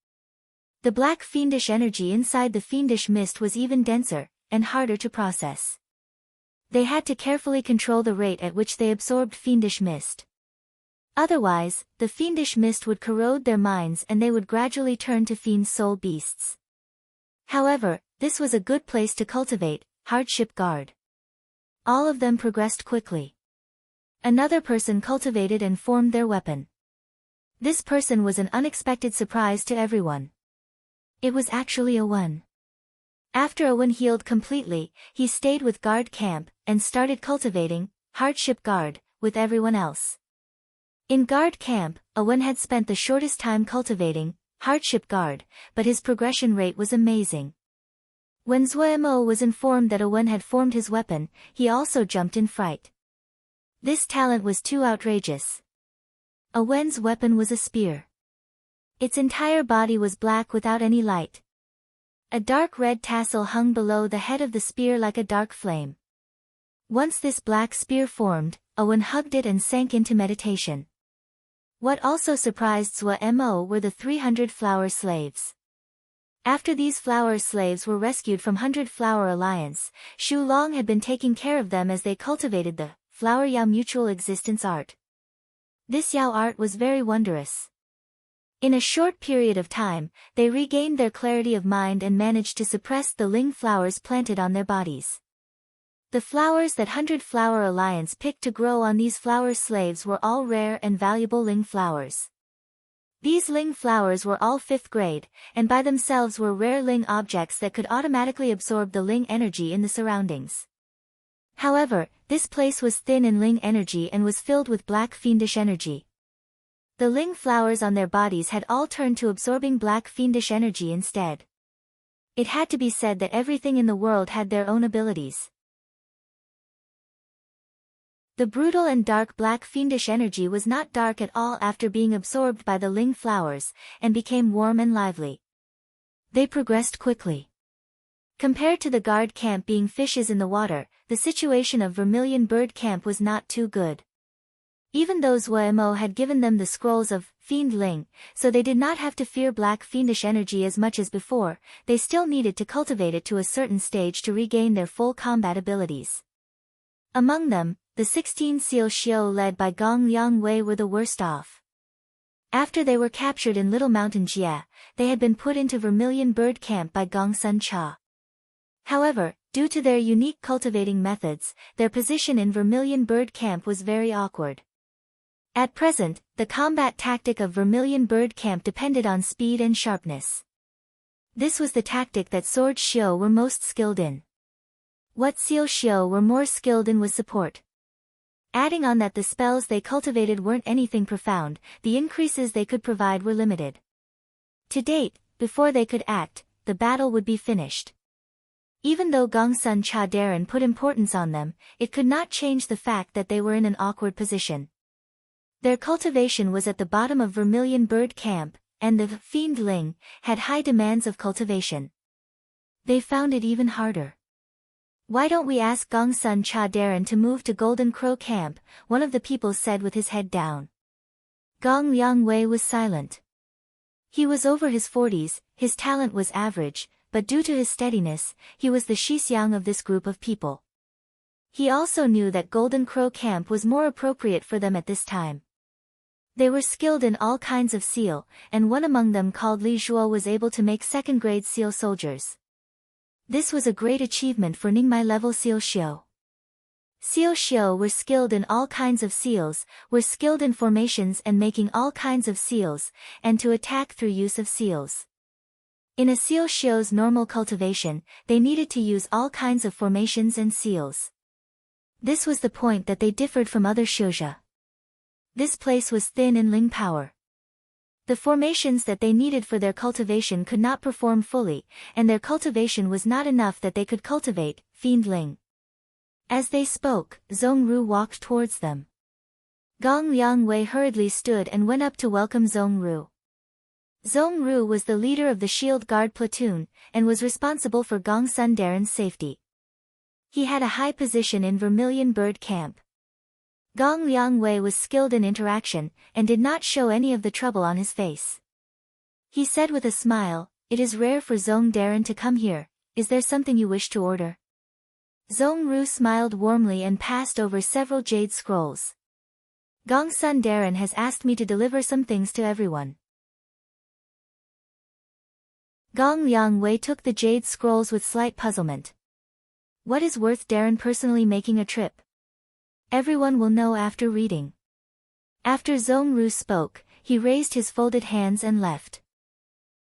A: The black fiendish energy inside the fiendish mist was even denser, and harder to process. They had to carefully control the rate at which they absorbed fiendish mist. Otherwise, the fiendish mist would corrode their minds and they would gradually turn to fiend soul beasts. However, this was a good place to cultivate, hardship guard. All of them progressed quickly. Another person cultivated and formed their weapon. This person was an unexpected surprise to everyone. It was actually Owen. After Owen healed completely, he stayed with Guard Camp, and started cultivating, hardship guard, with everyone else. In Guard Camp, Owen had spent the shortest time cultivating, hardship guard, but his progression rate was amazing. When Zuemo was informed that Owen had formed his weapon, he also jumped in fright. This talent was too outrageous. Owen's weapon was a spear. Its entire body was black without any light. A dark red tassel hung below the head of the spear like a dark flame. Once this black spear formed, Owen hugged it and sank into meditation. What also surprised Zuemo were the 300 flower slaves. After these flower slaves were rescued from 100 Flower Alliance, Shu Long had been taking care of them as they cultivated the Flower Yao mutual existence art. This Yao art was very wondrous. In a short period of time, they regained their clarity of mind and managed to suppress the Ling flowers planted on their bodies. The flowers that 100 Flower Alliance picked to grow on these flower slaves were all rare and valuable Ling flowers. These Ling flowers were all 5th grade, and by themselves were rare Ling objects that could automatically absorb the Ling energy in the surroundings. However, this place was thin in Ling energy and was filled with black fiendish energy. The Ling flowers on their bodies had all turned to absorbing black fiendish energy instead. It had to be said that everything in the world had their own abilities. The brutal and dark black fiendish energy was not dark at all after being absorbed by the Ling flowers, and became warm and lively. They progressed quickly. Compared to the guard camp being fishes in the water, the situation of Vermilion Bird Camp was not too good. Even though Zuemo had given them the scrolls of Fiend Ling, so they did not have to fear black fiendish energy as much as before, they still needed to cultivate it to a certain stage to regain their full combat abilities. Among them, the 16 Seal Xiao led by Gong Liangwei were the worst off. After they were captured in Little Mountain Jia, they had been put into Vermilion Bird Camp by Gong Sun Cha. However, due to their unique cultivating methods, their position in Vermilion Bird Camp was very awkward. At present, the combat tactic of Vermilion Bird Camp depended on speed and sharpness. This was the tactic that Sword Xiao were most skilled in. What Seal Xiao were more skilled in was support. Adding on that the spells they cultivated weren't anything profound, the increases they could provide were limited. To date, before they could act, the battle would be finished. Even though Gongsun Cha Darren put importance on them, it could not change the fact that they were in an awkward position. Their cultivation was at the bottom of Vermilion Bird Camp, and the Fiend Ling had high demands of cultivation. They found it even harder. "Why don't we ask Gongsun Cha Darren to move to Golden Crow Camp?" one of the people said with his head down. Gong Liangwei was silent. He was over his 40s, his talent was average, but due to his steadiness, he was the Shixiang of this group of people. He also knew that Golden Crow Camp was more appropriate for them at this time. They were skilled in all kinds of seal, and one among them called Li Zhuo was able to make second-grade seal soldiers. This was a great achievement for Ningmai level Seal Xiao. Seal Xiao were skilled in all kinds of seals, were skilled in formations and making all kinds of seals, and to attack through use of seals. In a Seal Xiao's normal cultivation, they needed to use all kinds of formations and seals. This was the point that they differed from other Xiuzha. This place was thin in Ling power. The formations that they needed for their cultivation could not perform fully, and their cultivation was not enough that they could cultivate Fiend Ling. As they spoke, Zhongru walked towards them. Gong Liangwei hurriedly stood and went up to welcome Zhongru. Zhongru was the leader of the Shield Guard platoon, and was responsible for Gongsun Darren's safety. He had a high position in Vermilion Bird Camp. Gong Liangwei was skilled in interaction, and did not show any of the trouble on his face. He said with a smile, "It is rare for Zhong Darren to come here. Is there something you wish to order?" Zhongru smiled warmly and passed over several jade scrolls. "Gongsun Darren has asked me to deliver some things to everyone." Gong Liangwei took the jade scrolls with slight puzzlement. "What is worth Darren personally making a trip? Everyone will know after reading." After Zhongru spoke, he raised his folded hands and left.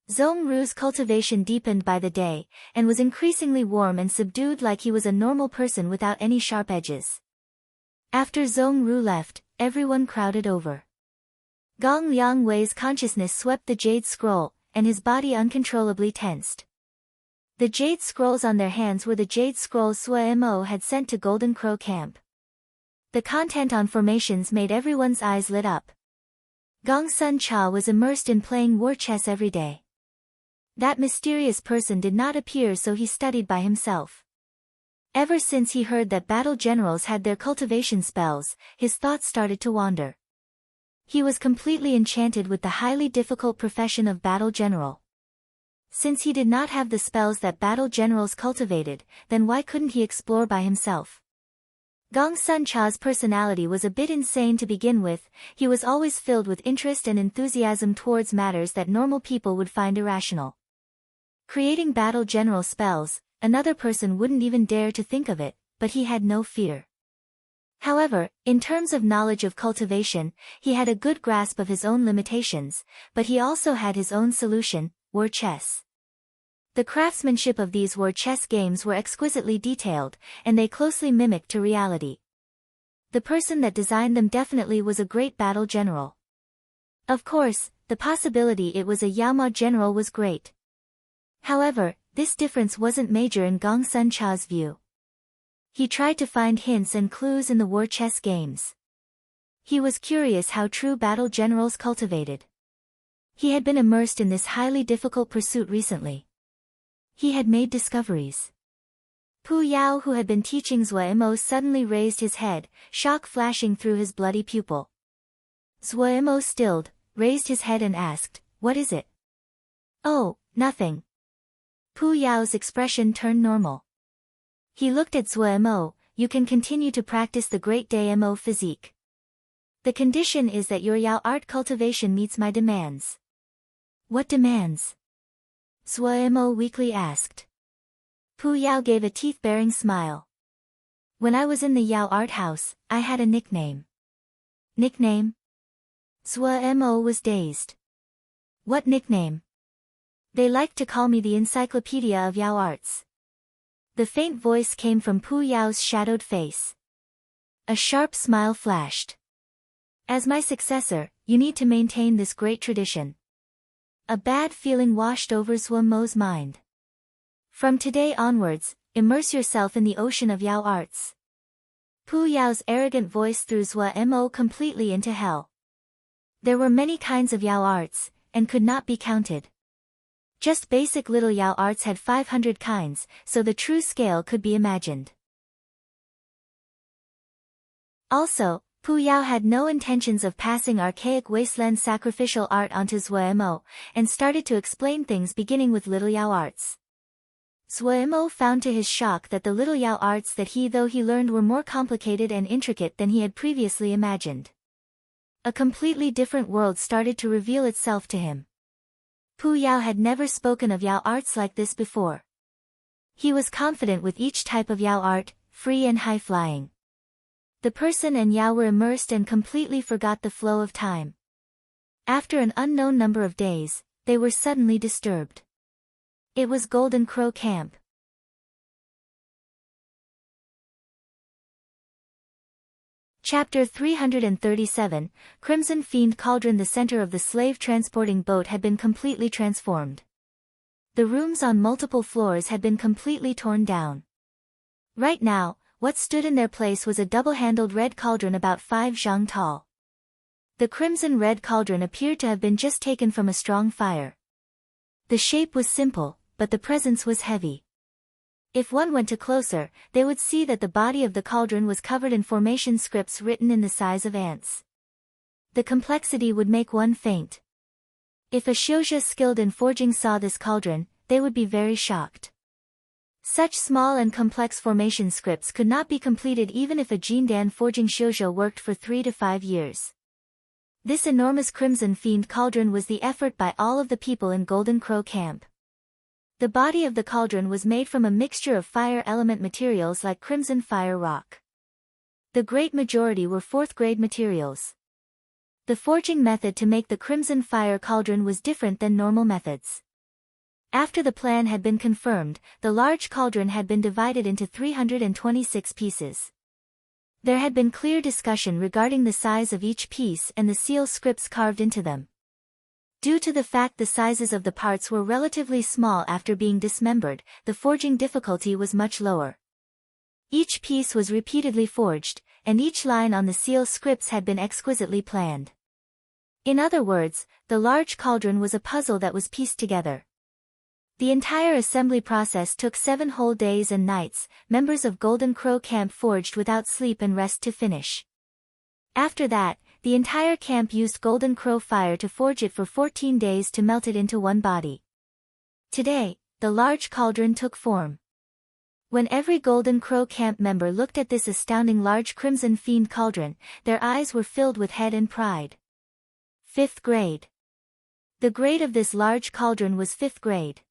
A: Zhongru's cultivation deepened by the day, and was increasingly warm and subdued like he was a normal person without any sharp edges. After Zhongru left, everyone crowded over. Gong Liangwei's consciousness swept the jade scroll, and his body uncontrollably tensed. The jade scrolls on their hands were the jade scrolls Suemo had sent to Golden Crow Camp. The content on formations made everyone's eyes lit up. Gongsun Cha was immersed in playing war chess every day. That mysterious person did not appear, so he studied by himself. Ever since he heard that battle generals had their cultivation spells, his thoughts started to wander. He was completely enchanted with the highly difficult profession of battle general. Since he did not have the spells that battle generals cultivated, then why couldn't he explore by himself? Gongsun Cha's personality was a bit insane to begin with. He was always filled with interest and enthusiasm towards matters that normal people would find irrational. Creating battle general spells, another person wouldn't even dare to think of it, but he had no fear. However, in terms of knowledge of cultivation, he had a good grasp of his own limitations, but he also had his own solution: war chess. The craftsmanship of these war chess games were exquisitely detailed, and they closely mimicked to reality. The person that designed them definitely was a great battle general. Of course, the possibility it was a Yaoma general was great. However, this difference wasn't major in Gongsun Cha's view. He tried to find hints and clues in the war chess games. He was curious how true battle generals cultivated. He had been immersed in this highly difficult pursuit recently. He had made discoveries. Pu Yao, who had been teaching Zuo, suddenly raised his head, shock flashing through his bloody pupil. Zuo stilled, raised his head and asked, "What is it?" "Oh, nothing." Pu Yao's expression turned normal. He looked at Zuo. "You can continue to practice the Great Damo physique. The condition is that your Yao art cultivation meets my demands." "What demands?" Zuo weakly asked. Pu Yao gave a teeth-baring smile. "When I was in the Yao art house, I had a nickname." "Nickname?" Zuo was dazed. "What nickname?" "They liked to call me the Encyclopedia of Yao Arts." The faint voice came from Pu Yao's shadowed face. A sharp smile flashed. "As my successor, you need to maintain this great tradition." A bad feeling washed over Zuo's mind. "From today onwards, immerse yourself in the ocean of Yao arts." Pu Yao's arrogant voice threw Zuo completely into hell. There were many kinds of Yao arts, and could not be counted. Just basic little Yao arts had 500 kinds, so the true scale could be imagined. Also, Pu Yao had no intentions of passing archaic wasteland sacrificial art onto Zuo, and started to explain things beginning with little Yao arts. Zuo found to his shock that the little Yao arts that he learned were more complicated and intricate than he had previously imagined. A completely different world started to reveal itself to him. Pu Yao had never spoken of Yao arts like this before. He was confident with each type of Yao art, free and high-flying. The person and Yao were immersed and completely forgot the flow of time. After an unknown number of days, they were suddenly disturbed. It was Golden Crow Camp. Chapter 337, Crimson Fiend Cauldron. The center of the slave-transporting boat had been completely transformed. The rooms on multiple floors had been completely torn down. Right now, what stood in their place was a double-handled red cauldron about 5 zhang tall. The crimson-red cauldron appeared to have been just taken from a strong fire. The shape was simple, but the presence was heavy. If one went to closer, they would see that the body of the cauldron was covered in formation scripts written in the size of ants. The complexity would make one faint. If a shouja skilled in forging saw this cauldron, they would be very shocked. Such small and complex formation scripts could not be completed even if a Jindan forging shoujo worked for 3 to 5 years. This enormous Crimson Fiend cauldron was the effort by all of the people in Golden Crow Camp. The body of the cauldron was made from a mixture of fire element materials like crimson fire rock. The great majority were 4th-grade materials. The forging method to make the crimson fire cauldron was different than normal methods. After the plan had been confirmed, the large cauldron had been divided into 326 pieces. There had been clear discussion regarding the size of each piece and the seal scripts carved into them. Due to the fact the sizes of the parts were relatively small after being dismembered, the forging difficulty was much lower. Each piece was repeatedly forged, and each line on the seal scripts had been exquisitely planned. In other words, the large cauldron was a puzzle that was pieced together. The entire assembly process took 7 whole days and nights. Members of Golden Crow Camp forged without sleep and rest to finish. After that, the entire camp used Golden Crow fire to forge it for 14 days to melt it into one body. Today, the large cauldron took form. When every Golden Crow Camp member looked at this astounding large Crimson Fiend cauldron, their eyes were filled with head and pride. 5th grade. The grade of this large cauldron was 5th grade.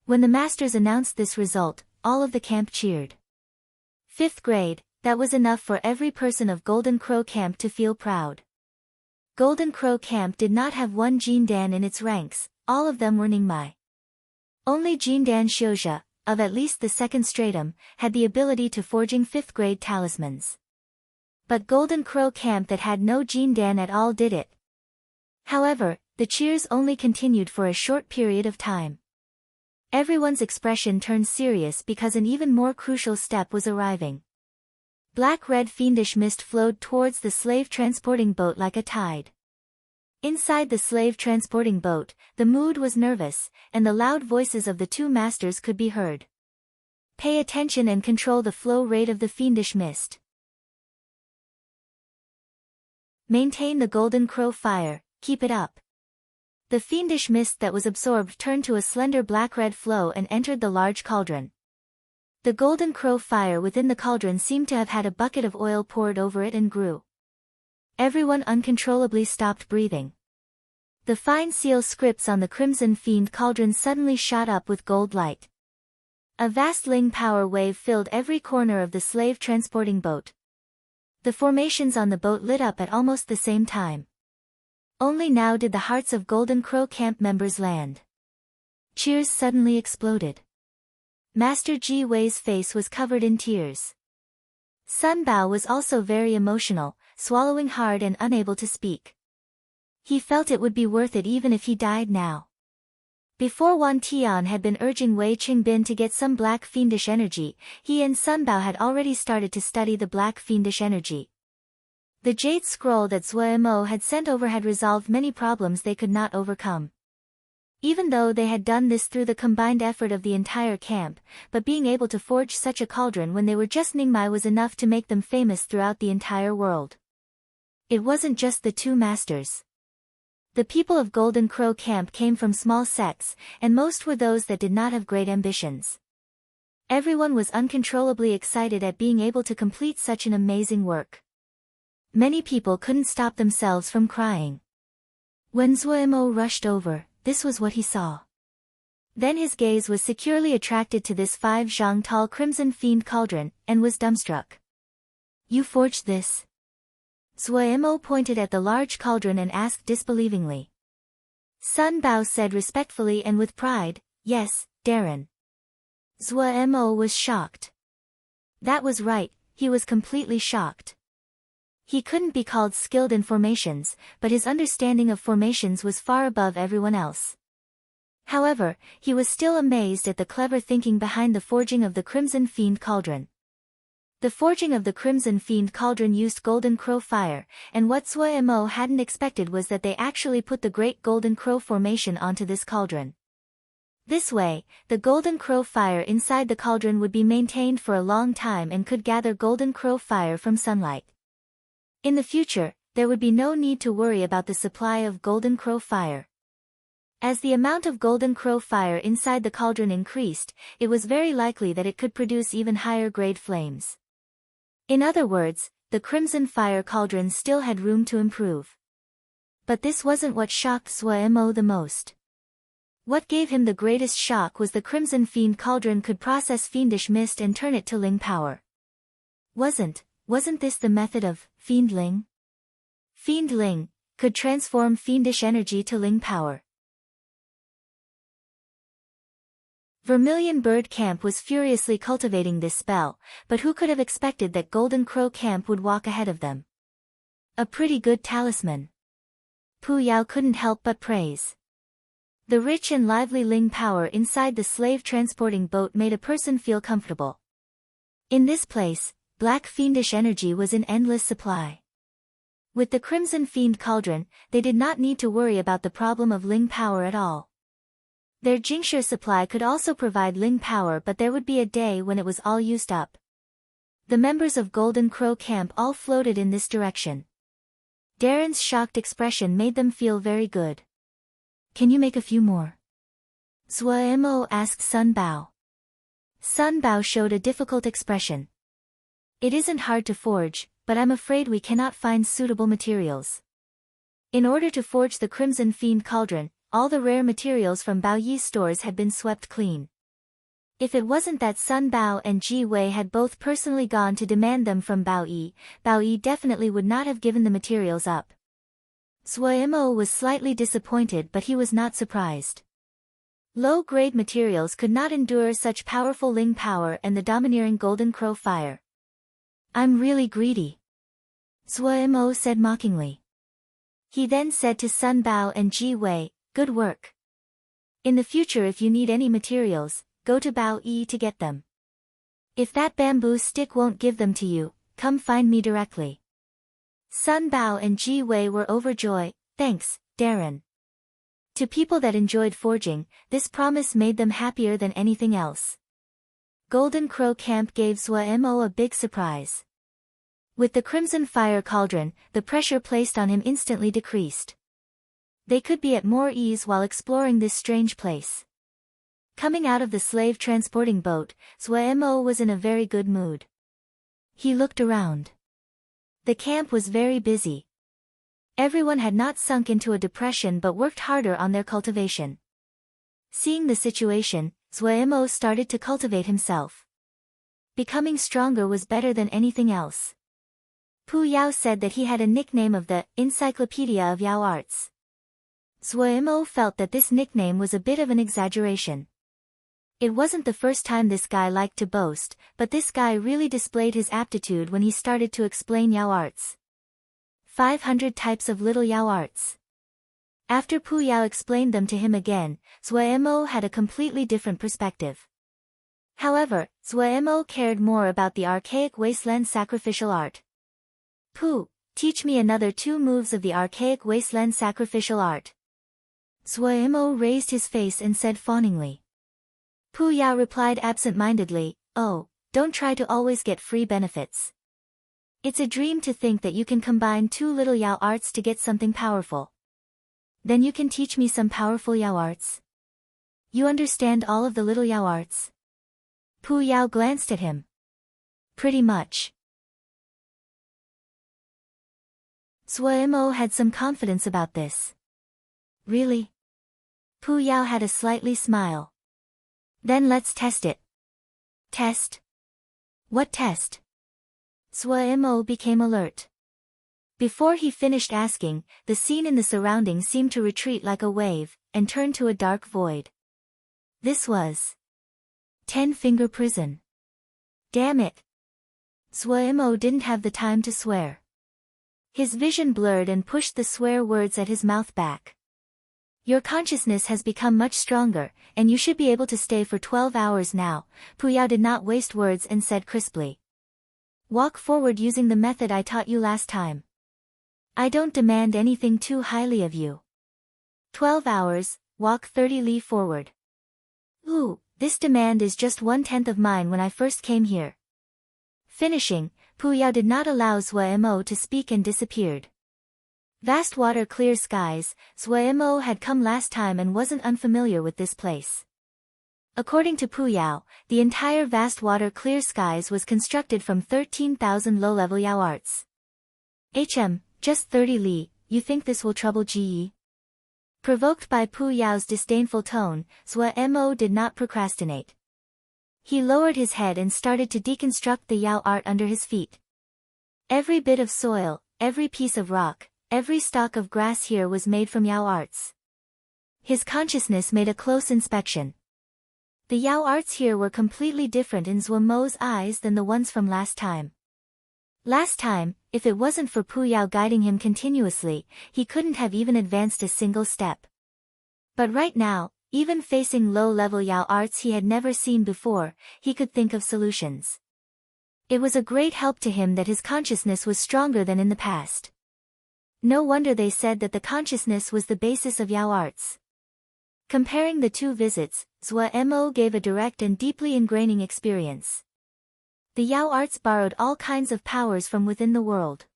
A: When the masters announced this result, all of the camp cheered. 5th grade, that was enough for every person of Golden Crow Camp to feel proud. Golden Crow Camp did not have one Jindan in its ranks, all of them were Ningmai. Only Jindan Shouja, of at least the 2nd stratum, had the ability to forging 5th grade talismans. But Golden Crow Camp that had no Jindan at all did it. However, the cheers only continued for a short period of time. Everyone's expression turned serious because an even more crucial step was arriving. Black-red fiendish mist flowed towards the slave-transporting boat like a tide. Inside the slave-transporting boat, the mood was nervous, and the loud voices of the two masters could be heard. Pay attention and control the flow rate of the fiendish mist. Maintain the golden crow fire, keep it up. The fiendish mist that was absorbed turned to a slender black-red flow and entered the large cauldron. The golden crow fire within the cauldron seemed to have had a bucket of oil poured over it and grew. Everyone uncontrollably stopped breathing. The fine seal scripts on the crimson fiend cauldron suddenly shot up with gold light. A vast Ling power wave filled every corner of the slave-transporting boat. The formations on the boat lit up at almost the same time. Only now did the hearts of Golden Crow camp members land. Cheers suddenly exploded. Master Ji Wei's face was covered in tears. Sun Bao was also very emotional, swallowing hard and unable to speak. He felt it would be worth it even if he died now. Before Wan Tian had been urging Wei Qingbin to get some black fiendish energy, he and Sun Bao had already started to study the black fiendish energy. The jade scroll that Zuo had sent over had resolved many problems they could not overcome. Even though they had done this through the combined effort of the entire camp, but being able to forge such a cauldron when they were just Ningmai was enough to make them famous throughout the entire world. It wasn't just the two masters. The people of Golden Crow camp came from small sects, and most were those that did not have great ambitions. Everyone was uncontrollably excited at being able to complete such an amazing work. Many people couldn't stop themselves from crying. When Zuo rushed over, this was what he saw. Then his gaze was securely attracted to this 5 zhang tall crimson fiend cauldron, and was dumbstruck. You forged this? Zuo pointed at the large cauldron and asked disbelievingly. Sun Bao said respectfully and with pride, yes, Darren. Zuo was shocked. That was right, he was completely shocked. He couldn't be called skilled in formations, but his understanding of formations was far above everyone else. However, he was still amazed at the clever thinking behind the forging of the Crimson Fiend Cauldron. The forging of the Crimson Fiend Cauldron used Golden Crow fire, and what Zuo hadn't expected was that they actually put the Great Golden Crow formation onto this cauldron. This way, the Golden Crow fire inside the cauldron would be maintained for a long time and could gather Golden Crow fire from sunlight. In the future, there would be no need to worry about the supply of Golden Crow fire. As the amount of Golden Crow fire inside the cauldron increased, it was very likely that it could produce even higher grade flames. In other words, the Crimson Fire Cauldron still had room to improve. But this wasn't what shocked Zuo the most. What gave him the greatest shock was the Crimson Fiend Cauldron could process fiendish mist and turn it to Ling power. Wasn't this the method of Fiend Ling? Fiend Ling could transform fiendish energy to Ling power. Vermilion Bird Camp was furiously cultivating this spell, but who could have expected that Golden Crow Camp would walk ahead of them? A pretty good talisman. Pu Yao couldn't help but praise. The rich and lively Ling power inside the slave-transporting boat made a person feel comfortable. In this place, black fiendish energy was in endless supply. With the Crimson Fiend Cauldron, they did not need to worry about the problem of Ling power at all. Their Jingshi supply could also provide Ling power, but there would be a day when it was all used up. The members of Golden Crow Camp all floated in this direction. Darren's shocked expression made them feel very good. Can you make a few more? Zuo asked Sun Bao. Sun Bao showed a difficult expression. It isn't hard to forge, but I'm afraid we cannot find suitable materials. In order to forge the Crimson Fiend Cauldron, all the rare materials from Bao Yi's stores had been swept clean. If it wasn't that Sun Bao and Ji Wei had both personally gone to demand them from Bao Yi definitely would not have given the materials up. Zuo was slightly disappointed, but he was not surprised. Low-grade materials could not endure such powerful Ling power and the domineering Golden Crow fire. I'm really greedy, Zuo said mockingly. He then said to Sun Bao and Ji Wei, good work. In the future, if you need any materials, go to Bao Yi to get them. If that bamboo stick won't give them to you, come find me directly. Sun Bao and Ji Wei were overjoyed. Thanks, Darren. To people that enjoyed forging, this promise made them happier than anything else. Golden Crow Camp gave Zhuo a big surprise. With the Crimson Fire Cauldron, the pressure placed on him instantly decreased. They could be at more ease while exploring this strange place. Coming out of the slave transporting boat, Zhuo was in a very good mood. He looked around. The camp was very busy. Everyone had not sunk into a depression but worked harder on their cultivation. Seeing the situation, Zhuo started to cultivate himself. Becoming stronger was better than anything else. Pu Yao said that he had a nickname of the Encyclopedia of Yao Arts. Zhuo felt that this nickname was a bit of an exaggeration. It wasn't the first time this guy liked to boast, but this guy really displayed his aptitude when he started to explain Yao Arts. 500 types of little Yao Arts. After Pu Yao explained them to him again, Zhuo had a completely different perspective. However, Zhuo cared more about the archaic wasteland sacrificial art. Pu, teach me another 2 moves of the archaic wasteland sacrificial art. Zhuo raised his face and said fawningly. Pu Yao replied absent-mindedly, "Oh, don't try to always get free benefits. It's a dream to think that you can combine 2 little Yao arts to get something powerful. Then you can teach me some powerful Yao arts? You understand all of the little Yao arts?" Pu Yao glanced at him. "Pretty much." Zhuo had some confidence about this. "Really?" Pu Yao had a slightly smile. "Then let's test it." "Test? What test?" Zhuo became alert. Before he finished asking, the scene in the surroundings seemed to retreat like a wave, and turn to a dark void. This was 10-finger prison. Damn it. Zhuo didn't have the time to swear. His vision blurred and pushed the swear words at his mouth back. "Your consciousness has become much stronger, and you should be able to stay for 12 hours now," Pu Yao did not waste words and said crisply. "Walk forward using the method I taught you last time. I don't demand anything too highly of you. 12 hours, walk 30 li forward." "Ooh, this demand is just 1/10 of mine when I first came here." Finishing, Pu Yao did not allow Zhuo to speak and disappeared. Vast water, clear skies. Zhuo had come last time and wasn't unfamiliar with this place. According to Pu Yao, the entire vast water, clear skies was constructed from 13,000 low-level Yao arts. Just 30 li, you think this will trouble Ji? Provoked by Pu Yao's disdainful tone, Zhuo did not procrastinate. He lowered his head and started to deconstruct the Yao art under his feet. Every bit of soil, every piece of rock, every stalk of grass here was made from Yao arts. His consciousness made a close inspection. The Yao arts here were completely different in Zhuo's eyes than the ones from last time. Last time, if it wasn't for Pu Yao guiding him continuously, he couldn't have even advanced a single step. But right now, even facing low-level Yao arts he had never seen before, he could think of solutions. It was a great help to him that his consciousness was stronger than in the past. No wonder they said that the consciousness was the basis of Yao arts. Comparing the 2 visits, Zhuo gave a direct and deeply ingraining experience. The Yao arts borrowed all kinds of powers from within the world.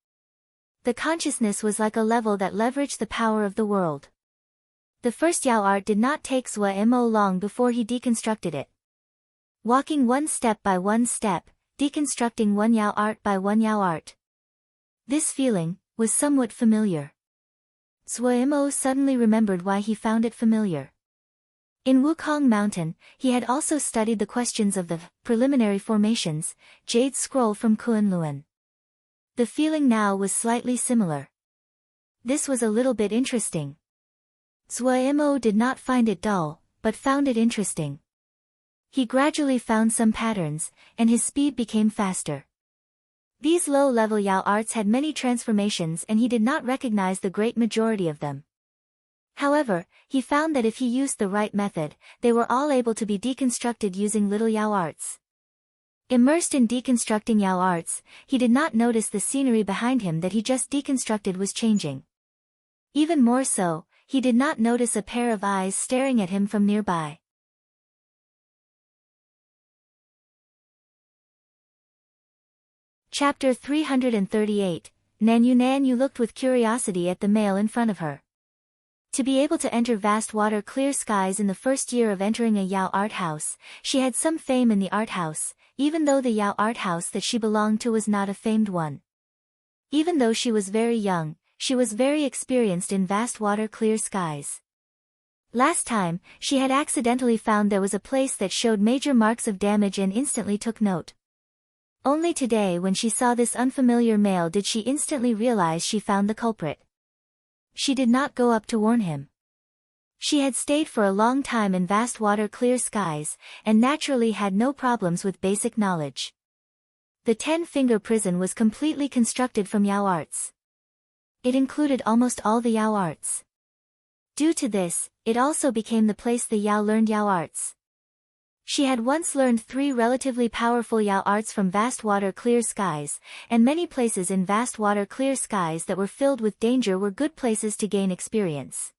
A: The consciousness was like a level that leveraged the power of the world. The first Yao art did not take Zhuo long before he deconstructed it. Walking one step by one step, deconstructing one Yao art by one Yao art. This feeling was somewhat familiar. Zhuo suddenly remembered why he found it familiar. In Wukong Mountain, he had also studied the questions of the preliminary formations, Jade Scroll from Kunlun. The feeling now was slightly similar. This was a little bit interesting. Zhuo did not find it dull, but found it interesting. He gradually found some patterns, and his speed became faster. These low-level Yao arts had many transformations and he did not recognize the great majority of them. However, he found that if he used the right method, they were all able to be deconstructed using little Yao arts. Immersed in deconstructing Yao arts, he did not notice the scenery behind him that he just deconstructed was changing. Even more so, he did not notice a pair of eyes staring at him from nearby. Chapter 338, Nanyu looked with curiosity at the male in front of her. To be able to enter vast water clear skies in the first year of entering a Yao art house, she had some fame in the art house, even though the Yao art house that she belonged to was not a famed one. Even though she was very young, she was very experienced in vast water clear skies. Last time, she had accidentally found there was a place that showed major marks of damage and instantly took note. Only today when she saw this unfamiliar male did she instantly realize she found the culprit. She did not go up to warn him. She had stayed for a long time in vast water clear skies, and naturally had no problems with basic knowledge. The 10-finger prison was completely constructed from Yao arts. It included almost all the Yao arts. Due to this, it also became the place the Yao learned Yao arts. She had once learned 3 relatively powerful Yao arts from vast water clear skies, and many places in vast water clear skies that were filled with danger were good places to gain experience.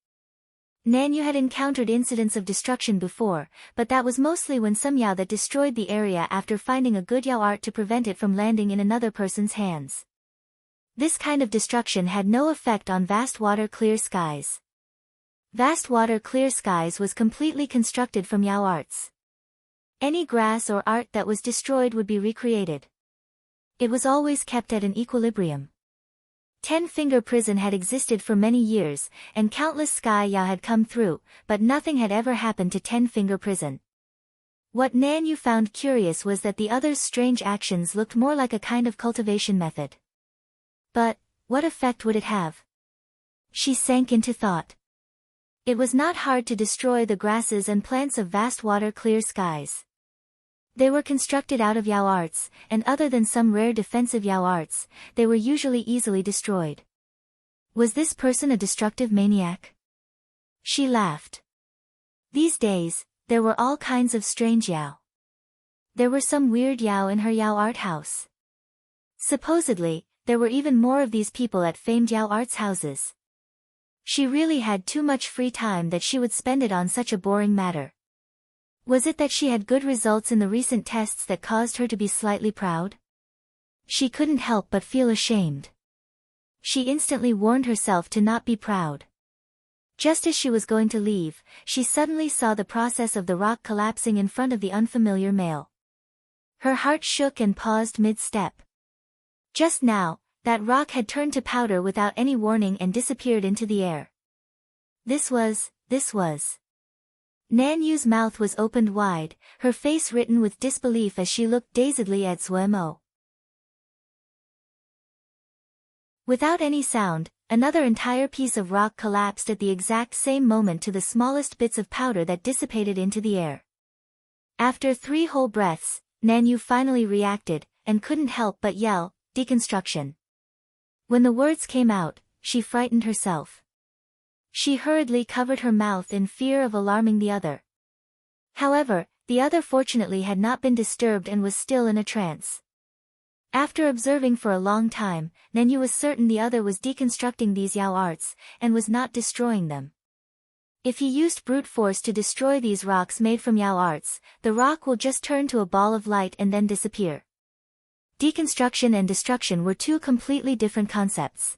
A: Nanyu had encountered incidents of destruction before, but that was mostly when some Yao that destroyed the area after finding a good Yao art to prevent it from landing in another person's hands. This kind of destruction had no effect on vast water clear skies. Vast water clear skies was completely constructed from Yao arts. Any grass or art that was destroyed would be recreated. It was always kept at an equilibrium. 10-finger prison had existed for many years, and countless sky Yao had come through, but nothing had ever happened to 10-finger prison. What Nanyu found curious was that the others' strange actions looked more like a kind of cultivation method. But, what effect would it have? She sank into thought. It was not hard to destroy the grasses and plants of vast water clear skies. They were constructed out of Yao arts, and other than some rare defensive Yao arts, they were usually easily destroyed. Was this person a destructive maniac? She laughed. These days, there were all kinds of strange Yao. There were some weird Yao in her Yao art house. Supposedly, there were even more of these people at famed Yao arts houses. She really had too much free time that she would spend it on such a boring matter. Was it that she had good results in the recent tests that caused her to be slightly proud? She couldn't help but feel ashamed. She instantly warned herself to not be proud. Just as she was going to leave, she suddenly saw the process of the rock collapsing in front of the unfamiliar male. Her heart shook and paused mid-step. Just now, that rock had turned to powder without any warning and disappeared into the air. This was. Nanyu's mouth was opened wide, her face written with disbelief as she looked dazedly at Zuemo. Without any sound, another entire piece of rock collapsed at the exact same moment to the smallest bits of powder that dissipated into the air. After 3 whole breaths, Nanyu finally reacted, and couldn't help but yell, "Deconstruction." When the words came out, she frightened herself. She hurriedly covered her mouth in fear of alarming the other. However, the other fortunately had not been disturbed and was still in a trance. After observing for a long time, Nanyu was certain the other was deconstructing these Yao arts, and was not destroying them. If he used brute force to destroy these rocks made from Yao arts, the rock will just turn to a ball of light and then disappear. Deconstruction and destruction were 2 completely different concepts.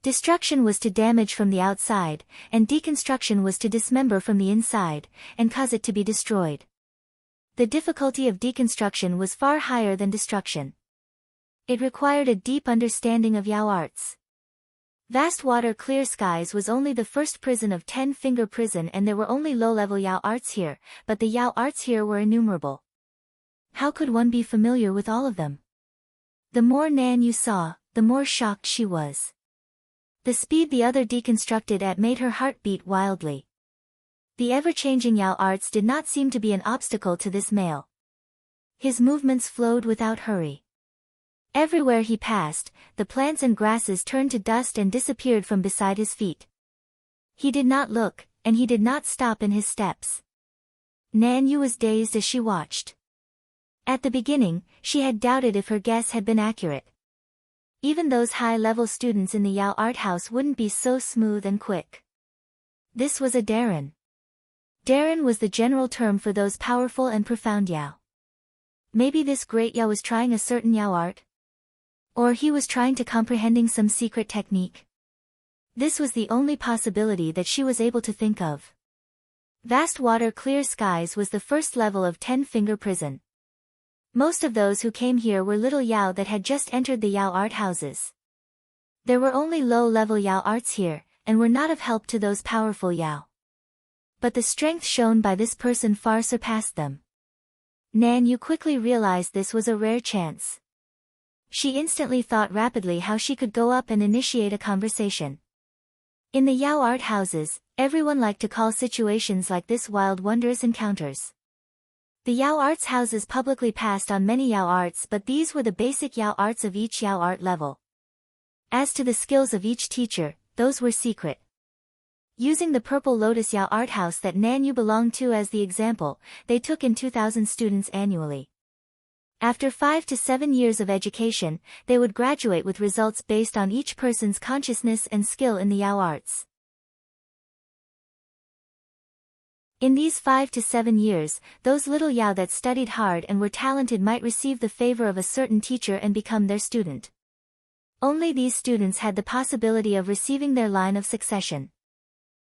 A: Destruction was to damage from the outside, and deconstruction was to dismember from the inside, and cause it to be destroyed. The difficulty of deconstruction was far higher than destruction. It required a deep understanding of Yao arts. Vast water clear skies was only the first prison of 10-finger prison, and there were only low-level Yao arts here, but the Yao arts here were innumerable. How could one be familiar with all of them? The more Nanyu saw, the more shocked she was. The speed the other deconstructed at made her heart beat wildly. The ever-changing Yao arts did not seem to be an obstacle to this male. His movements flowed without hurry. Everywhere he passed, the plants and grasses turned to dust and disappeared from beside his feet. He did not look, and he did not stop in his steps. Nanyu was dazed as she watched. At the beginning, she had doubted if her guess had been accurate. Even those high-level students in the Yao art house wouldn't be so smooth and quick. This was a Darren. Darren was the general term for those powerful and profound Yao. Maybe this great Yao was trying a certain Yao art? Or he was trying to comprehending some secret technique? This was the only possibility that she was able to think of. Vast water clear skies was the first level of 10-finger prison. Most of those who came here were little Yao that had just entered the Yao art houses. There were only low-level Yao arts here, and were not of help to those powerful Yao. But the strength shown by this person far surpassed them. Nan Yu quickly realized this was a rare chance. She instantly thought rapidly how she could go up and initiate a conversation. In the Yao art houses, everyone liked to call situations like this wild wondrous encounters. The Yao arts houses publicly passed on many Yao arts, but these were the basic Yao arts of each Yao art level. As to the skills of each teacher, those were secret. Using the Purple Lotus Yao art house that Nan Yu belonged to as the example, they took in 2,000 students annually. After 5 to 7 years of education, they would graduate with results based on each person's consciousness and skill in the Yao arts. In these 5 to 7 years, those little Yao that studied hard and were talented might receive the favor of a certain teacher and become their student. Only these students had the possibility of receiving their line of succession.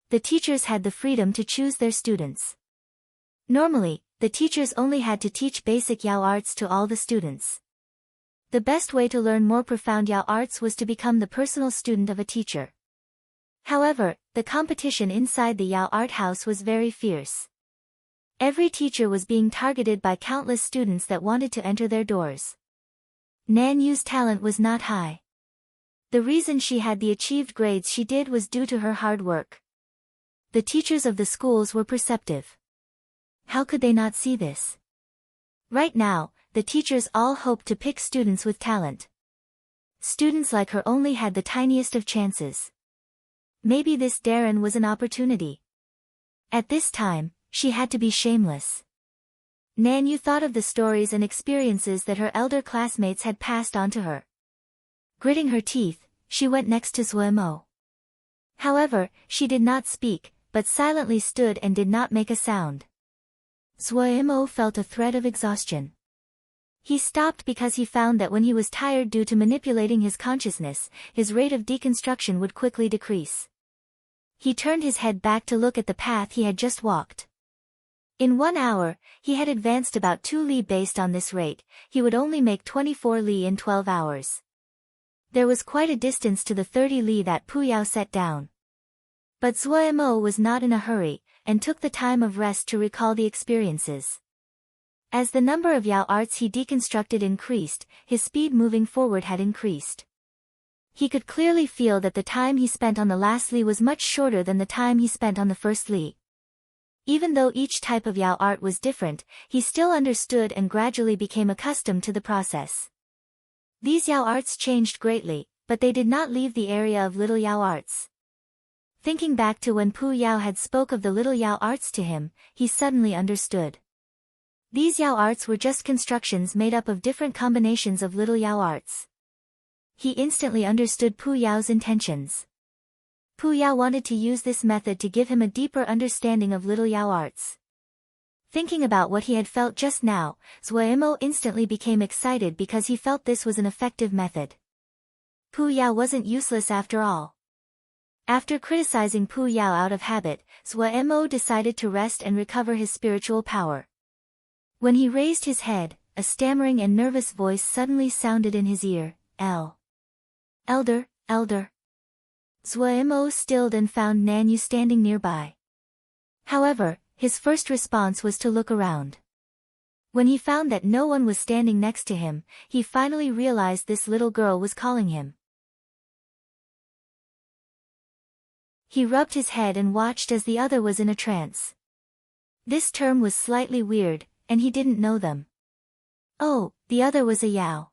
A: The teachers had the freedom to choose their students. Normally, the teachers only had to teach basic Yao arts to all the students. The best way to learn more profound Yao arts was to become the personal student of a teacher. However, the competition inside the Yao art house was very fierce. Every teacher was being targeted by countless students that wanted to enter their doors. Nan Yu's talent was not high. The reason she had the achieved grades she did was due to her hard work. The teachers of the schools were perceptive. How could they not see this? Right now, the teachers all hoped to pick students with talent. Students like her only had the tiniest of chances. Maybe this Darren was an opportunity. At this time, she had to be shameless. Nan Yu thought of the stories and experiences that her elder classmates had passed on to her. Gritting her teeth, she went next to Zuemo. However, she did not speak, but silently stood and did not make a sound. Zuemo felt a threat of exhaustion. He stopped because he found that when he was tired due to manipulating his consciousness, his rate of deconstruction would quickly decrease. He turned his head back to look at the path he had just walked. In 1 hour, he had advanced about 2 li based on this rate, he would only make 24 li in 12 hours. There was quite a distance to the 30 li that Pu Yao set down. But Zuemo was not in a hurry, and took the time of rest to recall the experiences. As the number of Yao arts he deconstructed increased, his speed moving forward had increased. He could clearly feel that the time he spent on the last li was much shorter than the time he spent on the first li. Even though each type of Yao art was different, he still understood and gradually became accustomed to the process. These Yao arts changed greatly, but they did not leave the area of little Yao arts. Thinking back to when Pu Yao had spoke of the little Yao arts to him, he suddenly understood. These Yao arts were just constructions made up of different combinations of little Yao arts. He instantly understood Pu Yao's intentions. Pu Yao wanted to use this method to give him a deeper understanding of little Yao arts. Thinking about what he had felt just now, Zuemo instantly became excited because he felt this was an effective method. Pu Yao wasn't useless after all. After criticizing Pu Yao out of habit, Zuemo decided to rest and recover his spiritual power. When he raised his head, a stammering and nervous voice suddenly sounded in his ear, Elder. Zuemo stilled and found Nan Yu standing nearby. However, his first response was to look around. When he found that no one was standing next to him, he finally realized this little girl was calling him. He rubbed his head and watched as the other was in a trance. This term was slightly weird, and he didn't know them. Oh, the other was a Yao.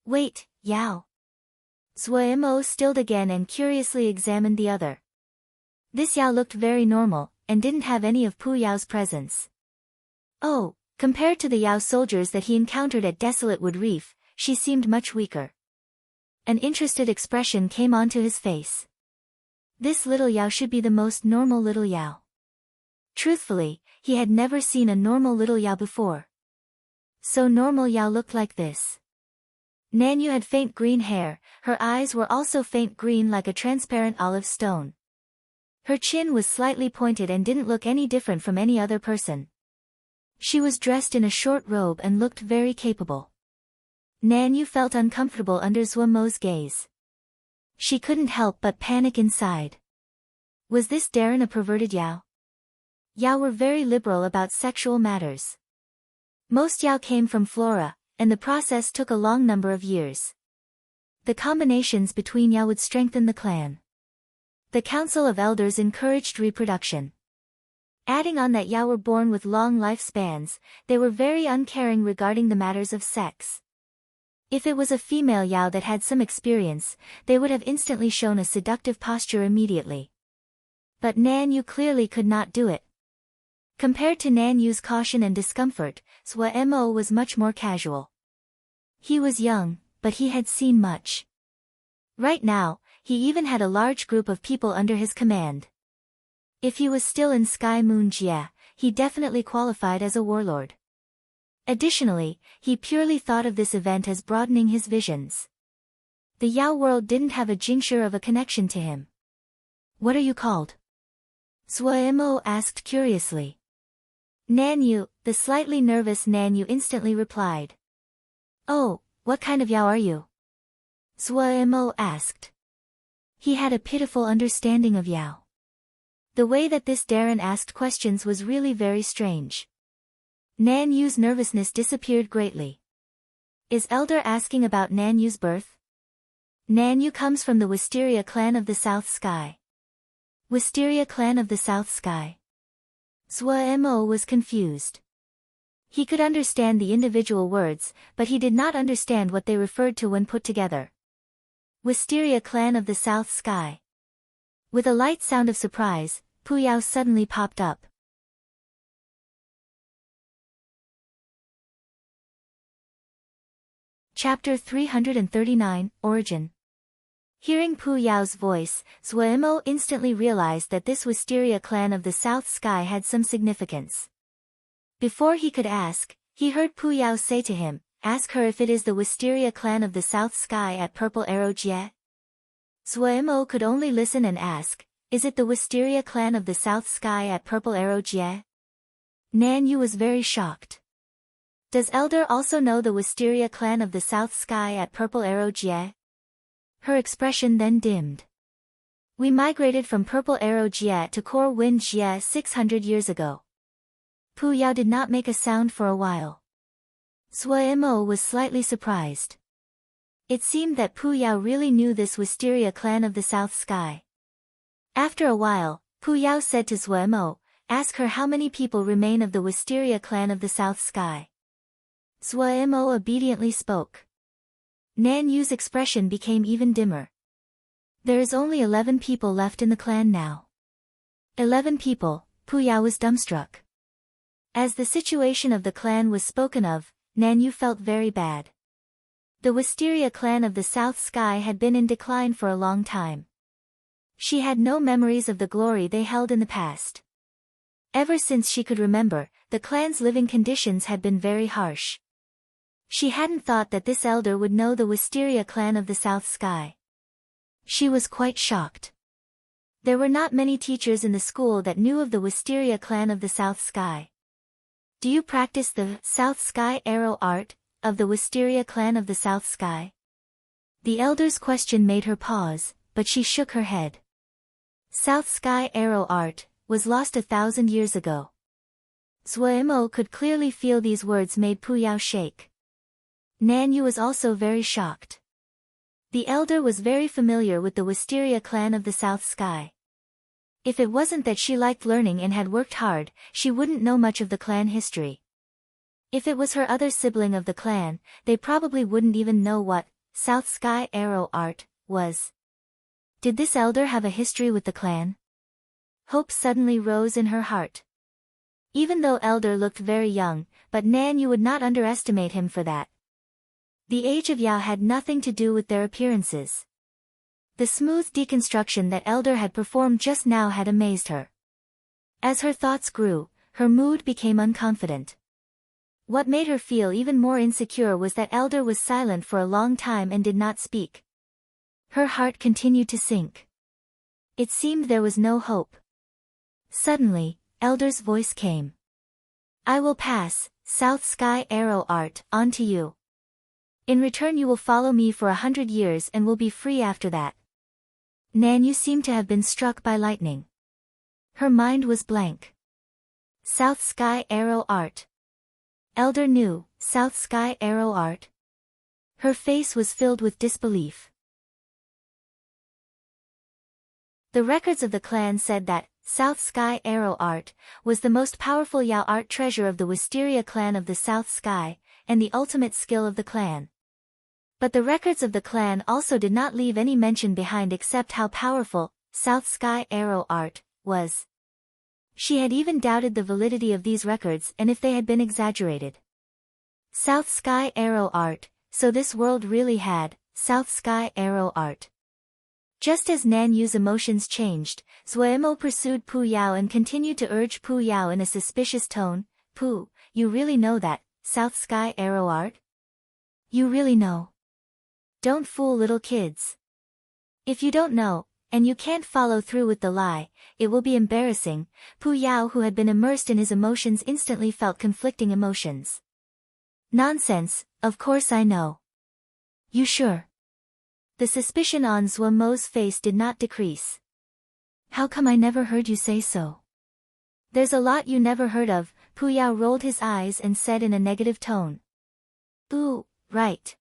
A: Wait, Yao. Zuemo stilled again and curiously examined the other. This Yao looked very normal, and didn't have any of Pu Yao's presence. Oh, compared to the Yao soldiers that he encountered at Desolate Wood Reef, she seemed much weaker. An interested expression came onto his face. This little Yao should be the most normal little Yao. Truthfully, he had never seen a normal little Yao before. So normal Yao looked like this. Nanyu had faint green hair, her eyes were also faint green like a transparent olive stone. Her chin was slightly pointed and didn't look any different from any other person. She was dressed in a short robe and looked very capable. Nanyu felt uncomfortable under Zuomo's gaze. She couldn't help but panic inside. Was this Darren a perverted Yao? Yao were very liberal about sexual matters. Most Yao came from Flora, and the process took a long number of years. The combinations between Yao would strengthen the clan. The Council of Elders encouraged reproduction. Adding on that Yao were born with long lifespans, they were very uncaring regarding the matters of sex. If it was a female Yao that had some experience, they would have instantly shown a seductive posture immediately. But Nanyu clearly could not do it. Compared to Nanyu's caution and discomfort, Zuo was much more casual. He was young, but he had seen much. Right now, he even had a large group of people under his command. If he was still in Sky Moon Jia, he definitely qualified as a warlord. Additionally, he purely thought of this event as broadening his visions. The Yao world didn't have a tincture of a connection to him. What are you called? Zuo asked curiously. Nanyu, the slightly nervous Nanyu instantly replied. Oh, what kind of Yao are you? Zuo asked. He had a pitiful understanding of Yao. The way that this Darren asked questions was really very strange. Nanyu's nervousness disappeared greatly. Is Elder asking about Nanyu's birth? Nanyu comes from the Wisteria clan of the South Sky. Wisteria clan of the South Sky. Zuo was confused. He could understand the individual words, but he did not understand what they referred to when put together. Wisteria clan of the South Sky. With a light sound of surprise, Pu Yao suddenly popped up. Chapter 339, Origin. Hearing Pu Yao's voice, Zuo instantly realized that this Wisteria clan of the South Sky had some significance. Before he could ask, he heard Pu Yao say to him, ask her if it is the Wisteria clan of the South Sky at Purple Arrow Jie. Zuo could only listen and ask, is it the Wisteria clan of the South Sky at Purple Arrow Jie? Nanyu was very shocked. Does Elder also know the Wisteria clan of the South Sky at Purple Arrow Jie? Her expression then dimmed. We migrated from Purple Arrow Jie to Core Wind Jie 600 years ago. Pu Yao did not make a sound for a while. Zuo was slightly surprised. It seemed that Pu Yao really knew this Wisteria clan of the South Sky. After a while, Pu Yao said to Zuo, ask her how many people remain of the Wisteria clan of the South Sky. Zuo obediently spoke. Nanyu's expression became even dimmer. There is only 11 people left in the clan now. 11 people, Pu Yao was dumbstruck. As the situation of the clan was spoken of, Nanyu felt very bad. The Wisteria clan of the South Sky had been in decline for a long time. She had no memories of the glory they held in the past. Ever since she could remember, the clan's living conditions had been very harsh. She hadn't thought that this elder would know the Wisteria clan of the South Sky. She was quite shocked. There were not many teachers in the school that knew of the Wisteria clan of the South Sky. Do you practice the South Sky arrow art of the Wisteria clan of the South Sky? The elder's question made her pause, but she shook her head. South Sky arrow art was lost 1,000 years ago. Zuo could clearly feel these words made Pu Yao shake. Nanyu was also very shocked. The elder was very familiar with the Wisteria clan of the South Sky. If it wasn't that she liked learning and had worked hard, she wouldn't know much of the clan history. If it was her other sibling of the clan, they probably wouldn't even know what South Sky arrow art was. Did this elder have a history with the clan? Hope suddenly rose in her heart. Even though Elder looked very young, but Nanyu would not underestimate him for that. The age of Yao had nothing to do with their appearances. The smooth deconstruction that Elder had performed just now had amazed her. As her thoughts grew, her mood became unconfident. What made her feel even more insecure was that Elder was silent for a long time and did not speak. Her heart continued to sink. It seemed there was no hope. Suddenly, Elder's voice came. I will pass, South Sky Arrow Art, on to you. In return you will follow me for 100 years and will be free after that. Nanyu seemed to have been struck by lightning. Her mind was blank. South Sky Arrow Art. Elder knew, South Sky Arrow Art. Her face was filled with disbelief. The records of the clan said that South Sky Arrow Art was the most powerful Yao art treasure of the Wisteria clan of the South Sky, and the ultimate skill of the clan. But the records of the clan also did not leave any mention behind except how powerful South Sky Arrow Art was. She had even doubted the validity of these records and if they had been exaggerated. South Sky Arrow Art, so this world really had South Sky Arrow Art. Just as Nanyu's emotions changed, Zuemo pursued Pu Yao and continued to urge Pu Yao in a suspicious tone, Pu, you really know that South Sky Arrow Art? You really know? Don't fool little kids. If you don't know, and you can't follow through with the lie, it will be embarrassing. Pu Yao, who had been immersed in his emotions, instantly felt conflicting emotions. Nonsense, of course I know. You sure? The suspicion on Zuemo's face did not decrease. How come I never heard you say so? There's a lot you never heard of. Pu Yao rolled his eyes and said in a negative tone. Ooh, right.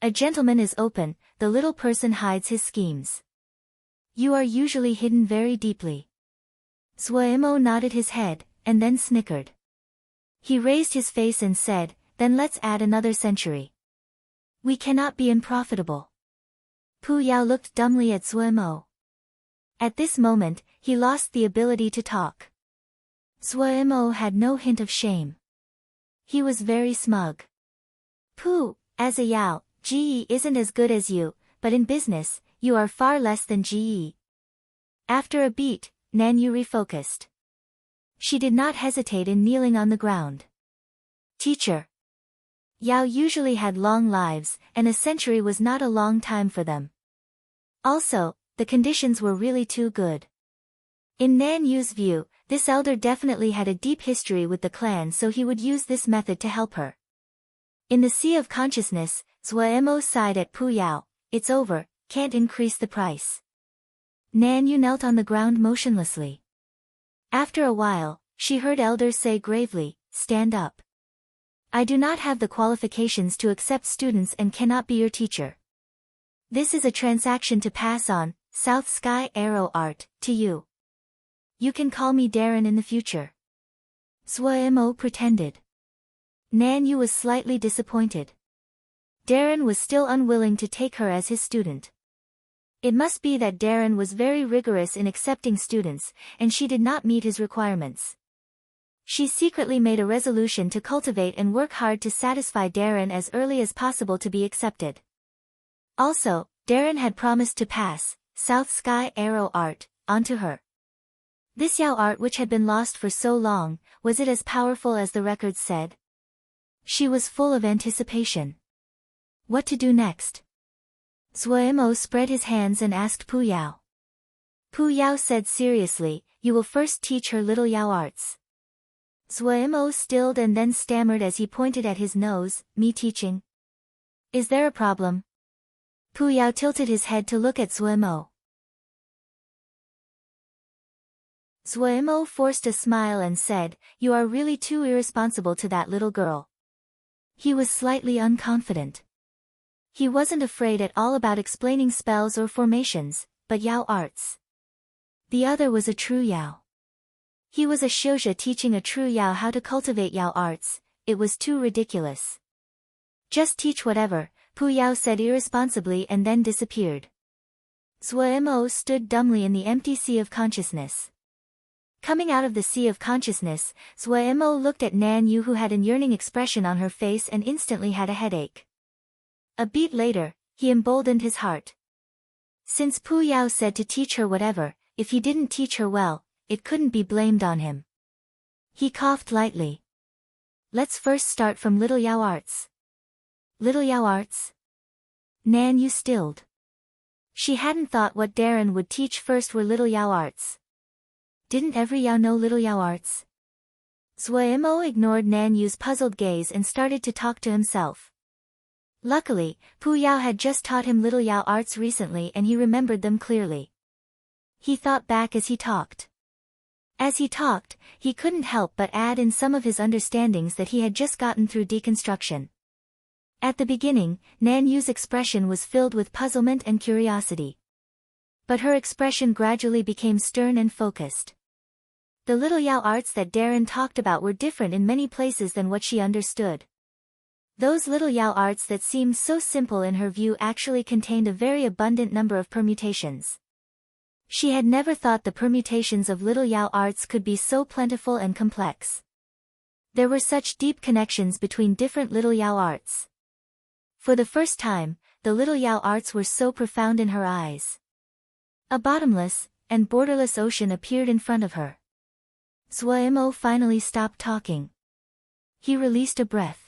A: A gentleman is open, the little person hides his schemes. You are usually hidden very deeply. Zuemo nodded his head, and then snickered. He raised his face and said, then let's add another century. We cannot be unprofitable. Pu Yao looked dumbly at Zuemo. At this moment, he lost the ability to talk. Zuemo had no hint of shame. He was very smug. Pu, as a Yao, GE isn't as good as you, but in business, you are far less than GE. After a beat, Nanyu refocused. She did not hesitate in kneeling on the ground. Teacher. Yao usually had long lives, and a century was not a long time for them. Also, the conditions were really too good. In Nanyu's view, this elder definitely had a deep history with the clan, so he would use this method to help her. In the sea of consciousness, Zuemo sighed at Pu Yao. It's over, can't increase the price. Nanyu knelt on the ground motionlessly. After a while, she heard elders say gravely, stand up. I do not have the qualifications to accept students and cannot be your teacher. This is a transaction to pass on, South Sky Arrow Art, to you. You can call me Darren in the future. Zuemo pretended. Nanyu was slightly disappointed. Darren was still unwilling to take her as his student. It must be that Darren was very rigorous in accepting students, and she did not meet his requirements. She secretly made a resolution to cultivate and work hard to satisfy Darren as early as possible to be accepted. Also, Darren had promised to pass South Sky Arrow Art on to her. This Yao art, which had been lost for so long, was it as powerful as the records said? She was full of anticipation. What to do next? Zuemo spread his hands and asked Pu Yao. Pu Yao said seriously, you will first teach her little Yao arts. Zuemo stilled and then stammered as he pointed at his nose, me teaching? Is there a problem? Pu Yao tilted his head to look at Zuemo. Zuemo forced a smile and said, you are really too irresponsible to that little girl. He was slightly unconfident. He wasn't afraid at all about explaining spells or formations, but Yao arts. The other was a true Yao. He was a Shouja teaching a true Yao how to cultivate Yao arts. It was too ridiculous. Just teach whatever, Pu Yao said irresponsibly and then disappeared. Zuemo stood dumbly in the empty sea of consciousness. Coming out of the sea of consciousness, Zuemo looked at Nanyu, who had a yearning expression on her face and instantly had a headache. A beat later, he emboldened his heart. Since Pu Yao said to teach her whatever, if he didn't teach her well, it couldn't be blamed on him. He coughed lightly. Let's first start from Little Yao Arts. Little Yao Arts? Nan Yu stilled. She hadn't thought what Darren would teach first were Little Yao Arts. Didn't every Yao know Little Yao Arts? Zuo ignored Nan Yu's puzzled gaze and started to talk to himself. Luckily, Pu Yao had just taught him Little Yao Arts recently and he remembered them clearly. He thought back as he talked. As he talked, he couldn't help but add in some of his understandings that he had just gotten through deconstruction. At the beginning, Nan Yu's expression was filled with puzzlement and curiosity. But her expression gradually became stern and focused. The Little Yao Arts that Darren talked about were different in many places than what she understood. Those Little Yao Arts that seemed so simple in her view actually contained a very abundant number of permutations. She had never thought the permutations of Little Yao Arts could be so plentiful and complex. There were such deep connections between different Little Yao Arts. For the first time, the Little Yao Arts were so profound in her eyes. A bottomless and borderless ocean appeared in front of her. Zuo finally stopped talking. He released a breath.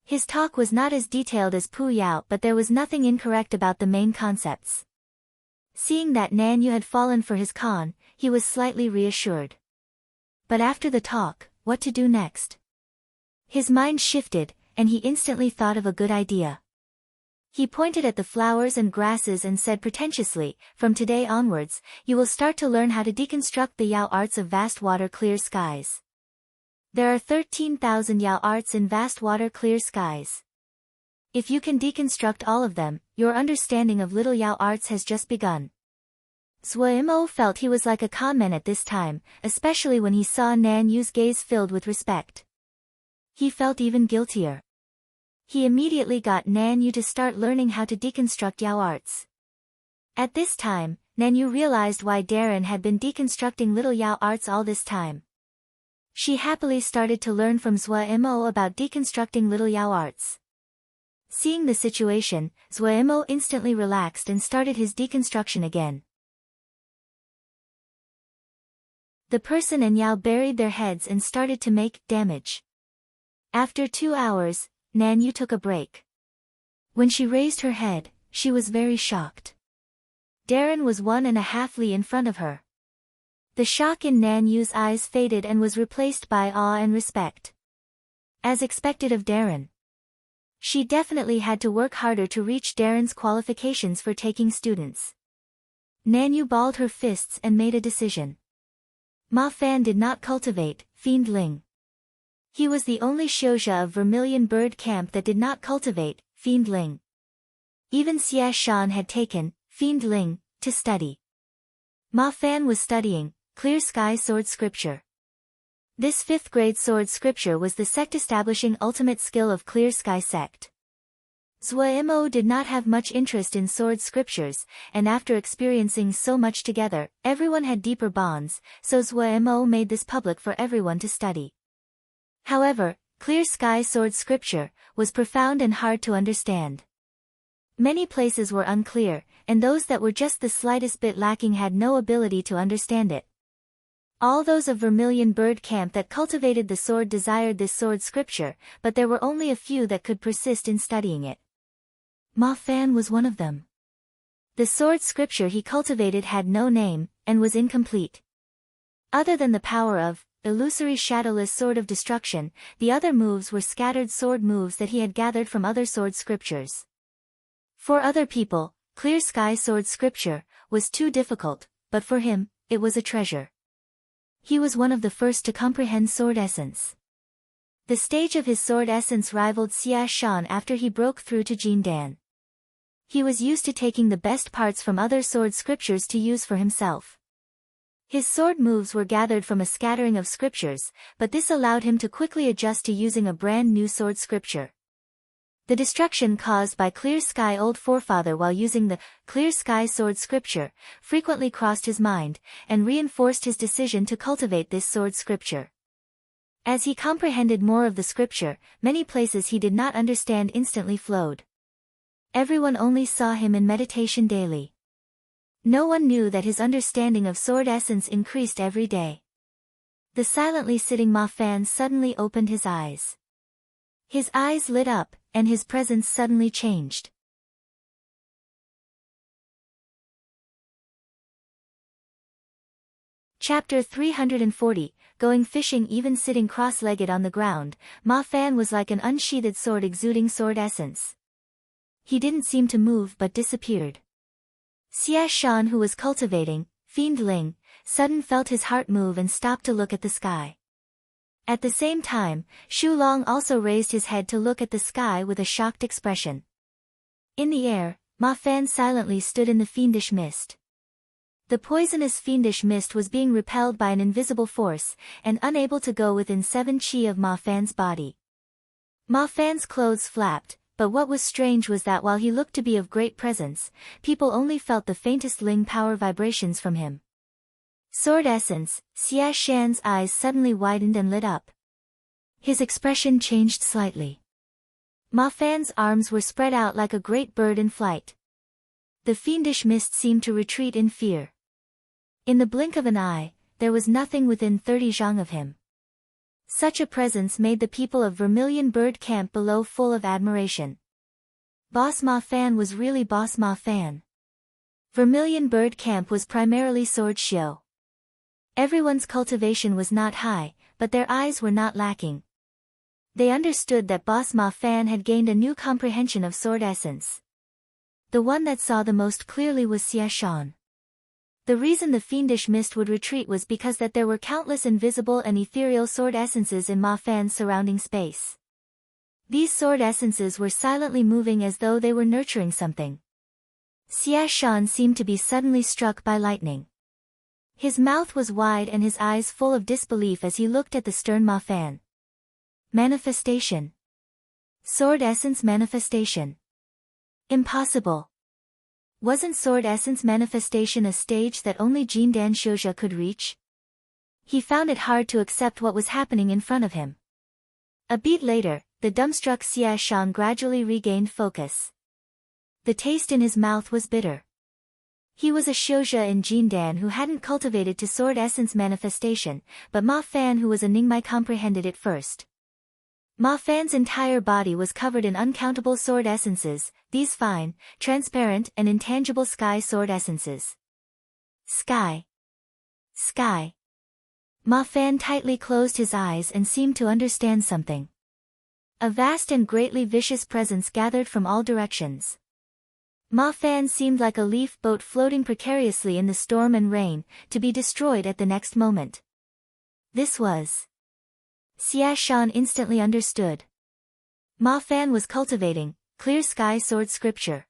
A: His talk was not as detailed as Pu Yao, but there was nothing incorrect about the main concepts. Seeing that Nan Yu had fallen for his con, he was slightly reassured. But after the talk, what to do next? His mind shifted, and he instantly thought of a good idea. He pointed at the flowers and grasses and said pretentiously, "From today onwards, you will start to learn how to deconstruct the Yao Arts of vast water clear skies. There are 13,000 Yao Arts in vast water clear skies. If you can deconstruct all of them, your understanding of Little Yao Arts has just begun." Zuo felt he was like a con man at this time, especially when he saw Nan Yu's gaze filled with respect. He felt even guiltier. He immediately got Nan Yu to start learning how to deconstruct Yao Arts. At this time, Nan Yu realized why Darren had been deconstructing Little Yao Arts all this time. She happily started to learn from Zuo about deconstructing Little Yao Arts. Seeing the situation, Zuo instantly relaxed and started his deconstruction again. The person and Yao buried their heads and started to make damage. After 2 hours, Nan Yu took a break. When she raised her head, she was very shocked. Darren was 1.5 li in front of her. The shock in Nan Yu's eyes faded and was replaced by awe and respect. As expected of Darren. She definitely had to work harder to reach Darren's qualifications for taking students. Nan Yu balled her fists and made a decision. Ma Fan did not cultivate Fiend Ling. He was the only Shouja of Vermilion Bird Camp that did not cultivate Fiend Ling. Even Xie Shan had taken Fiend Ling to study. Ma Fan was studying Clear Sky Sword Scripture. This 5th grade sword scripture was the sect-establishing ultimate skill of Clear Sky sect. Zuo did not have much interest in sword scriptures, and after experiencing so much together, everyone had deeper bonds, so Zuo made this public for everyone to study. However, Clear Sky Sword Scripture was profound and hard to understand. Many places were unclear, and those that were just the slightest bit lacking had no ability to understand it. All those of Vermilion Bird Camp that cultivated the sword desired this sword scripture, but there were only a few that could persist in studying it. Ma Fan was one of them. The sword scripture he cultivated had no name, and was incomplete. Other than the power of illusory shadowless sword of destruction, the other moves were scattered sword moves that he had gathered from other sword scriptures. For other people, Clear Sky Sword Scripture was too difficult, but for him, it was a treasure. He was one of the first to comprehend sword essence. The stage of his sword essence rivaled Xia Shan after he broke through to Jin Dan. He was used to taking the best parts from other sword scriptures to use for himself. His sword moves were gathered from a scattering of scriptures, but this allowed him to quickly adjust to using a brand new sword scripture. The destruction caused by Clear Sky Old Forefather while using the Clear Sky Sword Scripture frequently crossed his mind, and reinforced his decision to cultivate this sword scripture. As he comprehended more of the scripture, many places he did not understand instantly flowed. Everyone only saw him in meditation daily. No one knew that his understanding of sword essence increased every day. The silently sitting Ma Fan suddenly opened his eyes. His eyes lit up, and his presence suddenly changed. Chapter 340, Going fishing. Even sitting cross-legged on the ground, Ma Fan was like an unsheathed sword exuding sword essence. He didn't seem to move but disappeared. Xia Shan, who was cultivating, Fiend Ling, suddenly felt his heart move and stopped to look at the sky. At the same time, Shu Long also raised his head to look at the sky with a shocked expression. In the air, Ma Fan silently stood in the fiendish mist. The poisonous fiendish mist was being repelled by an invisible force, and unable to go within 7 qi of Ma Fan's body. Ma Fan's clothes flapped, but what was strange was that while he looked to be of great presence, people only felt the faintest Ling power vibrations from him. Sword essence. Xia Shan's eyes suddenly widened and lit up. His expression changed slightly. Ma Fan's arms were spread out like a great bird in flight. The fiendish mist seemed to retreat in fear. In the blink of an eye, there was nothing within 30 zhang of him. Such a presence made the people of Vermilion Bird Camp below full of admiration. Boss Ma Fan was really Boss Ma Fan. Vermilion Bird Camp was primarily sword shio. Everyone's cultivation was not high, but their eyes were not lacking. They understood that Boss Ma Fan had gained a new comprehension of sword essence. The one that saw the most clearly was Xia Shan. The reason the fiendish mist would retreat was because that there were countless invisible and ethereal sword essences in Ma Fan's surrounding space. These sword essences were silently moving as though they were nurturing something. Xia Shan seemed to be suddenly struck by lightning. His mouth was wide and his eyes full of disbelief as he looked at the stern Ma Fan. Manifestation. Sword essence manifestation. Impossible. Wasn't sword essence manifestation a stage that only Jindan Shouja could reach? He found it hard to accept what was happening in front of him. A beat later, the dumbstruck Xia Shan gradually regained focus. The taste in his mouth was bitter. He was a Shouja in Jindan who hadn't cultivated to sword essence manifestation, but Ma Fan who was a Ningmai comprehended it first. Ma Fan's entire body was covered in uncountable sword essences, these fine, transparent and intangible sky sword essences. Sky. Sky. Ma Fan tightly closed his eyes and seemed to understand something. A vast and greatly vicious presence gathered from all directions. Ma Fan seemed like a leaf boat floating precariously in the storm and rain, to be destroyed at the next moment. This was... Xia Shan instantly understood. Ma Fan was cultivating clear sky sword scripture.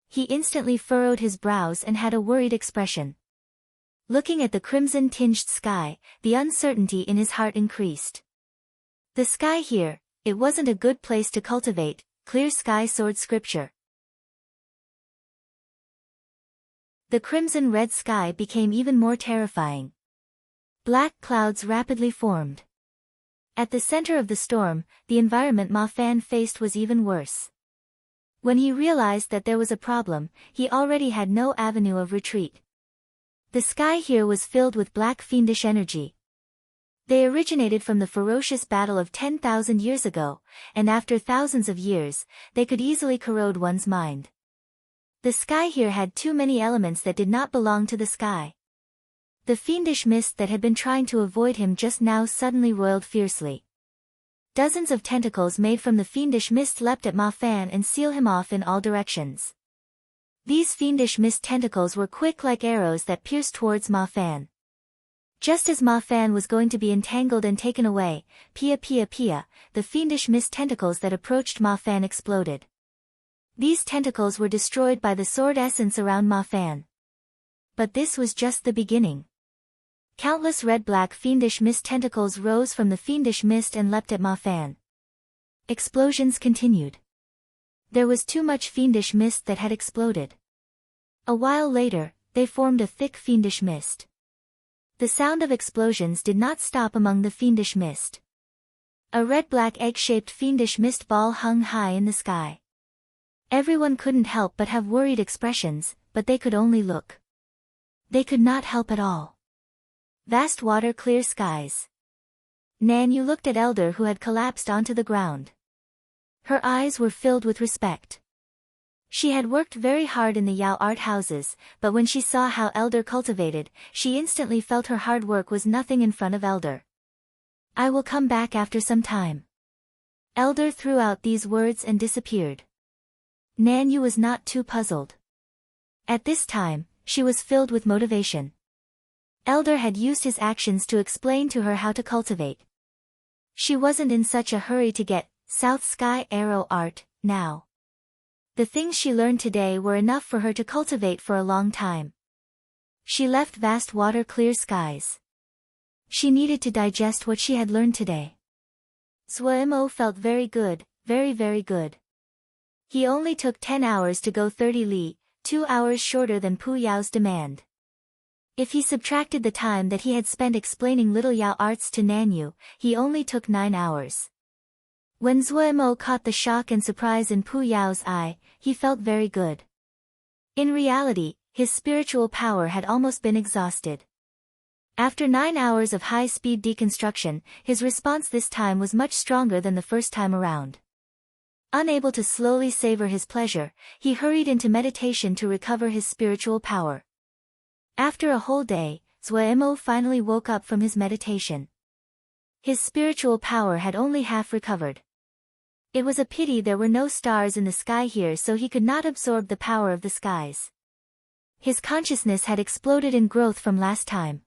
A: He instantly furrowed his brows and had a worried expression. Looking at the crimson-tinged sky, the uncertainty in his heart increased. The sky here, it wasn't a good place to cultivate clear sky sword scripture. The crimson-red sky became even more terrifying. Black clouds rapidly formed. At the center of the storm, the environment Ma Fan faced was even worse. When he realized that there was a problem, he already had no avenue of retreat. The sky here was filled with black fiendish energy. They originated from the ferocious battle of 10,000 years ago, and after thousands of years, they could easily corrode one's mind. The sky here had too many elements that did not belong to the sky. The fiendish mist that had been trying to avoid him just now suddenly roiled fiercely. Dozens of tentacles made from the fiendish mist leapt at Ma Fan and sealed him off in all directions. These fiendish mist tentacles were quick like arrows that pierced towards Ma Fan. Just as Ma Fan was going to be entangled and taken away, pia, the fiendish mist tentacles that approached Ma Fan exploded. These tentacles were destroyed by the sword essence around Ma Fan. But this was just the beginning. Countless red-black fiendish mist tentacles rose from the fiendish mist and leapt at Ma Fan. Explosions continued. There was too much fiendish mist that had exploded. A while later, they formed a thick fiendish mist. The sound of explosions did not stop among the fiendish mist. A red-black egg-shaped fiendish mist ball hung high in the sky. Everyone couldn't help but have worried expressions, but they could only look. They could not help at all. Vast water, clear skies. Nanyu looked at Elder, who had collapsed onto the ground. Her eyes were filled with respect. She had worked very hard in the Yao art houses, but when she saw how Elder cultivated, she instantly felt her hard work was nothing in front of Elder. I will come back after some time. Elder threw out these words and disappeared. Nanyu was not too puzzled. At this time, she was filled with motivation. Elder had used his actions to explain to her how to cultivate. She wasn't in such a hurry to get South Sky Arrow art now. The things she learned today were enough for her to cultivate for a long time. She left vast water, clear skies. She needed to digest what she had learned today. Zhuo felt very good, very good. He only took 10 hours to go 30 li, 2 hours shorter than Pu Yao's demand. If he subtracted the time that he had spent explaining little Yao arts to Nanyu, he only took 9 hours. When Zhuo caught the shock and surprise in Pu Yao's eye, he felt very good. In reality, his spiritual power had almost been exhausted. After 9 hours of high-speed deconstruction, his response this time was much stronger than the first time around. Unable to slowly savor his pleasure, he hurried into meditation to recover his spiritual power. After a whole day, Zhuo finally woke up from his meditation. His spiritual power had only half recovered. It was a pity there were no stars in the sky here, so he could not absorb the power of the skies. His consciousness had exploded in growth from last time.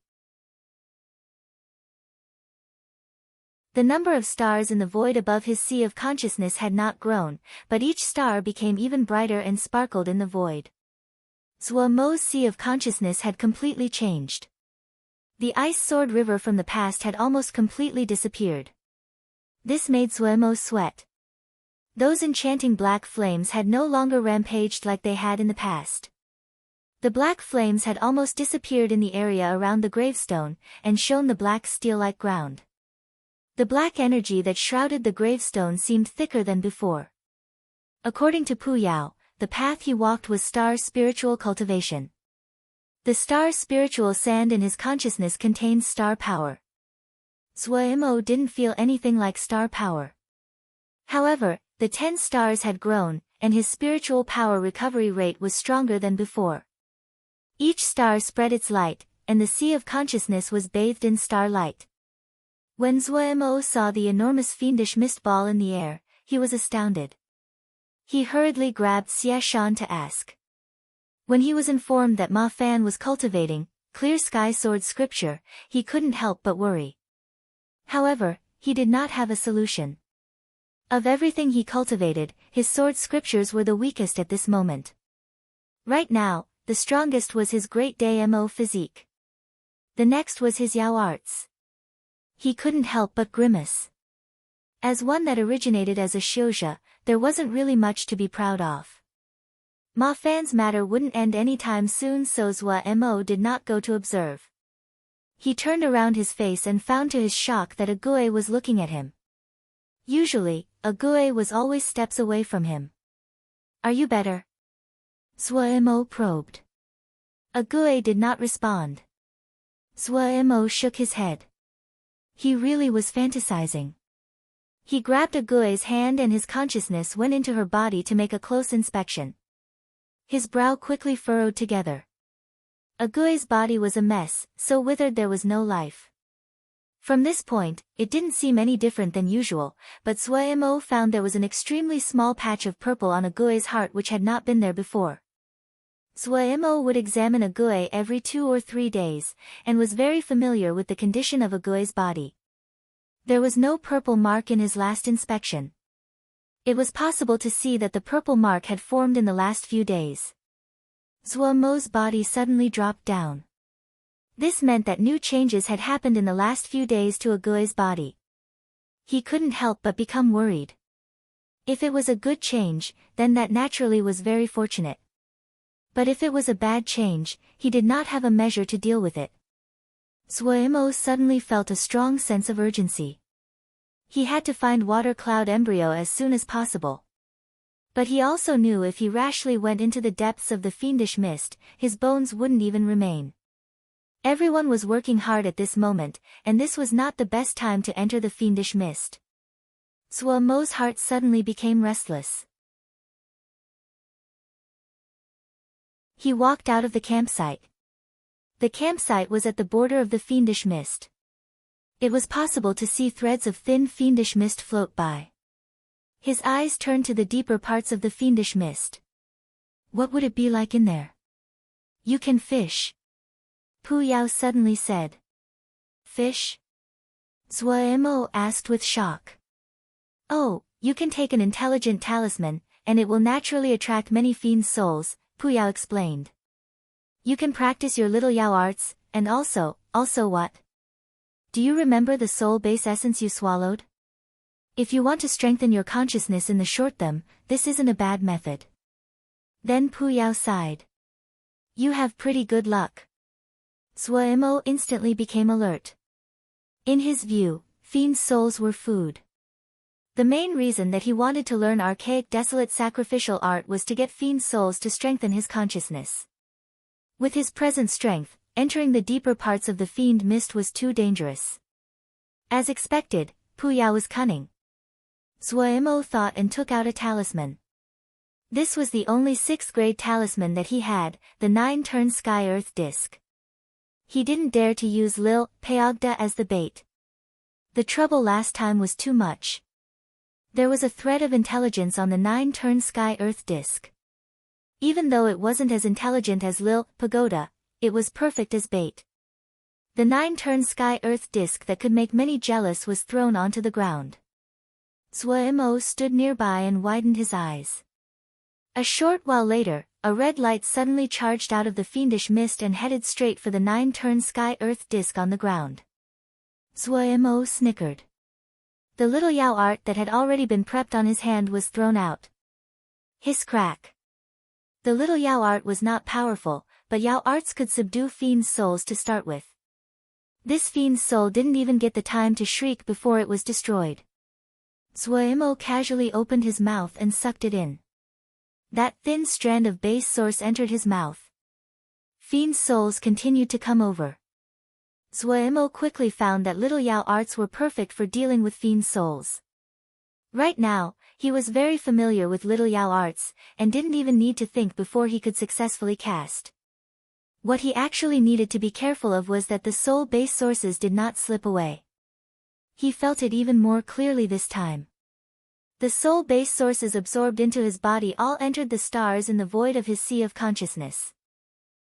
A: The number of stars in the void above his sea of consciousness had not grown, but each star became even brighter and sparkled in the void. Zhuo's sea of consciousness had completely changed. The ice sword river from the past had almost completely disappeared. This made Zhuo sweat. Those enchanting black flames had no longer rampaged like they had in the past. The black flames had almost disappeared in the area around the gravestone, and shone the black steel-like ground. The black energy that shrouded the gravestone seemed thicker than before. According to Pu Yao, the path he walked was star spiritual cultivation. The star spiritual sand in his consciousness contained star power. Zhuo didn't feel anything like star power. However, the 10 stars had grown, and his spiritual power recovery rate was stronger than before. Each star spread its light, and the sea of consciousness was bathed in starlight. When Zhuo saw the enormous fiendish mist ball in the air, he was astounded. He hurriedly grabbed Xie Shan to ask. When he was informed that Ma Fan was cultivating clear sky sword scripture, he couldn't help but worry. However, he did not have a solution. Of everything he cultivated, his sword scriptures were the weakest at this moment. Right now, the strongest was his great Damo physique. The next was his Yao arts. He couldn't help but grimace. As one that originated as a Xiuzhe, there wasn't really much to be proud of. Ma Fan's matter wouldn't end anytime soon, so Zhuo did not go to observe. He turned around his face and found to his shock that Ague was looking at him. Usually, Ague was always steps away from him. Are you better? Zhuo probed. Ague did not respond. Zhuo shook his head. He really was fantasizing. He grabbed Ague's hand and his consciousness went into her body to make a close inspection. His brow quickly furrowed together. Ague's body was a mess, so withered there was no life. From this point, it didn't seem any different than usual, but Zhuo found there was an extremely small patch of purple on Ague's heart which had not been there before. Zhuo would examine Ague every 2 or 3 days, and was very familiar with the condition of Ague's body. There was no purple mark in his last inspection. It was possible to see that the purple mark had formed in the last few days. Zhuo's body suddenly dropped down. This meant that new changes had happened in the last few days to Ague's body. He couldn't help but become worried. If it was a good change, then that naturally was very fortunate. But if it was a bad change, he did not have a measure to deal with it. Zhuo suddenly felt a strong sense of urgency. He had to find Water Cloud Embryo as soon as possible. But he also knew if he rashly went into the depths of the fiendish mist, his bones wouldn't even remain. Everyone was working hard at this moment, and this was not the best time to enter the fiendish mist. Zhuo Mo's heart suddenly became restless. He walked out of the campsite. The campsite was at the border of the fiendish mist. It was possible to see threads of thin fiendish mist float by. His eyes turned to the deeper parts of the fiendish mist. What would it be like in there? You can fish. Pu Yao suddenly said. Fish? Zhuo Mo asked with shock. Oh, you can take an intelligent talisman, and it will naturally attract many fiend souls, Pu Yao explained. You can practice your little Yao arts, and also what? Do you remember the soul base essence you swallowed? If you want to strengthen your consciousness in the short term, this isn't a bad method. Then Pu Yao sighed. You have pretty good luck. Zhuo Mo instantly became alert. In his view, fiend souls were food. The main reason that he wanted to learn archaic desolate sacrificial art was to get fiend souls to strengthen his consciousness. With his present strength, entering the deeper parts of the fiend mist was too dangerous. As expected, Pu Yao was cunning. Zhuo Mo thought and took out a talisman. This was the only 6th grade talisman that he had, the 9-turn sky earth disc. He didn't dare to use Lil Peogda as the bait. The trouble last time was too much. There was a thread of intelligence on the 9-turn sky earth disc. Even though it wasn't as intelligent as Lil Pagoda, it was perfect as bait. The 9-turn sky earth disc that could make many jealous was thrown onto the ground. Zhuo Mo stood nearby and widened his eyes. A short while later, a red light suddenly charged out of the fiendish mist and headed straight for the 9-turn sky earth disc on the ground. Zhuo Mo snickered. The little Yao art that had already been prepped on his hand was thrown out. Hiss crack. The little Yao art was not powerful, but Yao arts could subdue fiend souls to start with. This fiend soul didn't even get the time to shriek before it was destroyed. Zhuo Mo casually opened his mouth and sucked it in. That thin strand of base source entered his mouth. Fiend souls continued to come over. Zhuo Mo quickly found that little Yao arts were perfect for dealing with fiend souls. Right now, he was very familiar with little Yao arts, and didn't even need to think before he could successfully cast. What he actually needed to be careful of was that the soul base sources did not slip away. He felt it even more clearly this time. The soul base sources absorbed into his body all entered the stars in the void of his sea of consciousness.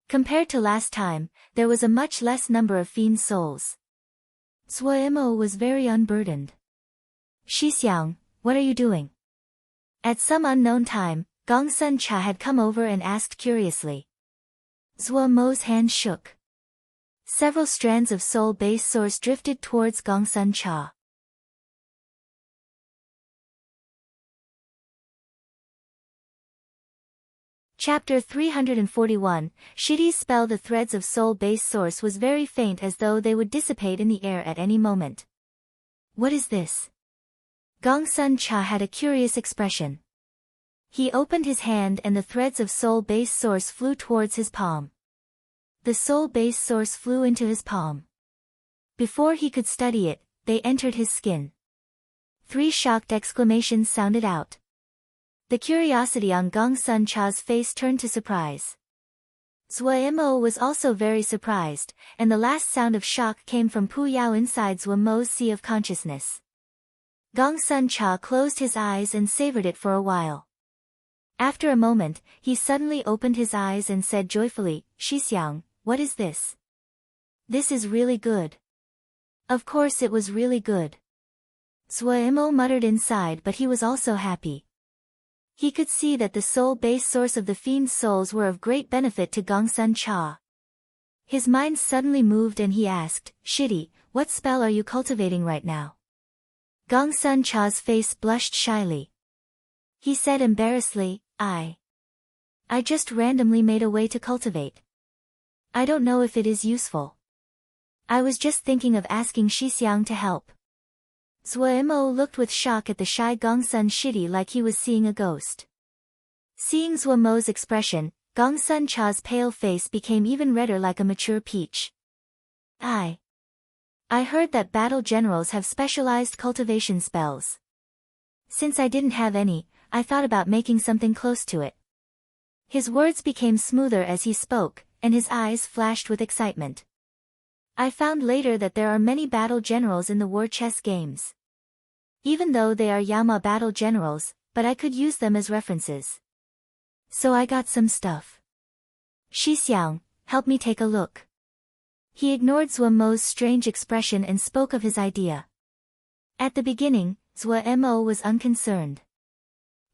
A: Compared to last time, there was a much less number of fiend souls. Zhuo Mo was very unburdened. Shixiang, what are you doing? At some unknown time, Gongsun Cha had come over and asked curiously. Zhuo Mo's hand shook. Several strands of soul base source drifted towards Gongsun Cha. Chapter 341, Shidi's spell. The threads of soul base source was very faint, as though they would dissipate in the air at any moment. What is this? Gongsun Cha had a curious expression. He opened his hand and the threads of soul base source flew towards his palm. The soul base source flew into his palm. Before he could study it, they entered his skin. 3 shocked exclamations sounded out. The curiosity on Gongsun Cha's face turned to surprise. Zhuo Mo was also very surprised, and the last sound of shock came from Pu Yao inside Zhuo Mo's sea of consciousness. Gongsun Cha closed his eyes and savored it for a while. After a moment, he suddenly opened his eyes and said joyfully, Shixiang, what is this? This is really good. Of course it was really good. Zhuo Mo muttered inside, but he was also happy. He could see that the soul base source of the fiend souls were of great benefit to Gongsun Cha. His mind suddenly moved and he asked, Shidi, what spell are you cultivating right now? Gongsun Cha's face blushed shyly. He said embarrassedly, I just randomly made a way to cultivate. I don't know if it is useful. I was just thinking of asking Shixiang to help. Zhuo Mo looked with shock at the shy Gongsun Shidi like he was seeing a ghost. Seeing Zhuo Mo's expression, Gongsun Cha's pale face became even redder like a mature peach. I heard that battle generals have specialized cultivation spells. Since I didn't have any, I thought about making something close to it. His words became smoother as he spoke, and his eyes flashed with excitement. I found later that there are many battle generals in the war chess games. Even though they are Yama battle generals, but I could use them as references. So I got some stuff. Shixiang, help me take a look. He ignored Zhuo Mo's strange expression and spoke of his idea. At the beginning, Zhuo Mo was unconcerned.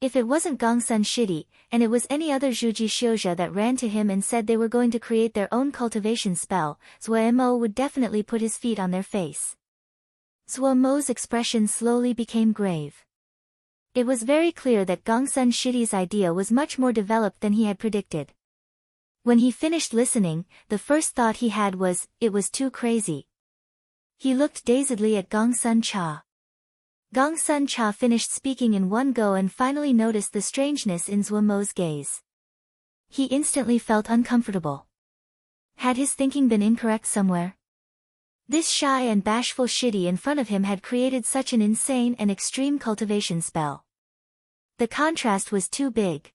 A: If it wasn't Gongsun Shidi, and it was any other Zhuji Xiuzha that ran to him and said they were going to create their own cultivation spell, Zhuo Mo would definitely put his feet on their face. Zhuo Mo's expression slowly became grave. It was very clear that Gongsun Shidi's idea was much more developed than he had predicted. When he finished listening, the first thought he had was, it was too crazy. He looked dazedly at Gongsun Cha. Gongsun Cha finished speaking in one go and finally noticed the strangeness in Zhuo Mo's gaze. He instantly felt uncomfortable. Had his thinking been incorrect somewhere? This shy and bashful Shidi in front of him had created such an insane and extreme cultivation spell. The contrast was too big.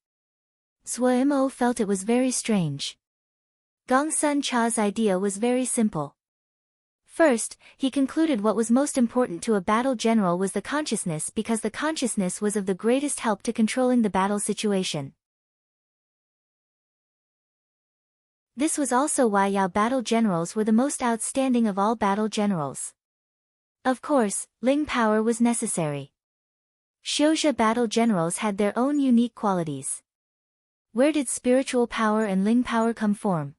A: Zhuo Mo felt it was very strange. Gongsun Cha's idea was very simple. First, he concluded what was most important to a battle general was the consciousness because the consciousness was of the greatest help to controlling the battle situation. This was also why Yao battle generals were the most outstanding of all battle generals. Of course, Ling power was necessary. Xiuzha battle generals had their own unique qualities. Where did spiritual power and Ling power come from?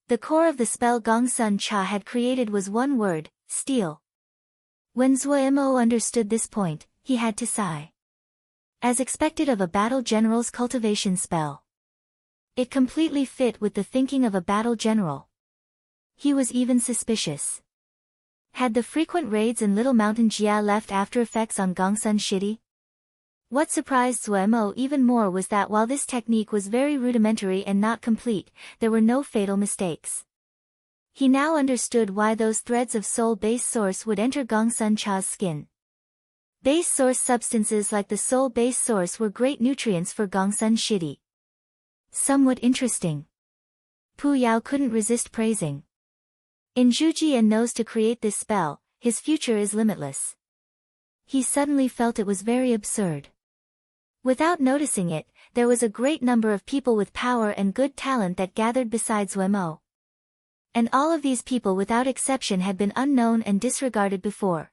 A: The core of the spell Gongsun Cha had created was one word, steal. When Zhuo Mo understood this point, he had to sigh. As expected of a battle general's cultivation spell. It completely fit with the thinking of a battle general. He was even suspicious. Had the frequent raids in Little Mountain Jia left after effects on Gongsun Shidi? What surprised Zhuo Mo even more was that while this technique was very rudimentary and not complete, there were no fatal mistakes. He now understood why those threads of soul base source would enter Gongsun Cha's skin. Base source substances like the soul base source were great nutrients for Gongsun Shidi. Somewhat interesting. Pu Yao couldn't resist praising. In Zhuji and knows to create this spell, his future is limitless. He suddenly felt it was very absurd. Without noticing it, there was a great number of people with power and good talent that gathered beside Zhuo Mo. And all of these people without exception had been unknown and disregarded before.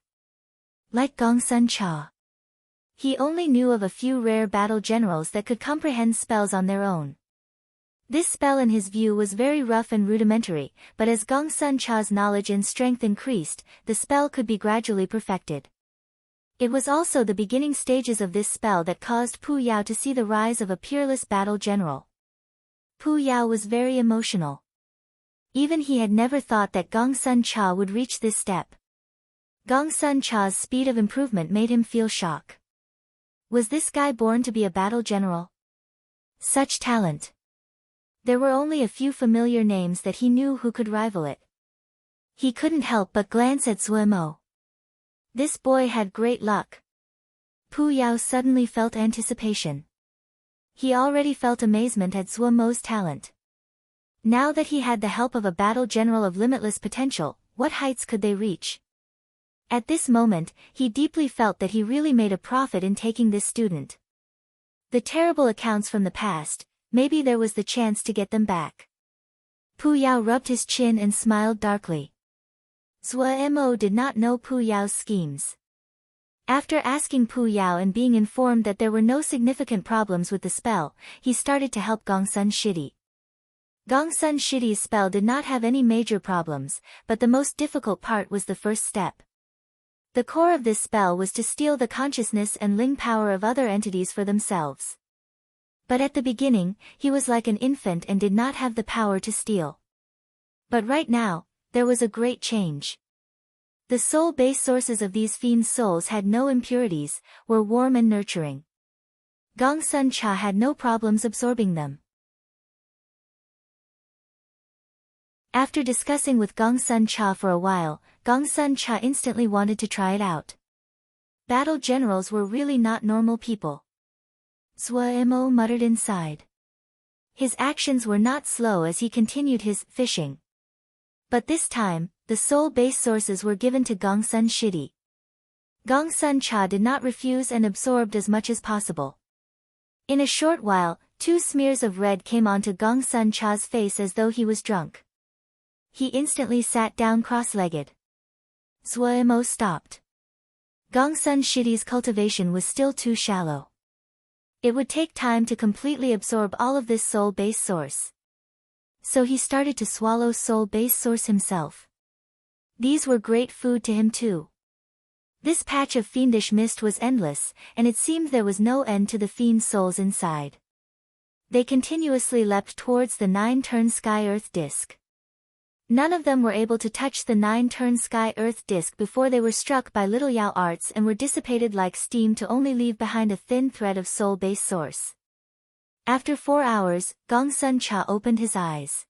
A: Like Gongsun Cha. He only knew of a few rare battle generals that could comprehend spells on their own. This spell in his view was very rough and rudimentary, but as Gongsun Cha's knowledge and strength increased, the spell could be gradually perfected. It was also the beginning stages of this spell that caused Pu Yao to see the rise of a peerless battle general. Pu Yao was very emotional. Even he had never thought that Gongsun Cha would reach this step. Gongsun Cha's speed of improvement made him feel shock. Was this guy born to be a battle general? Such talent. There were only a few familiar names that he knew who could rival it. He couldn't help but glance at Zhuo Mo. This boy had great luck. Pu Yao suddenly felt anticipation. He already felt amazement at Zhuo Mo's talent. Now that he had the help of a battle general of limitless potential, what heights could they reach? At this moment, he deeply felt that he really made a profit in taking this student. The terrible accounts from the past, maybe there was the chance to get them back. Pu Yao rubbed his chin and smiled darkly. Zhuo Mo did not know Pu Yao's schemes. After asking Pu Yao and being informed that there were no significant problems with the spell, he started to help Gongsun Shidi. Gongsun Shidi's spell did not have any major problems, but the most difficult part was the first step. The core of this spell was to steal the consciousness and Ling power of other entities for themselves. But at the beginning, he was like an infant and did not have the power to steal. But right now, there was a great change. The soul base sources of these fiends' souls had no impurities, were warm and nurturing. Gongsun Cha had no problems absorbing them. After discussing with Gong Sun Cha for a while, Gong Sun Cha instantly wanted to try it out. Battle generals were really not normal people. Zhuo muttered inside. His actions were not slow as he continued his fishing. But this time, the soul base sources were given to Gong Sun Shidi. Gong Sun Cha did not refuse and absorbed as much as possible. In a short while, 2 smears of red came onto Gong Sun Cha's face as though he was drunk. He instantly sat down cross-legged. Zhuo stopped. Gong Sun Shidi's cultivation was still too shallow. It would take time to completely absorb all of this soul base source. So he started to swallow soul base source himself. These were great food to him too. This patch of fiendish mist was endless, and it seemed there was no end to the fiend souls inside. They continuously leapt towards the 9-turn sky-earth disk. None of them were able to touch the 9-turn sky-earth disk before they were struck by little Yao arts and were dissipated like steam to only leave behind a thin thread of soul base source. After 4 hours, Gong Sun Cha opened his eyes.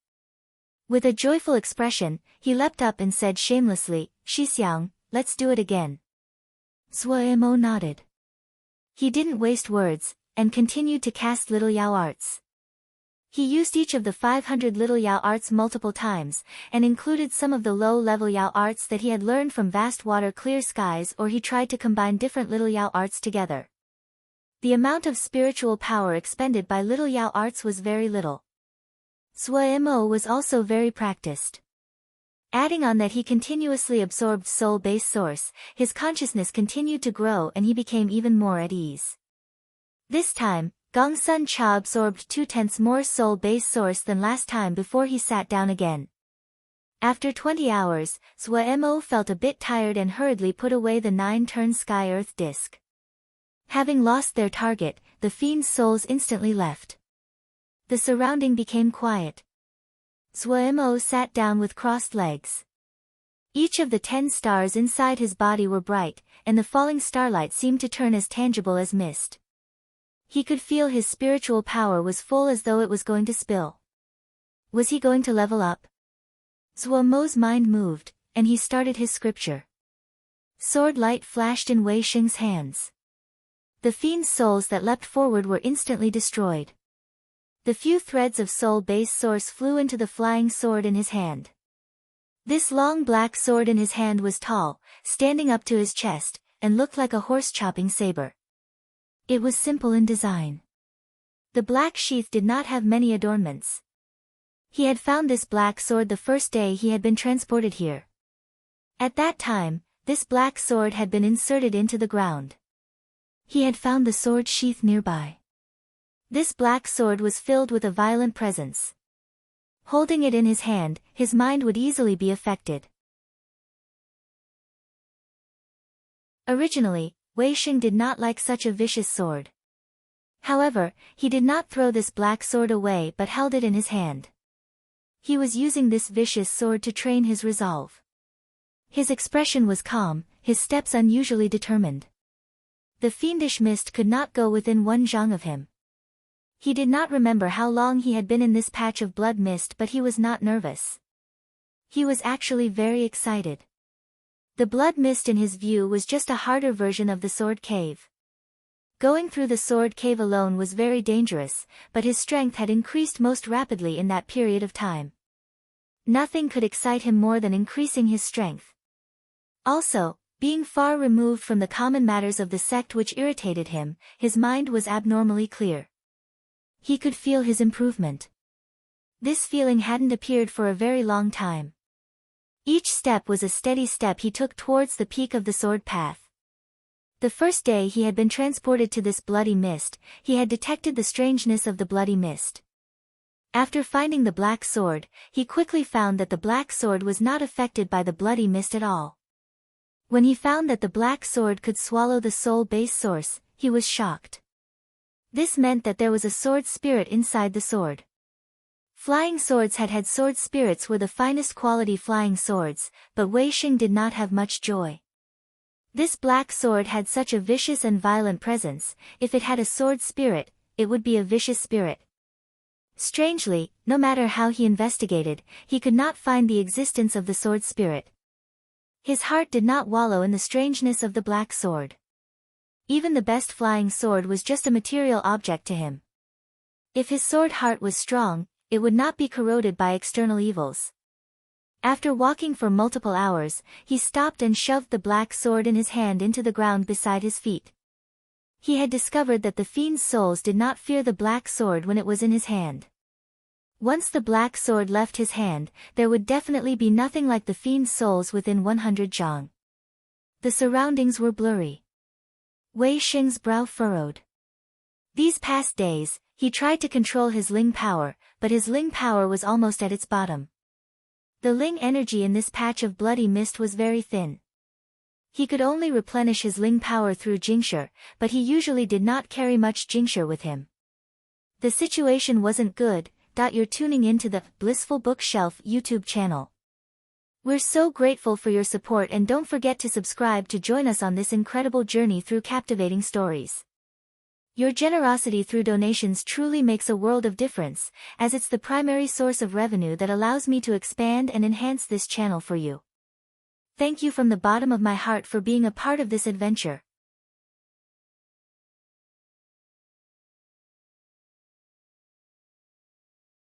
A: With a joyful expression, he leapt up and said shamelessly, "Shixiang, let's do it again." Zhuo nodded. He didn't waste words, and continued to cast little Yao arts. He used each of the 500 little Yao arts multiple times, and included some of the low-level Yao arts that he had learned from vast water clear skies, or he tried to combine different little Yao arts together. The amount of spiritual power expended by little Yao arts was very little. Zhuo was also very practiced. Adding on that he continuously absorbed soul base source, his consciousness continued to grow and he became even more at ease. This time, Gong Sun Cha absorbed 2/10 more soul base source than last time before he sat down again. After 20 hours, Zhuo felt a bit tired and hurriedly put away the 9-turn sky-earth disk. Having lost their target, the fiend's souls instantly left. The surrounding became quiet. Zhuo sat down with crossed legs. Each of the 10 stars inside his body were bright, and the falling starlight seemed to turn as tangible as mist. He could feel his spiritual power was full as though it was going to spill. Was he going to level up? Zhuo's mind moved, and he started his scripture. Sword light flashed in Wei Xing's hands. The fiend's souls that leapt forward were instantly destroyed. The few threads of soul base source flew into the flying sword in his hand. This long black sword in his hand was tall, standing up to his chest, and looked like a horse-chopping saber. It was simple in design. The black sheath did not have many adornments. He had found this black sword the first day he had been transported here. At that time, this black sword had been inserted into the ground. He had found the sword sheath nearby. This black sword was filled with a violent presence. Holding it in his hand, his mind would easily be affected. Originally, Wei Xing did not like such a vicious sword. However, he did not throw this black sword away but held it in his hand. He was using this vicious sword to train his resolve. His expression was calm, his steps unusually determined. The fiendish mist could not go within 1 zhang of him. He did not remember how long he had been in this patch of blood mist, but he was not nervous. He was actually very excited. The blood mist in his view was just a harder version of the sword cave. Going through the sword cave alone was very dangerous, but his strength had increased most rapidly in that period of time. Nothing could excite him more than increasing his strength. Also, being far removed from the common matters of the sect which irritated him, his mind was abnormally clear. He could feel his improvement. This feeling hadn't appeared for a very long time. Each step was a steady step he took towards the peak of the sword path. The first day he had been transported to this bloody mist, he had detected the strangeness of the bloody mist. After finding the black sword, he quickly found that the black sword was not affected by the bloody mist at all. When he found that the black sword could swallow the soul base source, he was shocked. This meant that there was a sword spirit inside the sword. Flying swords had sword spirits were the finest quality flying swords, but Wei Xing did not have much joy. This black sword had such a vicious and violent presence. If it had a sword spirit, it would be a vicious spirit. Strangely, no matter how he investigated, he could not find the existence of the sword spirit. His heart did not wallow in the strangeness of the black sword. Even the best flying sword was just a material object to him. If his sword heart was strong, it would not be corroded by external evils. After walking for multiple hours, he stopped and shoved the black sword in his hand into the ground beside his feet. He had discovered that the fiend's souls did not fear the black sword when it was in his hand. Once the black sword left his hand, there would definitely be nothing like the fiend's souls within 100 zhang. The surroundings were blurry. Wei Xing's brow furrowed. These past days, he tried to control his Ling power, but his Ling power was almost at its bottom. The Ling energy in this patch of bloody mist was very thin. He could only replenish his Ling power through Jingshi, but he usually did not carry much Jingshi with him. The situation wasn't good. You're tuning into the Blissful Bookshelf YouTube channel. We're so grateful for your support, and don't forget to subscribe to join us on this incredible journey through captivating stories. Your generosity through donations truly makes a world of difference, as it's the primary source of revenue that allows me to expand and enhance this channel for you. Thank you from the bottom of my heart for being a part of this adventure.